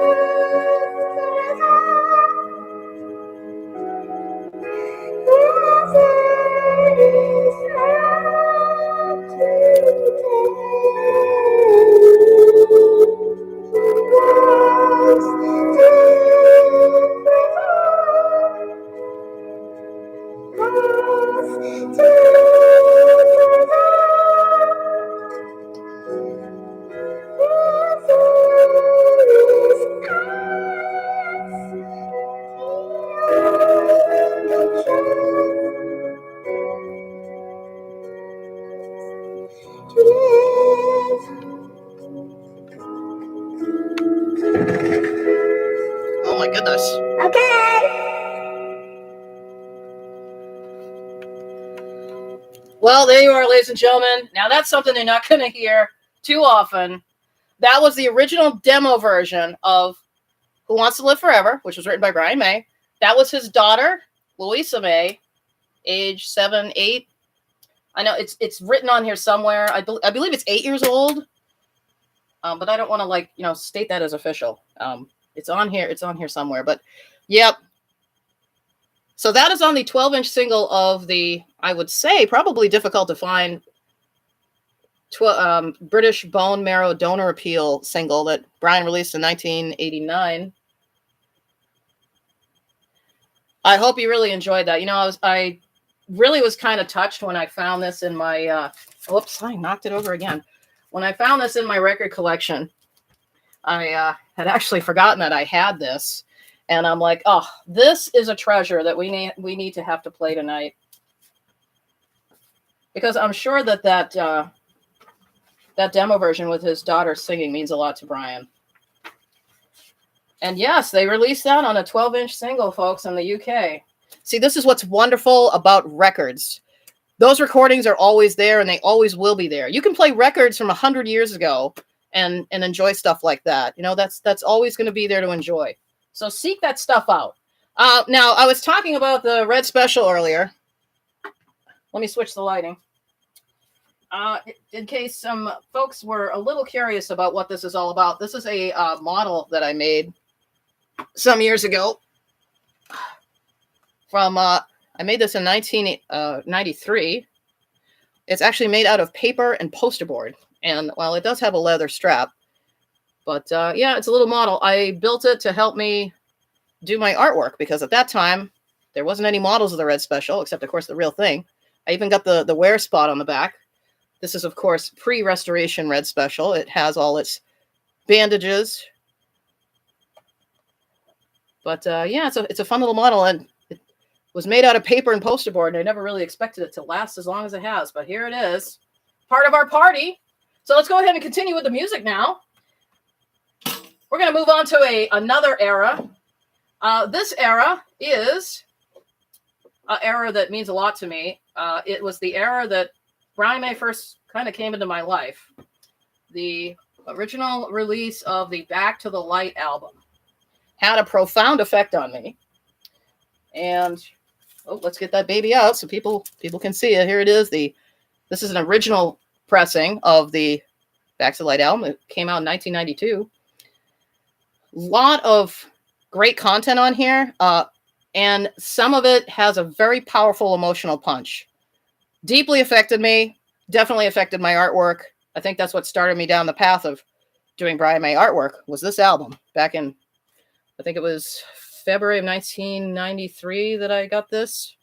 forever. Oh my goodness. Okay. Well, there you are, ladies and gentlemen. Now that's something you're not going to hear too often. That was the original demo version of Who Wants to Live Forever, which was written by Brian May. That was his daughter, Louisa May, age 7, 8. I know it's written on here somewhere. I believe it's 8 years old, but I don't want to state that as official. It's on here. It's on here somewhere. But yep. So that is on the 12-inch single of the, I would say, probably difficult to find British Bone Marrow Donor Appeal single that Brian released in 1989. I hope you really enjoyed that. I really was kind of touched when I found this in my, whoops, I knocked it over again. When I found this in my record collection, I had actually forgotten that I had this. And I'm like, oh, this is a treasure that we need to have to play tonight. Because I'm sure that demo version with his daughter singing means a lot to Brian. And yes, they released that on a 12-inch single, folks, in the UK. See, this is what's wonderful about records. Those recordings are always there, and they always will be there. You can play records from 100 years ago and enjoy stuff like that. That's always going to be there to enjoy. So seek that stuff out. Now, I was talking about the Red Special earlier. Let me switch the lighting. In case some folks were a little curious about what this is all about, this is a model that I made some years ago. I made this in 1993. It's actually made out of paper and poster board. And, well, it does have a leather strap. But, yeah, it's a little model. I built it to help me do my artwork because at that time, there wasn't any models of the Red Special, except, of course, the real thing. I even got the wear spot on the back. This is, of course, pre-restoration Red Special. It has all its bandages. But, yeah, it's a fun little model. And it was made out of paper and poster board, and I never really expected it to last as long as it has. But here it is, part of our party. So let's go ahead and continue with the music now. We're going to move on to another era. This era is an era that means a lot to me. It was the era that Brian May first kind of came into my life. The original release of the Back to the Light album had a profound effect on me. And let's get that baby out so people can see it. Here it is. This is an original pressing of the Back to the Light album. It came out in 1992. Lot of great content on here, and some of it has a very powerful emotional punch. Deeply affected me, definitely affected my artwork. I think that's what started me down the path of doing Brian May artwork, was this album. Back in, I think it was February of 1993 that I got this.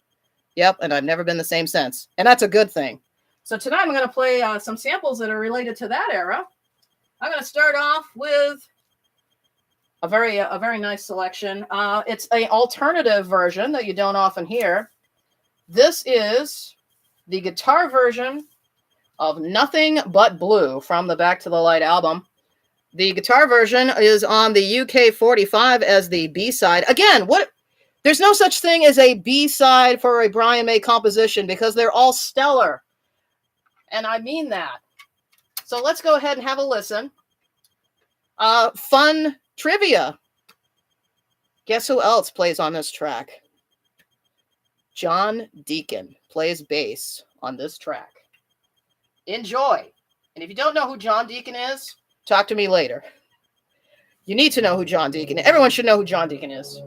Yep, and I've never been the same since. And that's a good thing. So tonight I'm going to play some samples that are related to that era. I'm going to start off with a very nice selection. It's an alternative version that you don't often hear. This is the guitar version of Nothing But Blue from the Back to the Light album. The guitar version is on the UK 45 as the B-side. Again, there's no such thing as a B-side for a Brian May composition because they're all stellar. And I mean that. So let's go ahead and have a listen. Fun trivia. Guess who else plays on this track? John Deacon plays bass on this track. Enjoy. And if you don't know who John Deacon is, talk to me later. You need to know who John Deacon is. Everyone should know who John Deacon is.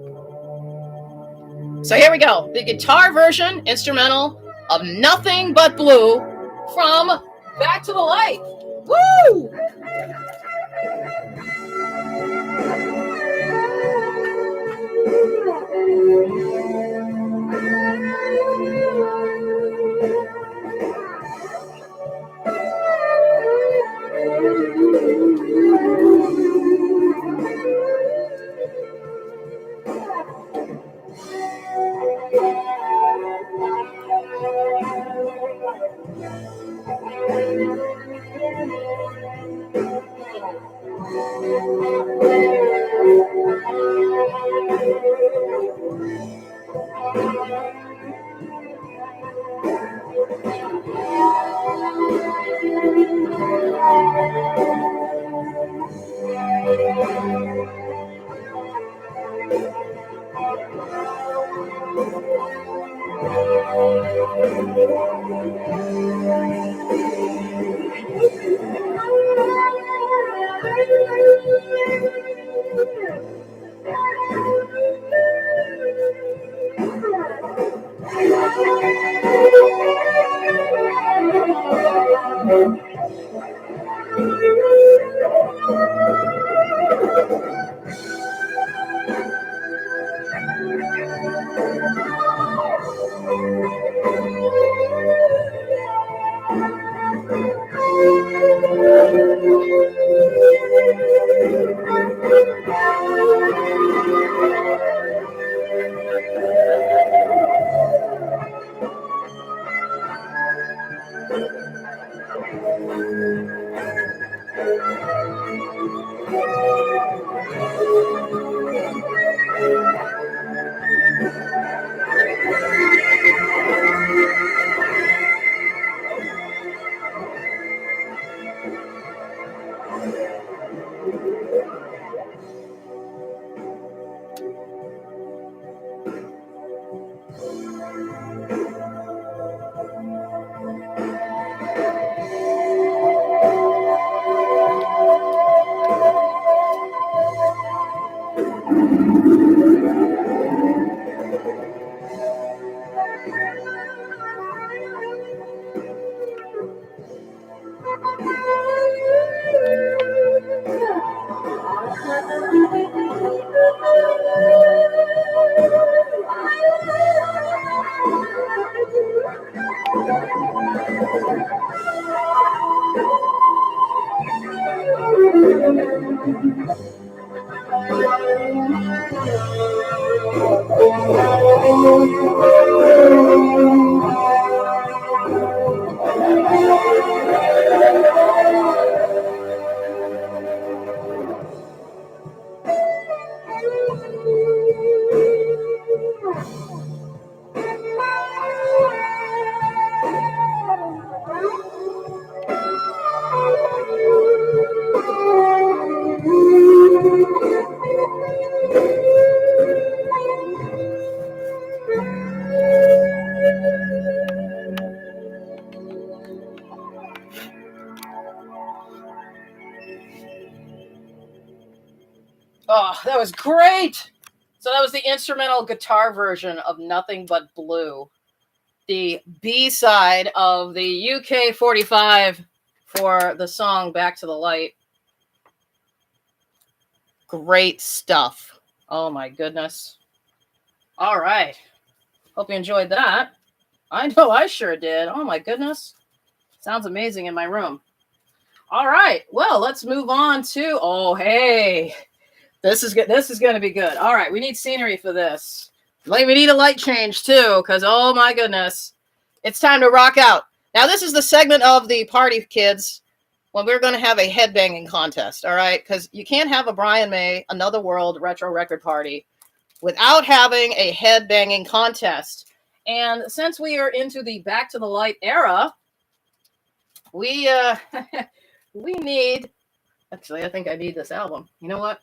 So here we go. The guitar version, instrumental of Nothing But Blue from Back to the Light. Woo! Oh, that was great. So that was the instrumental guitar version of Nothing But Blue, the B-side of the UK 45 for the song Back to the Light. Great stuff. Oh my goodness. All right. Hope you enjoyed that. I know I sure did. Oh my goodness. Sounds amazing in my room. All right. Well, let's move on to, oh, hey. This is good. This is going to be good. All right. We need scenery for this. Like, we need a light change too, because oh my goodness. It's time to rock out. Now, this is the segment of the party, kids, when we're going to have a headbanging contest. All right. Because you can't have a Brian May, Another World retro record party without having a headbanging contest. And since we are into the Back to the Light era, we we need, actually, I think I need this album. You know what?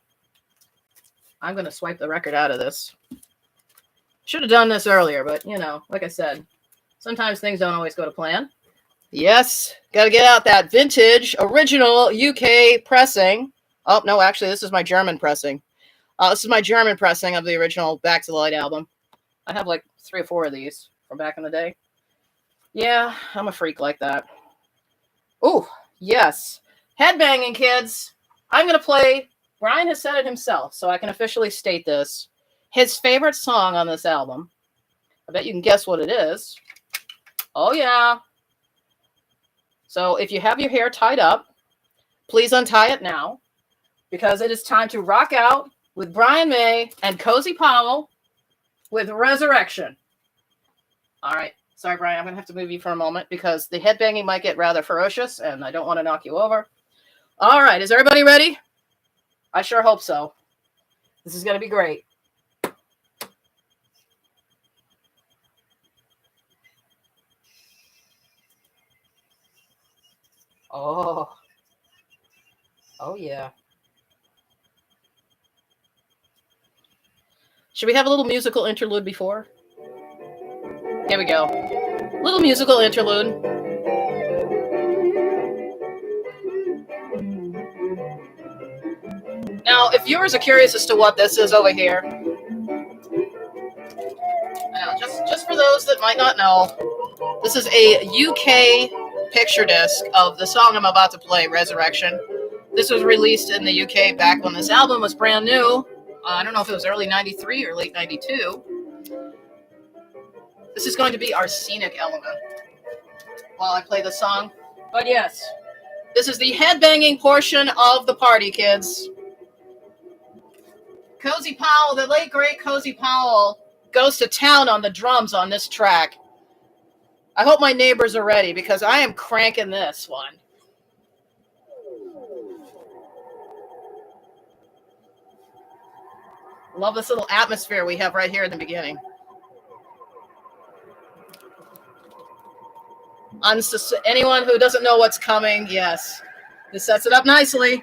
I'm going to swipe the record out of this. Should have done this earlier, but, you know, like I said, sometimes things don't always go to plan. Yes, got to get out that vintage, original UK pressing. Oh, no, actually, this is my German pressing. This is my German pressing of the original Back to the Light album. I have like 3 or 4 of these from back in the day. Yeah, I'm a freak like that. Oh, yes. Headbanging, kids. I'm going to play, Brian has said it himself, so I can officially state this. His favorite song on this album. I bet you can guess what it is. Oh, yeah. So if you have your hair tied up, please untie it now, because it is time to rock out with Brian May and Cozy Powell with Resurrection. All right. Sorry, Brian, I'm going to have to move you for a moment because the headbanging might get rather ferocious, and I don't want to knock you over. All right. Is everybody ready? I sure hope so. This is going to be great. Oh. Oh, yeah. Should we have a little musical interlude before? Here we go. Little musical interlude. Now, if viewers are curious as to what this is over here, just for those that might not know, this is a UK picture disc of the song I'm about to play, Resurrection. This was released in the UK back when this album was brand new. I don't know if it was early 93 or late 92. This is going to be our scenic element while I play the song. But yes, this is the headbanging portion of the party, kids. Cozy Powell, the late great Cozy Powell, goes to town on the drums on this track. I hope my neighbors are ready because I am cranking this one. Love this little atmosphere we have right here in the beginning. Anyone who doesn't know what's coming, yes, this sets it up nicely.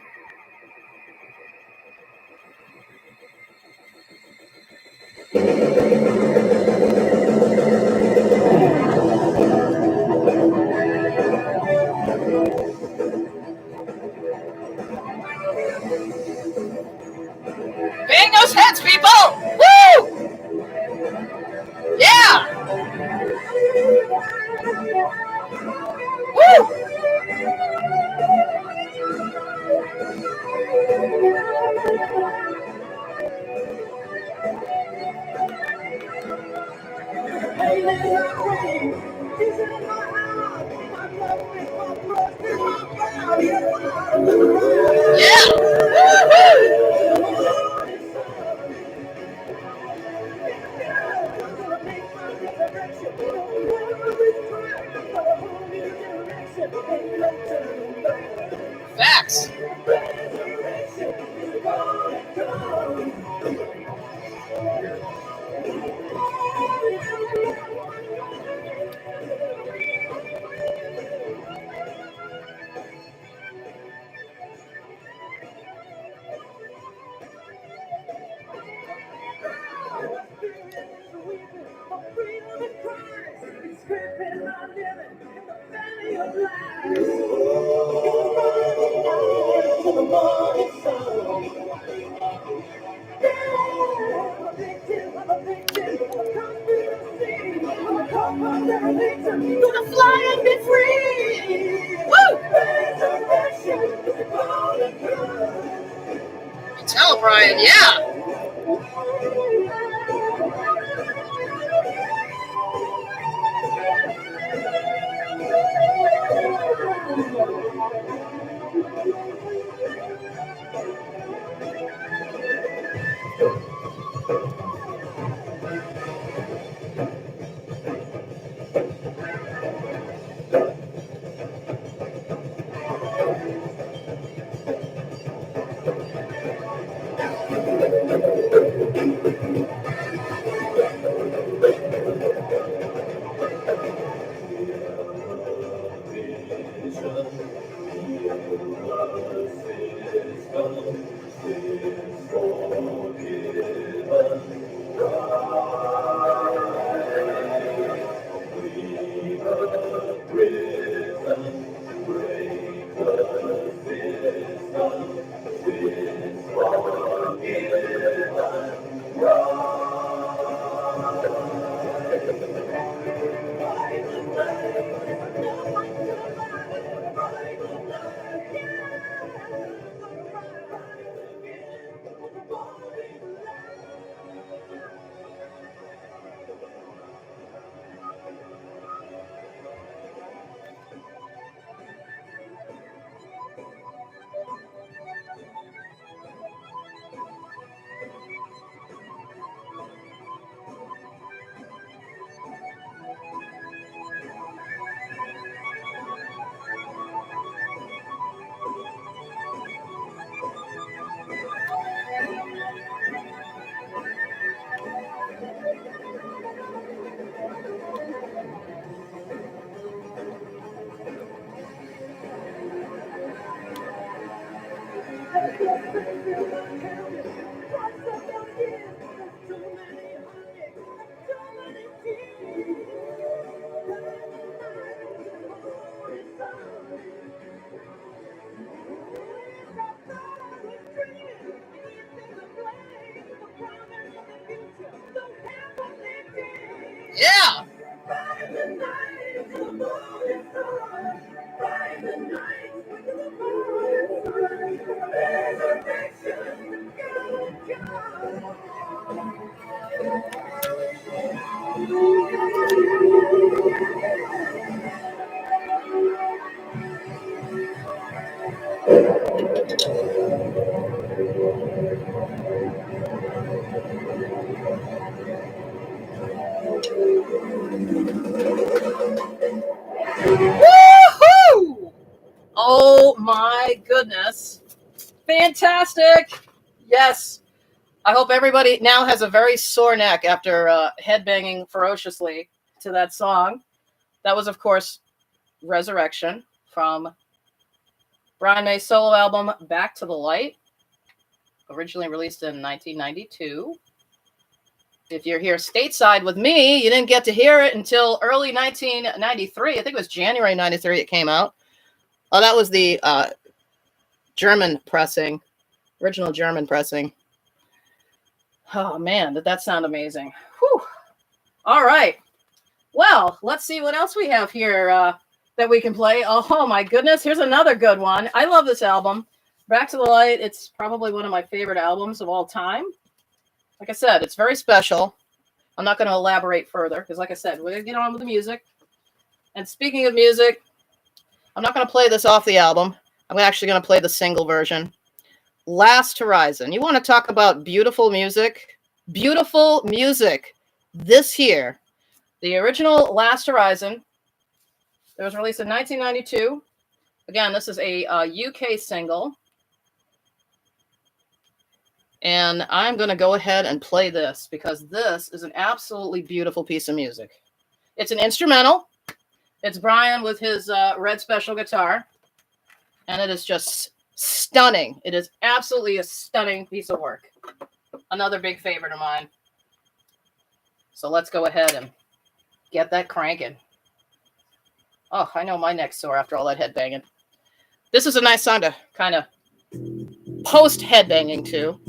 Bang those heads, people! Woo! Yeah! Woo! Yeah! Woo-hoo! Facts. Gonna fly and be free. Woo! Tell Brian, yeah. Yeah. Woohoo! Oh my goodness. Fantastic. Yes. I hope everybody now has a very sore neck after headbanging ferociously to that song. That was, of course, Resurrection from Brian May's solo album, Back to the Light, originally released in 1992. If you're here stateside with me, you didn't get to hear it until early 1993. I think it was January 93 it came out. Oh, that was the German pressing, original German pressing. Oh, man, did that sound amazing. Whew. All right. Well, let's see what else we have here that we can play. Oh, my goodness. Here's another good one. I love this album. Back to the Light. It's probably one of my favorite albums of all time. Like I said, it's very special. I'm not going to elaborate further because, like I said, we're going to get on with the music. And speaking of music, I'm not going to play this off the album. I'm actually going to play the single version. Last Horizon. You want to talk about beautiful music? Beautiful music. This here, the original Last Horizon, it was released in 1992. Again, this is a UK single. And I'm going to go ahead and play this because this is an absolutely beautiful piece of music. It's an instrumental. It's Brian with his red special guitar. And it is just stunning. It is absolutely a stunning piece of work. Another big favorite of mine. So let's go ahead and get that cranking. Oh, I know my neck's sore after all that headbanging. This is a nice song to kind of post headbanging to.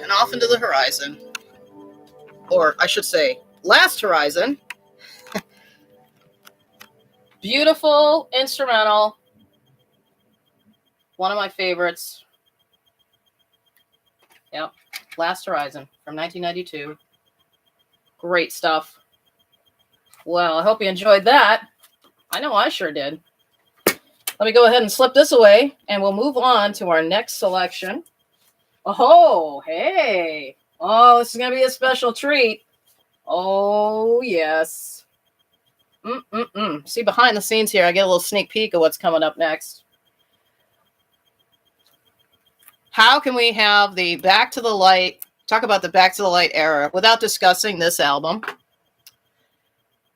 And off into the horizon. Or I should say, last horizon. Beautiful instrumental. One of my favorites. Yep. Last Horizon from 1992. Great stuff. Well, I hope you enjoyed that. I know I sure did. Let me go ahead and slip this away, and we'll move on to our next selection. Oh, hey. Oh, this is going to be a special treat. Oh, yes. See, behind the scenes here, I get a little sneak peek of what's coming up next. How can we have the Back to the Light, talk about the Back to the Light era without discussing this album?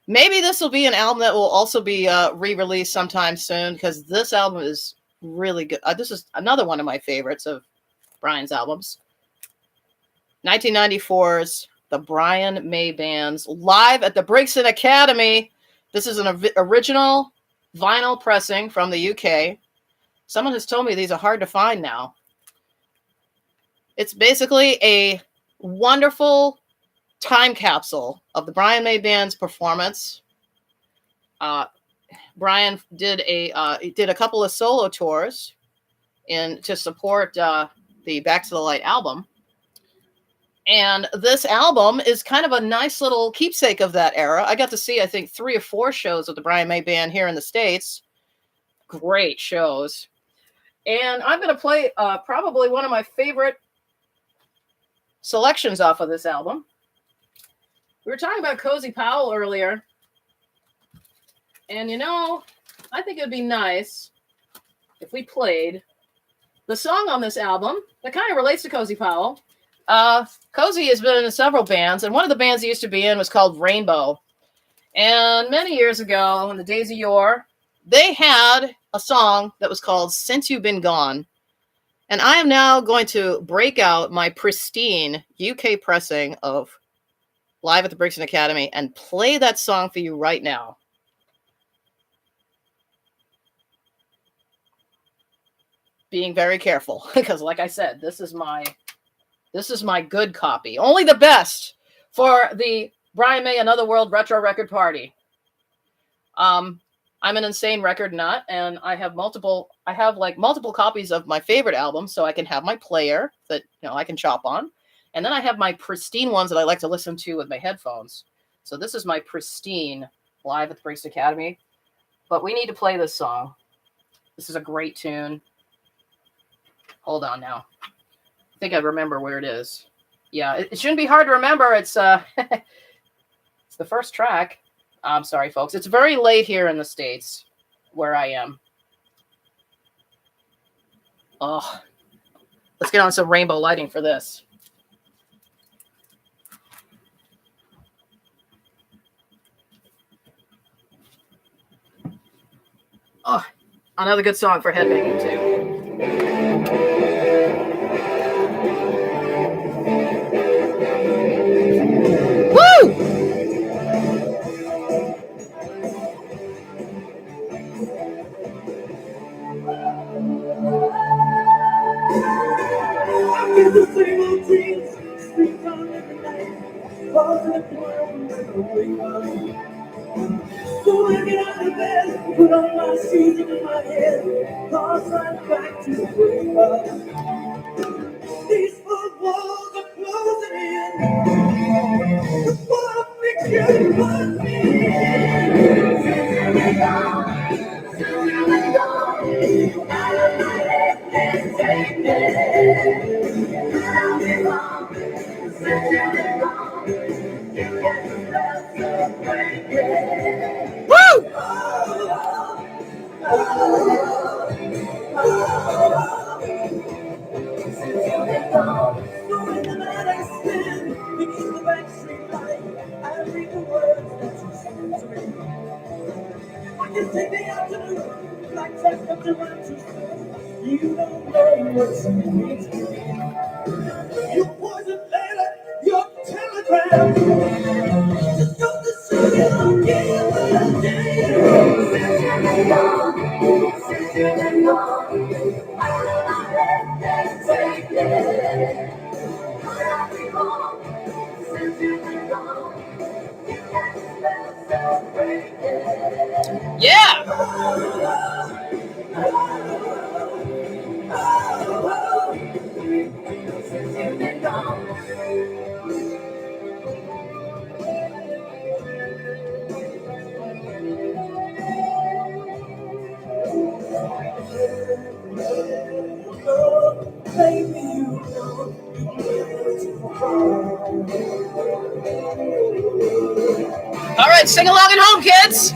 Maybe this will be an album that will also be re-released sometime soon, because this album is really good. This is another one of my favorites of Brian's albums. 1994's The Brian May Band's live at the Brixton Academy. This is an original vinyl pressing from the UK. Someone has told me these are hard to find now. It's basically a wonderful time capsule of the Brian May Band's performance. Brian did a couple of solo tours to support the Back to the Light album. And this album is kind of a nice little keepsake of that era. I got to see, I think, 3 or 4 shows of the Brian May Band here in the States. Great shows. And I'm going to play probably one of my favorite selections off of this album. We were talking about Cozy Powell earlier. And, I think it would be nice if we played the song on this album that kind of relates to Cozy Powell. Cozy has been in several bands, and one of the bands he used to be in was called Rainbow. And many years ago, in the days of yore, they had a song that was called Since You've Been Gone. And I am now going to break out my pristine UK pressing of Live at the Brixton Academy and play that song for you right now. Being very careful, because like I said, this is my good copy. Only the best for the Brian May Another World Retro Record Party. I'm an insane record nut, and I have multiple copies of my favorite albums, so I can have my player that I can chop on. And then I have my pristine ones that I like to listen to with my headphones. So this is my pristine Live at the Brixton Academy. But we need to play this song. This is a great tune. Hold on now. I think I remember where it is. Yeah, it shouldn't be hard to remember. It's it's the first track. I'm sorry, folks. It's very late here in the States where I am. Oh, let's get on some rainbow lighting for this. Oh, another good song for headbanging too. Woo! I get the same old dreams, sleep on every night, falls in the ground when I wake up. So I get out of bed, put on my shoes in my head, toss right back to wake up. These four walls are closing in. The one picture puts me in. Since you're gone, out of my head can't take it. I'll be gone. Since you're gone, you get the best of breaking. Woo! take me out to the road, like Chester to Manchester. You don't know what's in it. You poison letter, your telegram. Just go to see you don't give a damn. Since you've been gone, since you've been gone, I don't know that take it. Could I be wrong? Since you've been gone, you can't celebrate it. Yeah. Since you've been gone. Baby, you know All right, sing along at home, kids.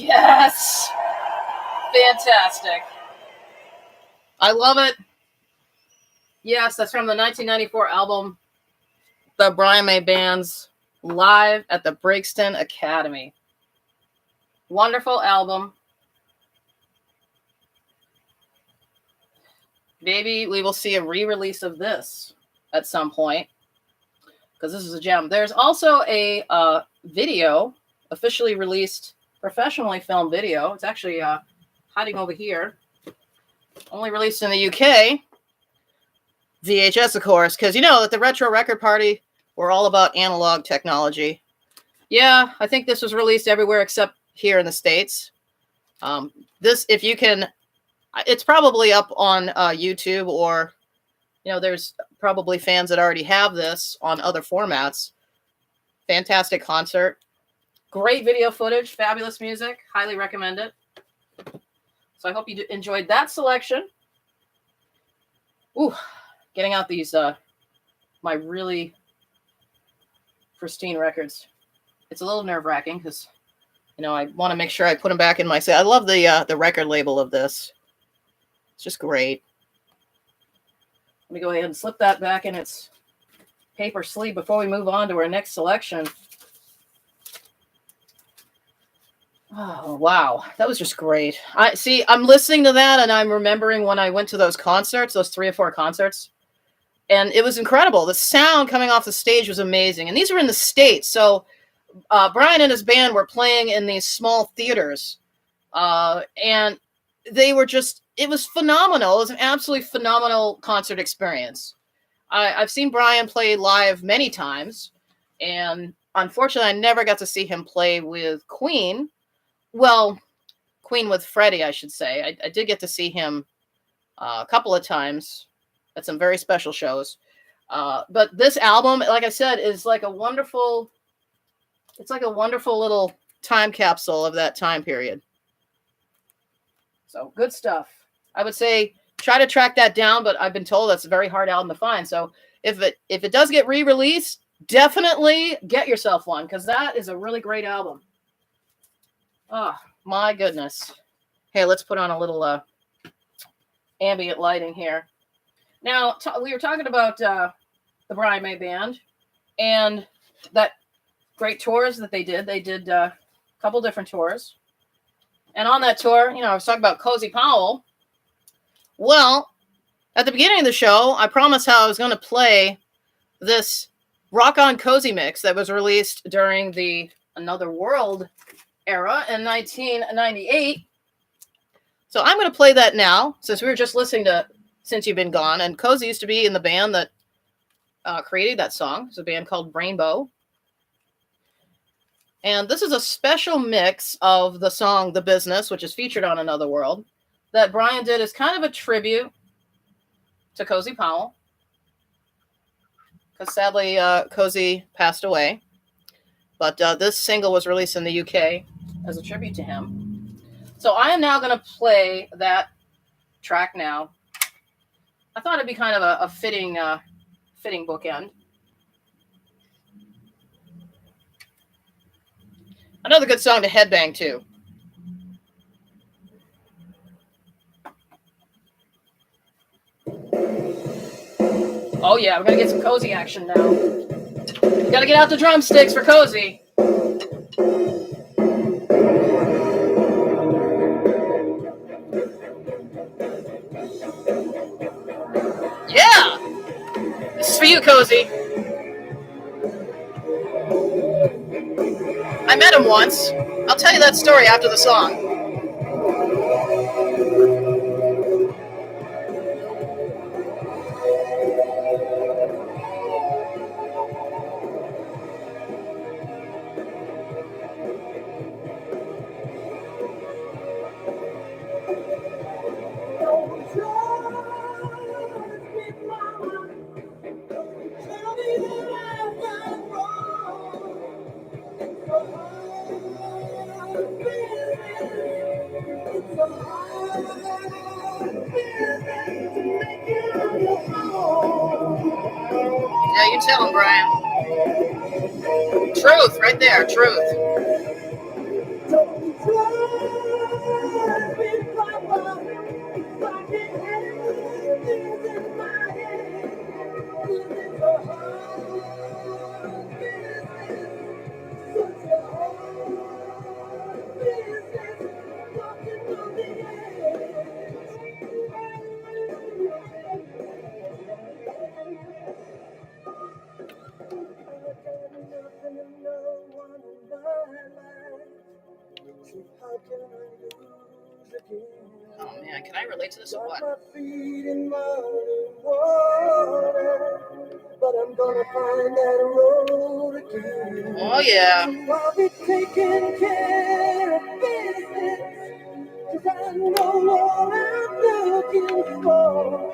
Yes. Fantastic. I love it. Yes, that's from the 1994 album, The Brian May Band's Live at the Brixton Academy. Wonderful album. Maybe we will see a re-release of this at some point, because this is a gem. There's also a video, officially released, professionally filmed video. It's actually hiding over here. Only released in the UK. VHS, of course, because you know that the Retro Record Party were all about analog technology. Yeah, I think this was released everywhere except here in the States. This, if you can, it's probably up on YouTube, or, you know, there's probably fans that already have this on other formats. Fantastic concert. Great video footage, fabulous music. Highly recommend it. So I hope you enjoyed that selection. Ooh, getting out these, my really pristine records. It's a little nerve-wracking because, you know, I want to make sure I put them back in my set. I love the record label of this. It's just great. Let me go ahead and slip that back in its paper sleeve before we move on to our next selection. Oh, wow. That was just great. I'm listening to that and I'm remembering when I went to those concerts, those 3 or 4 concerts, and it was incredible. The sound coming off the stage was amazing. And these were in the States. So Brian and his band were playing in these small theaters. And they were just, it was phenomenal. It was an absolutely phenomenal concert experience. I've seen Brian play live many times. And unfortunately, I never got to see him play with Queen. Well, Queen with Freddie, I should say. I did get to see him a couple of times at some very special shows. But this album, like I said, is like a wonderful, it's like a wonderful little time capsule of that time period. So good stuff. I would say try to track that down, but I've been told that's a very hard album to find. So if it does get re-released, definitely get yourself one, because that is a really great album. Oh, my goodness. Hey, let's put on a little ambient lighting here. Now, we were talking about the Brian May Band, and that great tours that they did. They did a couple different tours. And on that tour, I was talking about Cozy Powell. Well, at the beginning of the show, I promised how I was going to play this Rock On Cozy mix that was released during the Another World era in 1998. So I'm going to play that now, since we were just listening to Since You've Been Gone. And Cozy used to be in the band that created that song. It's a band called Rainbow. And this is a special mix of the song The Business, which is featured on Another World, that Brian did as kind of a tribute to Cozy Powell. Because sadly, Cozy passed away. But this single was released in the UK as a tribute to him. So I am now going to play that track now. I thought it'd be kind of a fitting bookend. Another good song to headbang to. Oh yeah, we're going to get some Cozy action now. Got to get out the drumsticks for Cozy. Yeah! This is for you, Cozy. I met him once. I'll tell you that story after the song. Yeah, you tell him, Brian. Truth, right there, truth. Oh man, can I relate to this or what? But I'm gonna find that road again. Oh yeah. I'll be taking care of business, 'cause I know what I'm looking for.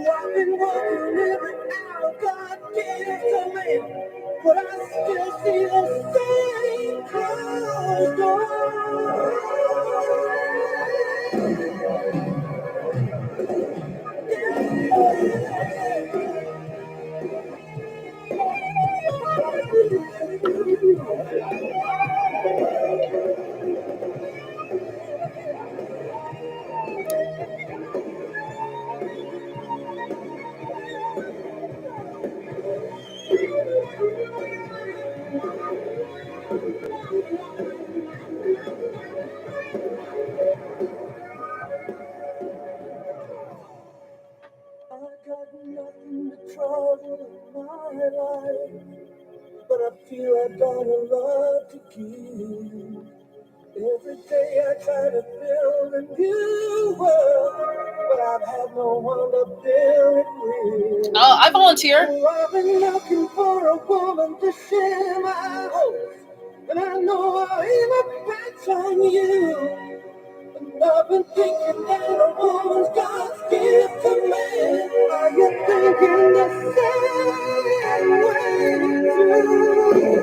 I've been working every hour God gives to me, but I still see the same closed door. I got nothing but trouble in my life, but I feel I've got a lot to give. Every day I try to build a new world, but I've had no one to build it with. Oh, I volunteer. So I've been looking for a woman to share my hopes, but I know I'll end up back on you. And I've been thinking that a woman's God's gift to man. Are you thinking the same way too?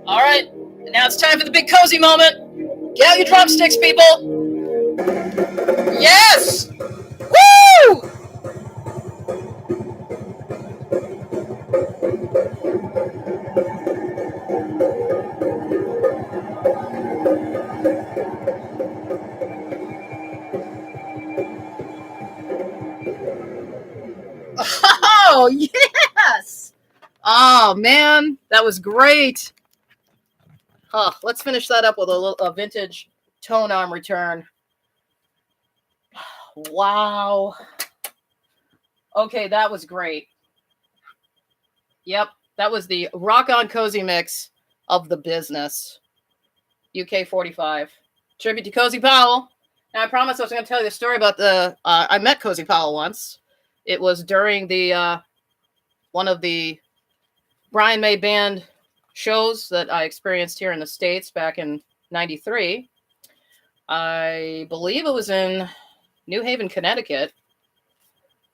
All right, now it's time for the big cozy moment. Get out your drumsticks, people. Yes! Woo! Oh, yes! Oh, man, that was great. Let's finish that up with a vintage tone arm return. Wow. Okay, that was great. Yep, that was the Rock On Cozy mix of the business. UK 45. Tribute to Cozy Powell. Now, I promised I was going to tell you the story about I met Cozy Powell once. It was during the one of the Brian May Band shows that I experienced here in the States back in '93. I believe it was in New Haven, Connecticut.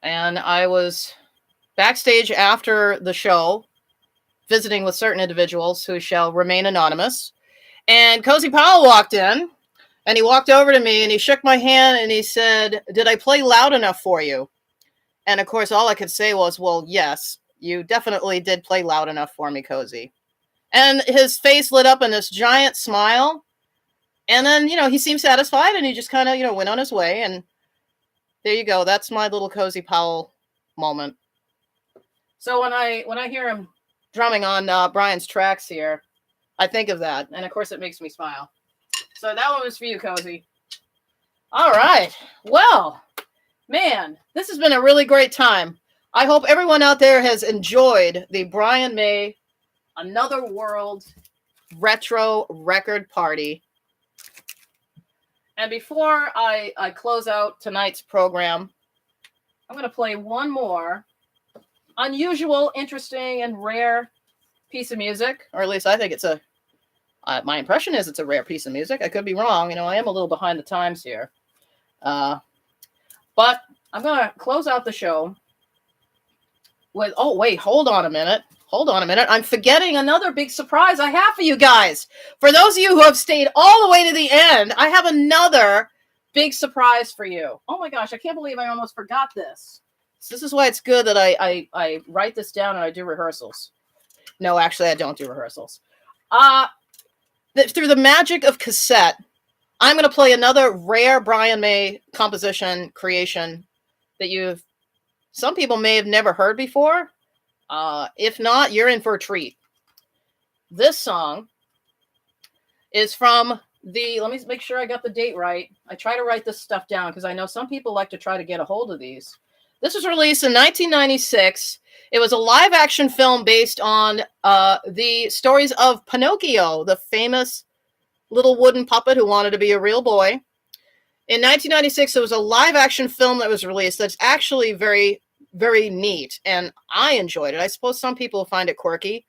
And I was backstage after the show, visiting with certain individuals who shall remain anonymous. And Cozy Powell walked in, and he walked over to me, and he shook my hand, and he said, "Did I play loud enough for you?" And, of course, all I could say was, "Well, yes, you definitely did play loud enough for me, Cozy." And his face lit up in this giant smile. And then, he seemed satisfied, and he just kind of, went on his way. And there you go. That's my little Cozy Powell moment. So when I hear him drumming on Brian's tracks here, I think of that. And, of course, it makes me smile. So that one was for you, Cozy. All right. Well, man, this has been a really great time. I hope everyone out there has enjoyed the Brian May Another World Retro Record Party. And before I close out tonight's program, I'm going to play one more unusual, interesting, and rare piece of music. Or at least I think it's my impression is it's a rare piece of music. I could be wrong. I am a little behind the times here. But I'm going to close out the show with, oh, wait, hold on a minute. I'm forgetting another big surprise I have for you guys. For those of you who have stayed all the way to the end, I have another big surprise for you. Oh my gosh, I can't believe I almost forgot this. So this is why it's good that I write this down and I do rehearsals. No, actually, I don't do rehearsals. Through the magic of cassette, I'm going to play another rare Brian May composition creation that some people may have never heard before. If not, you're in for a treat. This song is from let me make sure I got the date right. I try to write this stuff down because I know some people like to try to get a hold of these. This was released in 1996. It was a live action film based on the stories of Pinocchio, the famous little wooden puppet who wanted to be a real boy. In 1996, there was a live action film that was released that's actually very, very neat, and I enjoyed it. I suppose some people find it quirky.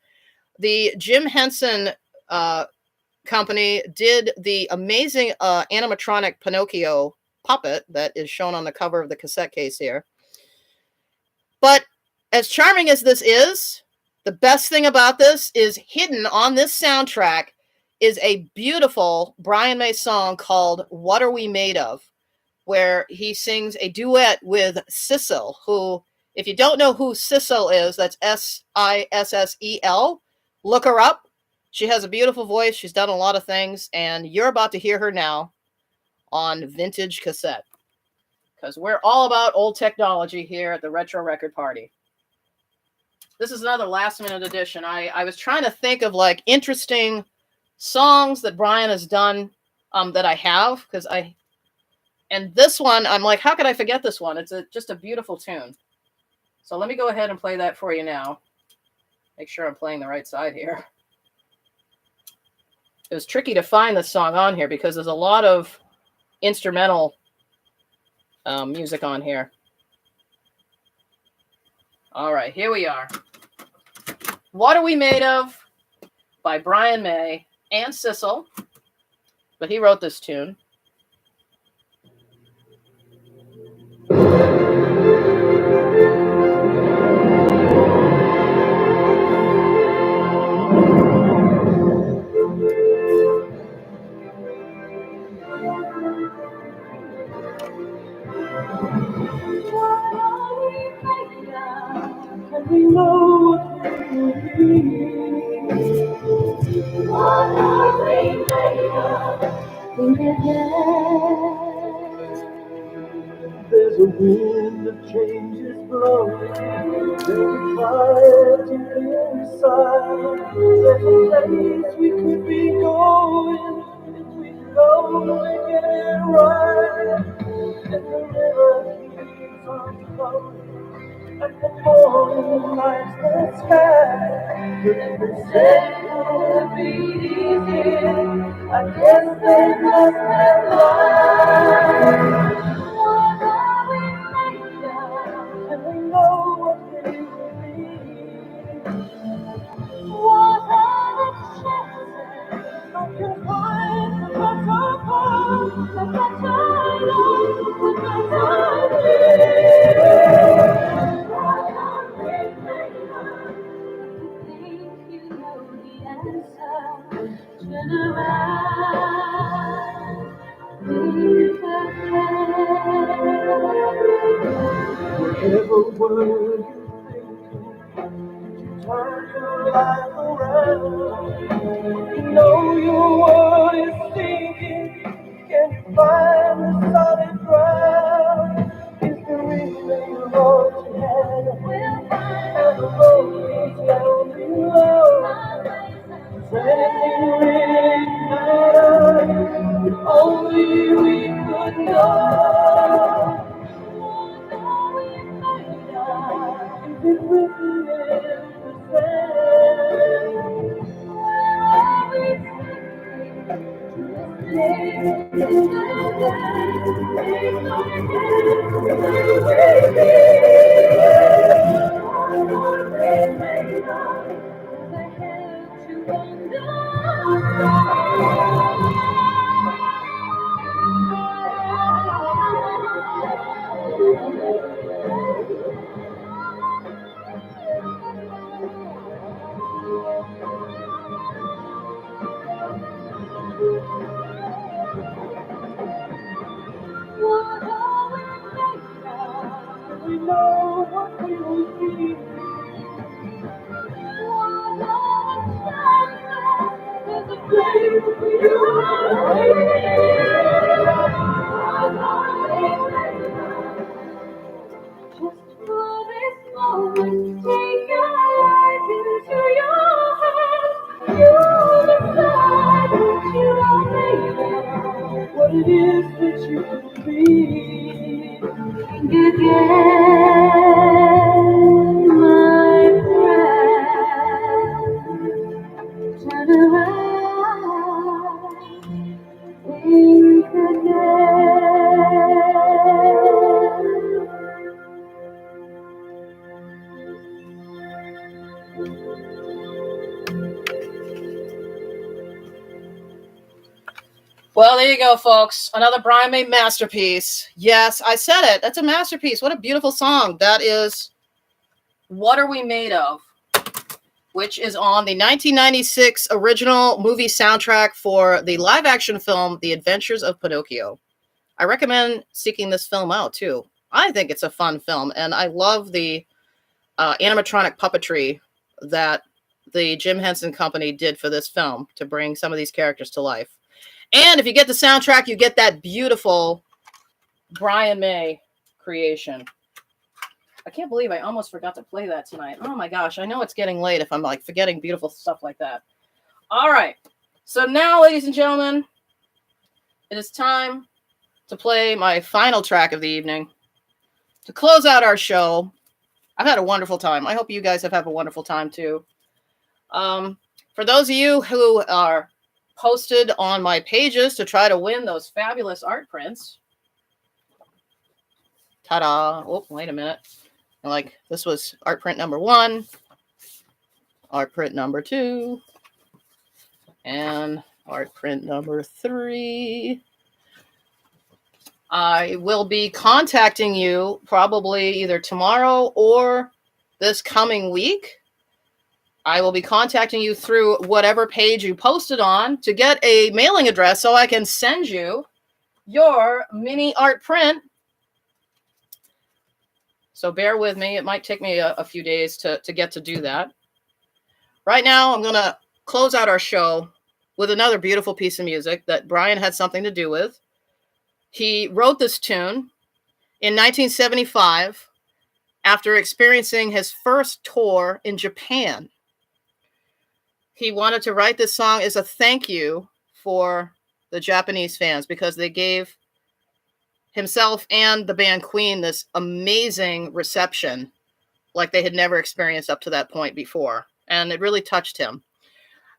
The Jim Henson company did the amazing animatronic Pinocchio puppet that is shown on the cover of the cassette case here. But as charming as this is, the best thing about this is hidden on this soundtrack is a beautiful Brian May song called "What Are We Made Of?", where he sings a duet with Sissel, who, if you don't know who Sissel is, that's Sissel, look her up. She has a beautiful voice. She's done a lot of things, and you're about to hear her now on Vintage Cassette, because we're all about old technology here at the Retro Record Party. This is another last-minute edition. I was trying to think of interesting songs that Brian has done that I have, and this one, I'm like, how could I forget this one? It's just a beautiful tune. So let me go ahead and play that for you now. Make sure I'm playing the right side here. It was tricky to find this song on here because there's a lot of instrumental music on here. All right, here we are. What Are We Made Of? By Brian May and Sissel. But he wrote this tune. Think again. There's a wind of change is blowing. There's a fire deep inside. There's a place we could be going if we could only get it right. And the river keeps on flowing, and the morning lights the sky. If they said it would be easy, I guess they must have lied. What are we made of? And we know what we will be. What are the chances I can find the better part, the better life, the better me? What are we made of? Think you know the answer. Turn around. Whatever word you think, turn your life around. You know your world is sinking. Can you find the solid ground? Is the reason Lord you had? We'll find and the road is down below. Does anything really matter? If only we could know. What are we made of? Is it written in the sand? Where are we we know what we will be. There's a place for just for this moment, take your life into your hands. You decide what you are made of, what it is that you can be. Think again, my friend. Turn around. Think again. Well, there you go, folks. Another Brian May masterpiece. Yes, I said it. That's a masterpiece. What a beautiful song. That is What Are We Made Of, which is on the 1996 original movie soundtrack for the live-action film The Adventures of Pinocchio. I recommend seeking this film out, too. I think it's a fun film, and I love the animatronic puppetry that the Jim Henson Company did for this film to bring some of these characters to life. And if you get the soundtrack, you get that beautiful Brian May creation. I can't believe I almost forgot to play that tonight. Oh my gosh, I know it's getting late if I'm like forgetting beautiful stuff like that. All right. So now, ladies and gentlemen, it is time to play my final track of the evening. To close out our show, I've had a wonderful time. I hope you guys have had a wonderful time too. For those of you who are posted on my pages to try to win those fabulous art prints. Ta-da. Oh, wait a minute. Like, this was art print number 1, art print number 2, and art print number 3. I will be contacting you probably either tomorrow or this coming week. I will be contacting you through whatever page you posted on to get a mailing address so I can send you your mini art print. So bear with me. It might take me a few days to get to do that. Right now, I'm going to close out our show with another beautiful piece of music that Brian had something to do with. He wrote this tune in 1975 after experiencing his first tour in Japan. He wanted to write this song as a thank you for the Japanese fans because they gave himself and the band Queen this amazing reception like they had never experienced up to that point before. And it really touched him.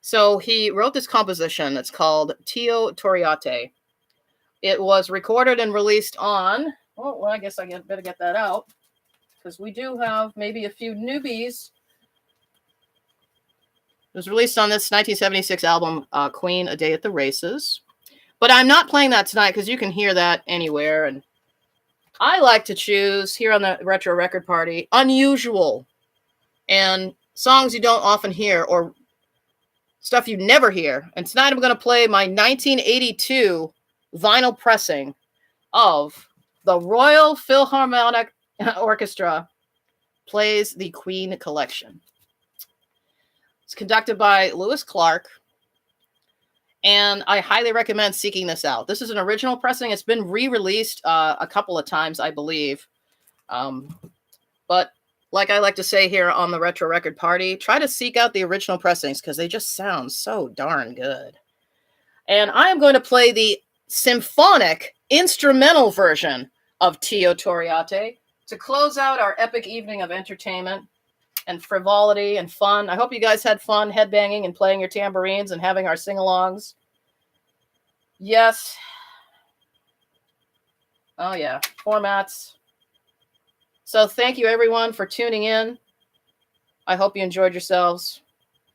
So he wrote this composition. It's called Tio Toriate. It was recorded and released on, well, I guess I better get that out because we do have maybe a few newbies. It was released on this 1976 album, Queen, A Day at the Races. But I'm not playing that tonight because you can hear that anywhere. And I like to choose here on the Retro Record Party unusual and songs you don't often hear or stuff you never hear. And tonight I'm going to play my 1982 vinyl pressing of the Royal Philharmonic Orchestra plays the Queen Collection. It's conducted by Lewis Clark, and I highly recommend seeking this out. This is an original pressing. It's been re-released a couple of times, I believe. But like I like to say here on the Retro Record Party, try to seek out the original pressings because they just sound so darn good. And I am going to play the symphonic instrumental version of Tio Toriate to close out our epic evening of entertainment and frivolity and fun. I hope you guys had fun headbanging and playing your tambourines and having our sing-alongs. Yes. Oh, yeah. Formats. So thank you, everyone, for tuning in. I hope you enjoyed yourselves.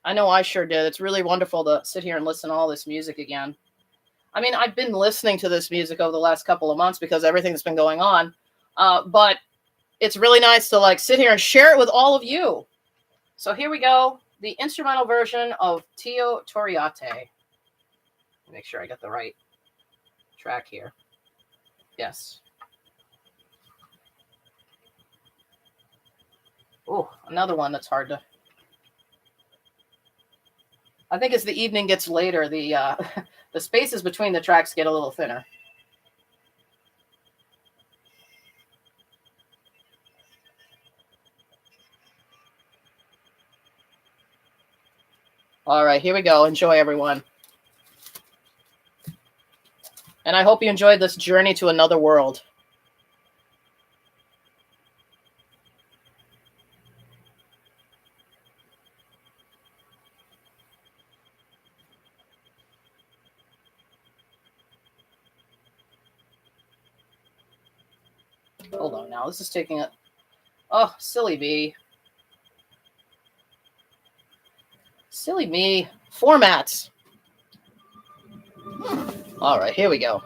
I know I sure did. It's really wonderful to sit here and listen to all this music again. I mean, I've been listening to this music over the last couple of months because everything that's been going on. But it's really nice to sit here and share it with all of you. So here we go. The instrumental version of Tio Toriate. Make sure I get the right track here. Yes. Oh, another one that's hard to... I think as the evening gets later, the spaces between the tracks get a little thinner. All right, here we go. Enjoy, everyone. And I hope you enjoyed this journey to another world. Hold on now. This is taking a... Oh, silly me. Silly me. Formats. All right, here we go.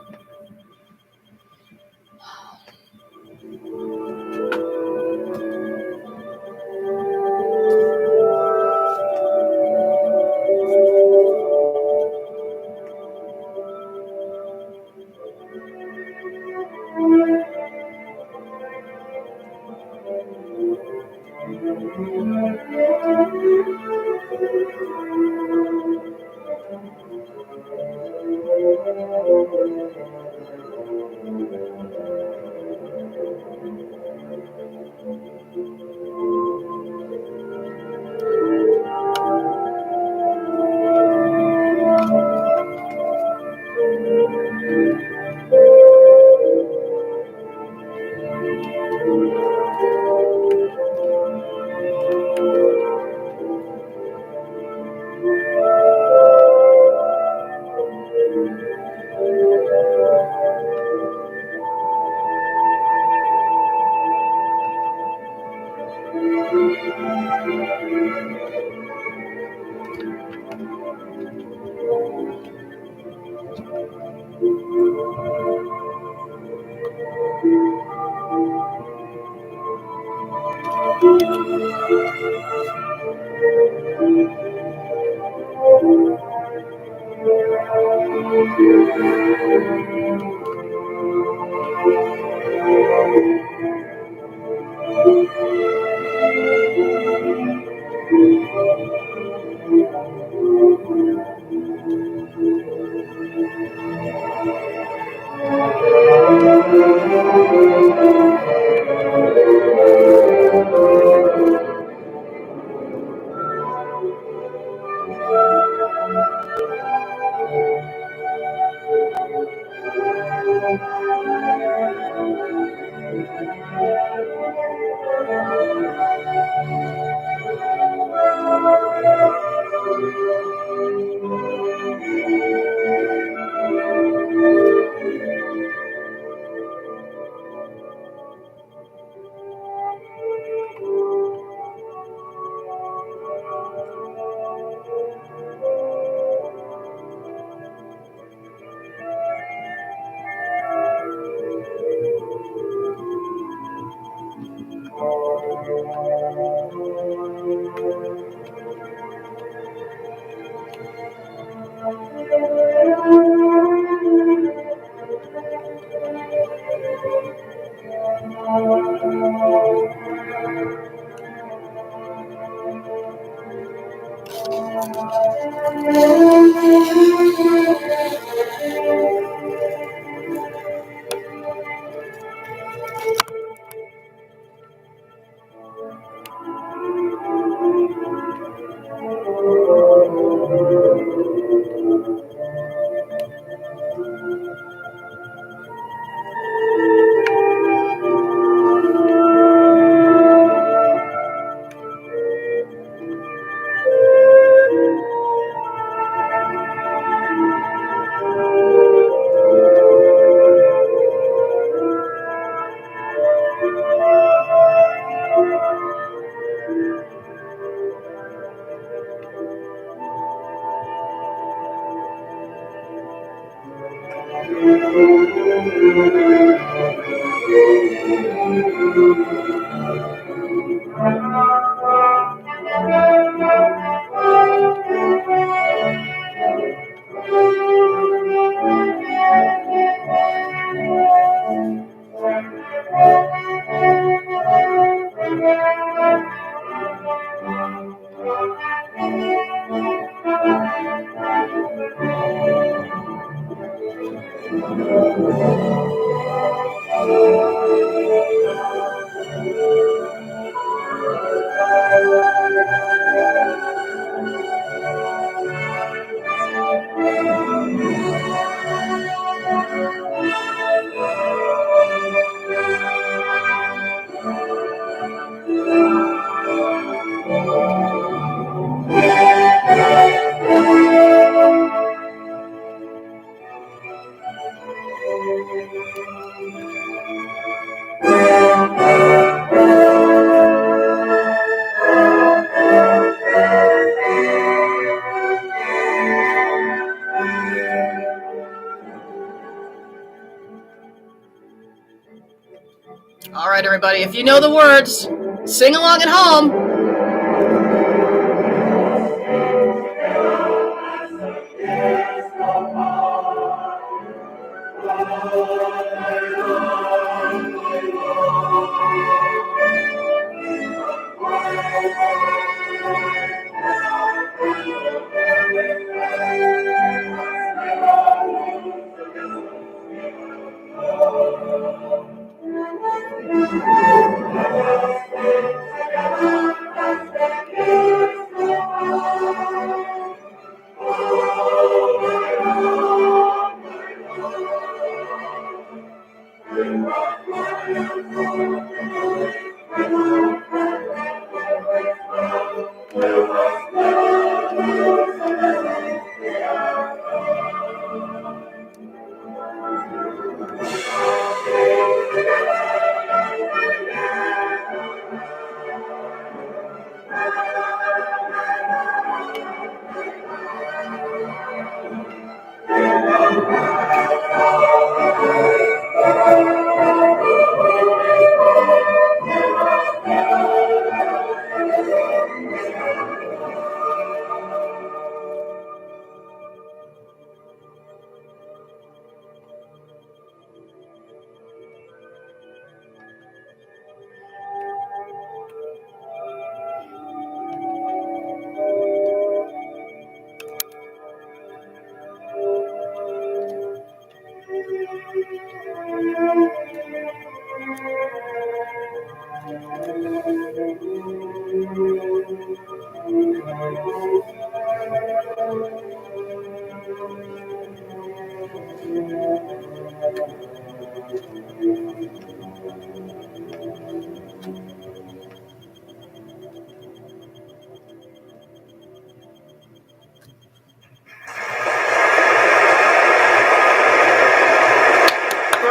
All right, everybody, if you know the words, sing along at home.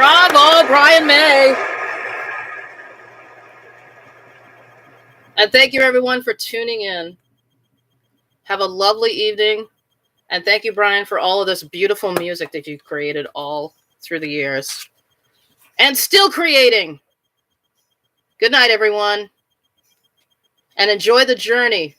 Bravo, Brian May. And thank you, everyone, for tuning in. Have a lovely evening. And thank you, Brian, for all of this beautiful music that you've created all through the years. And still creating. Good night, everyone. And enjoy the journey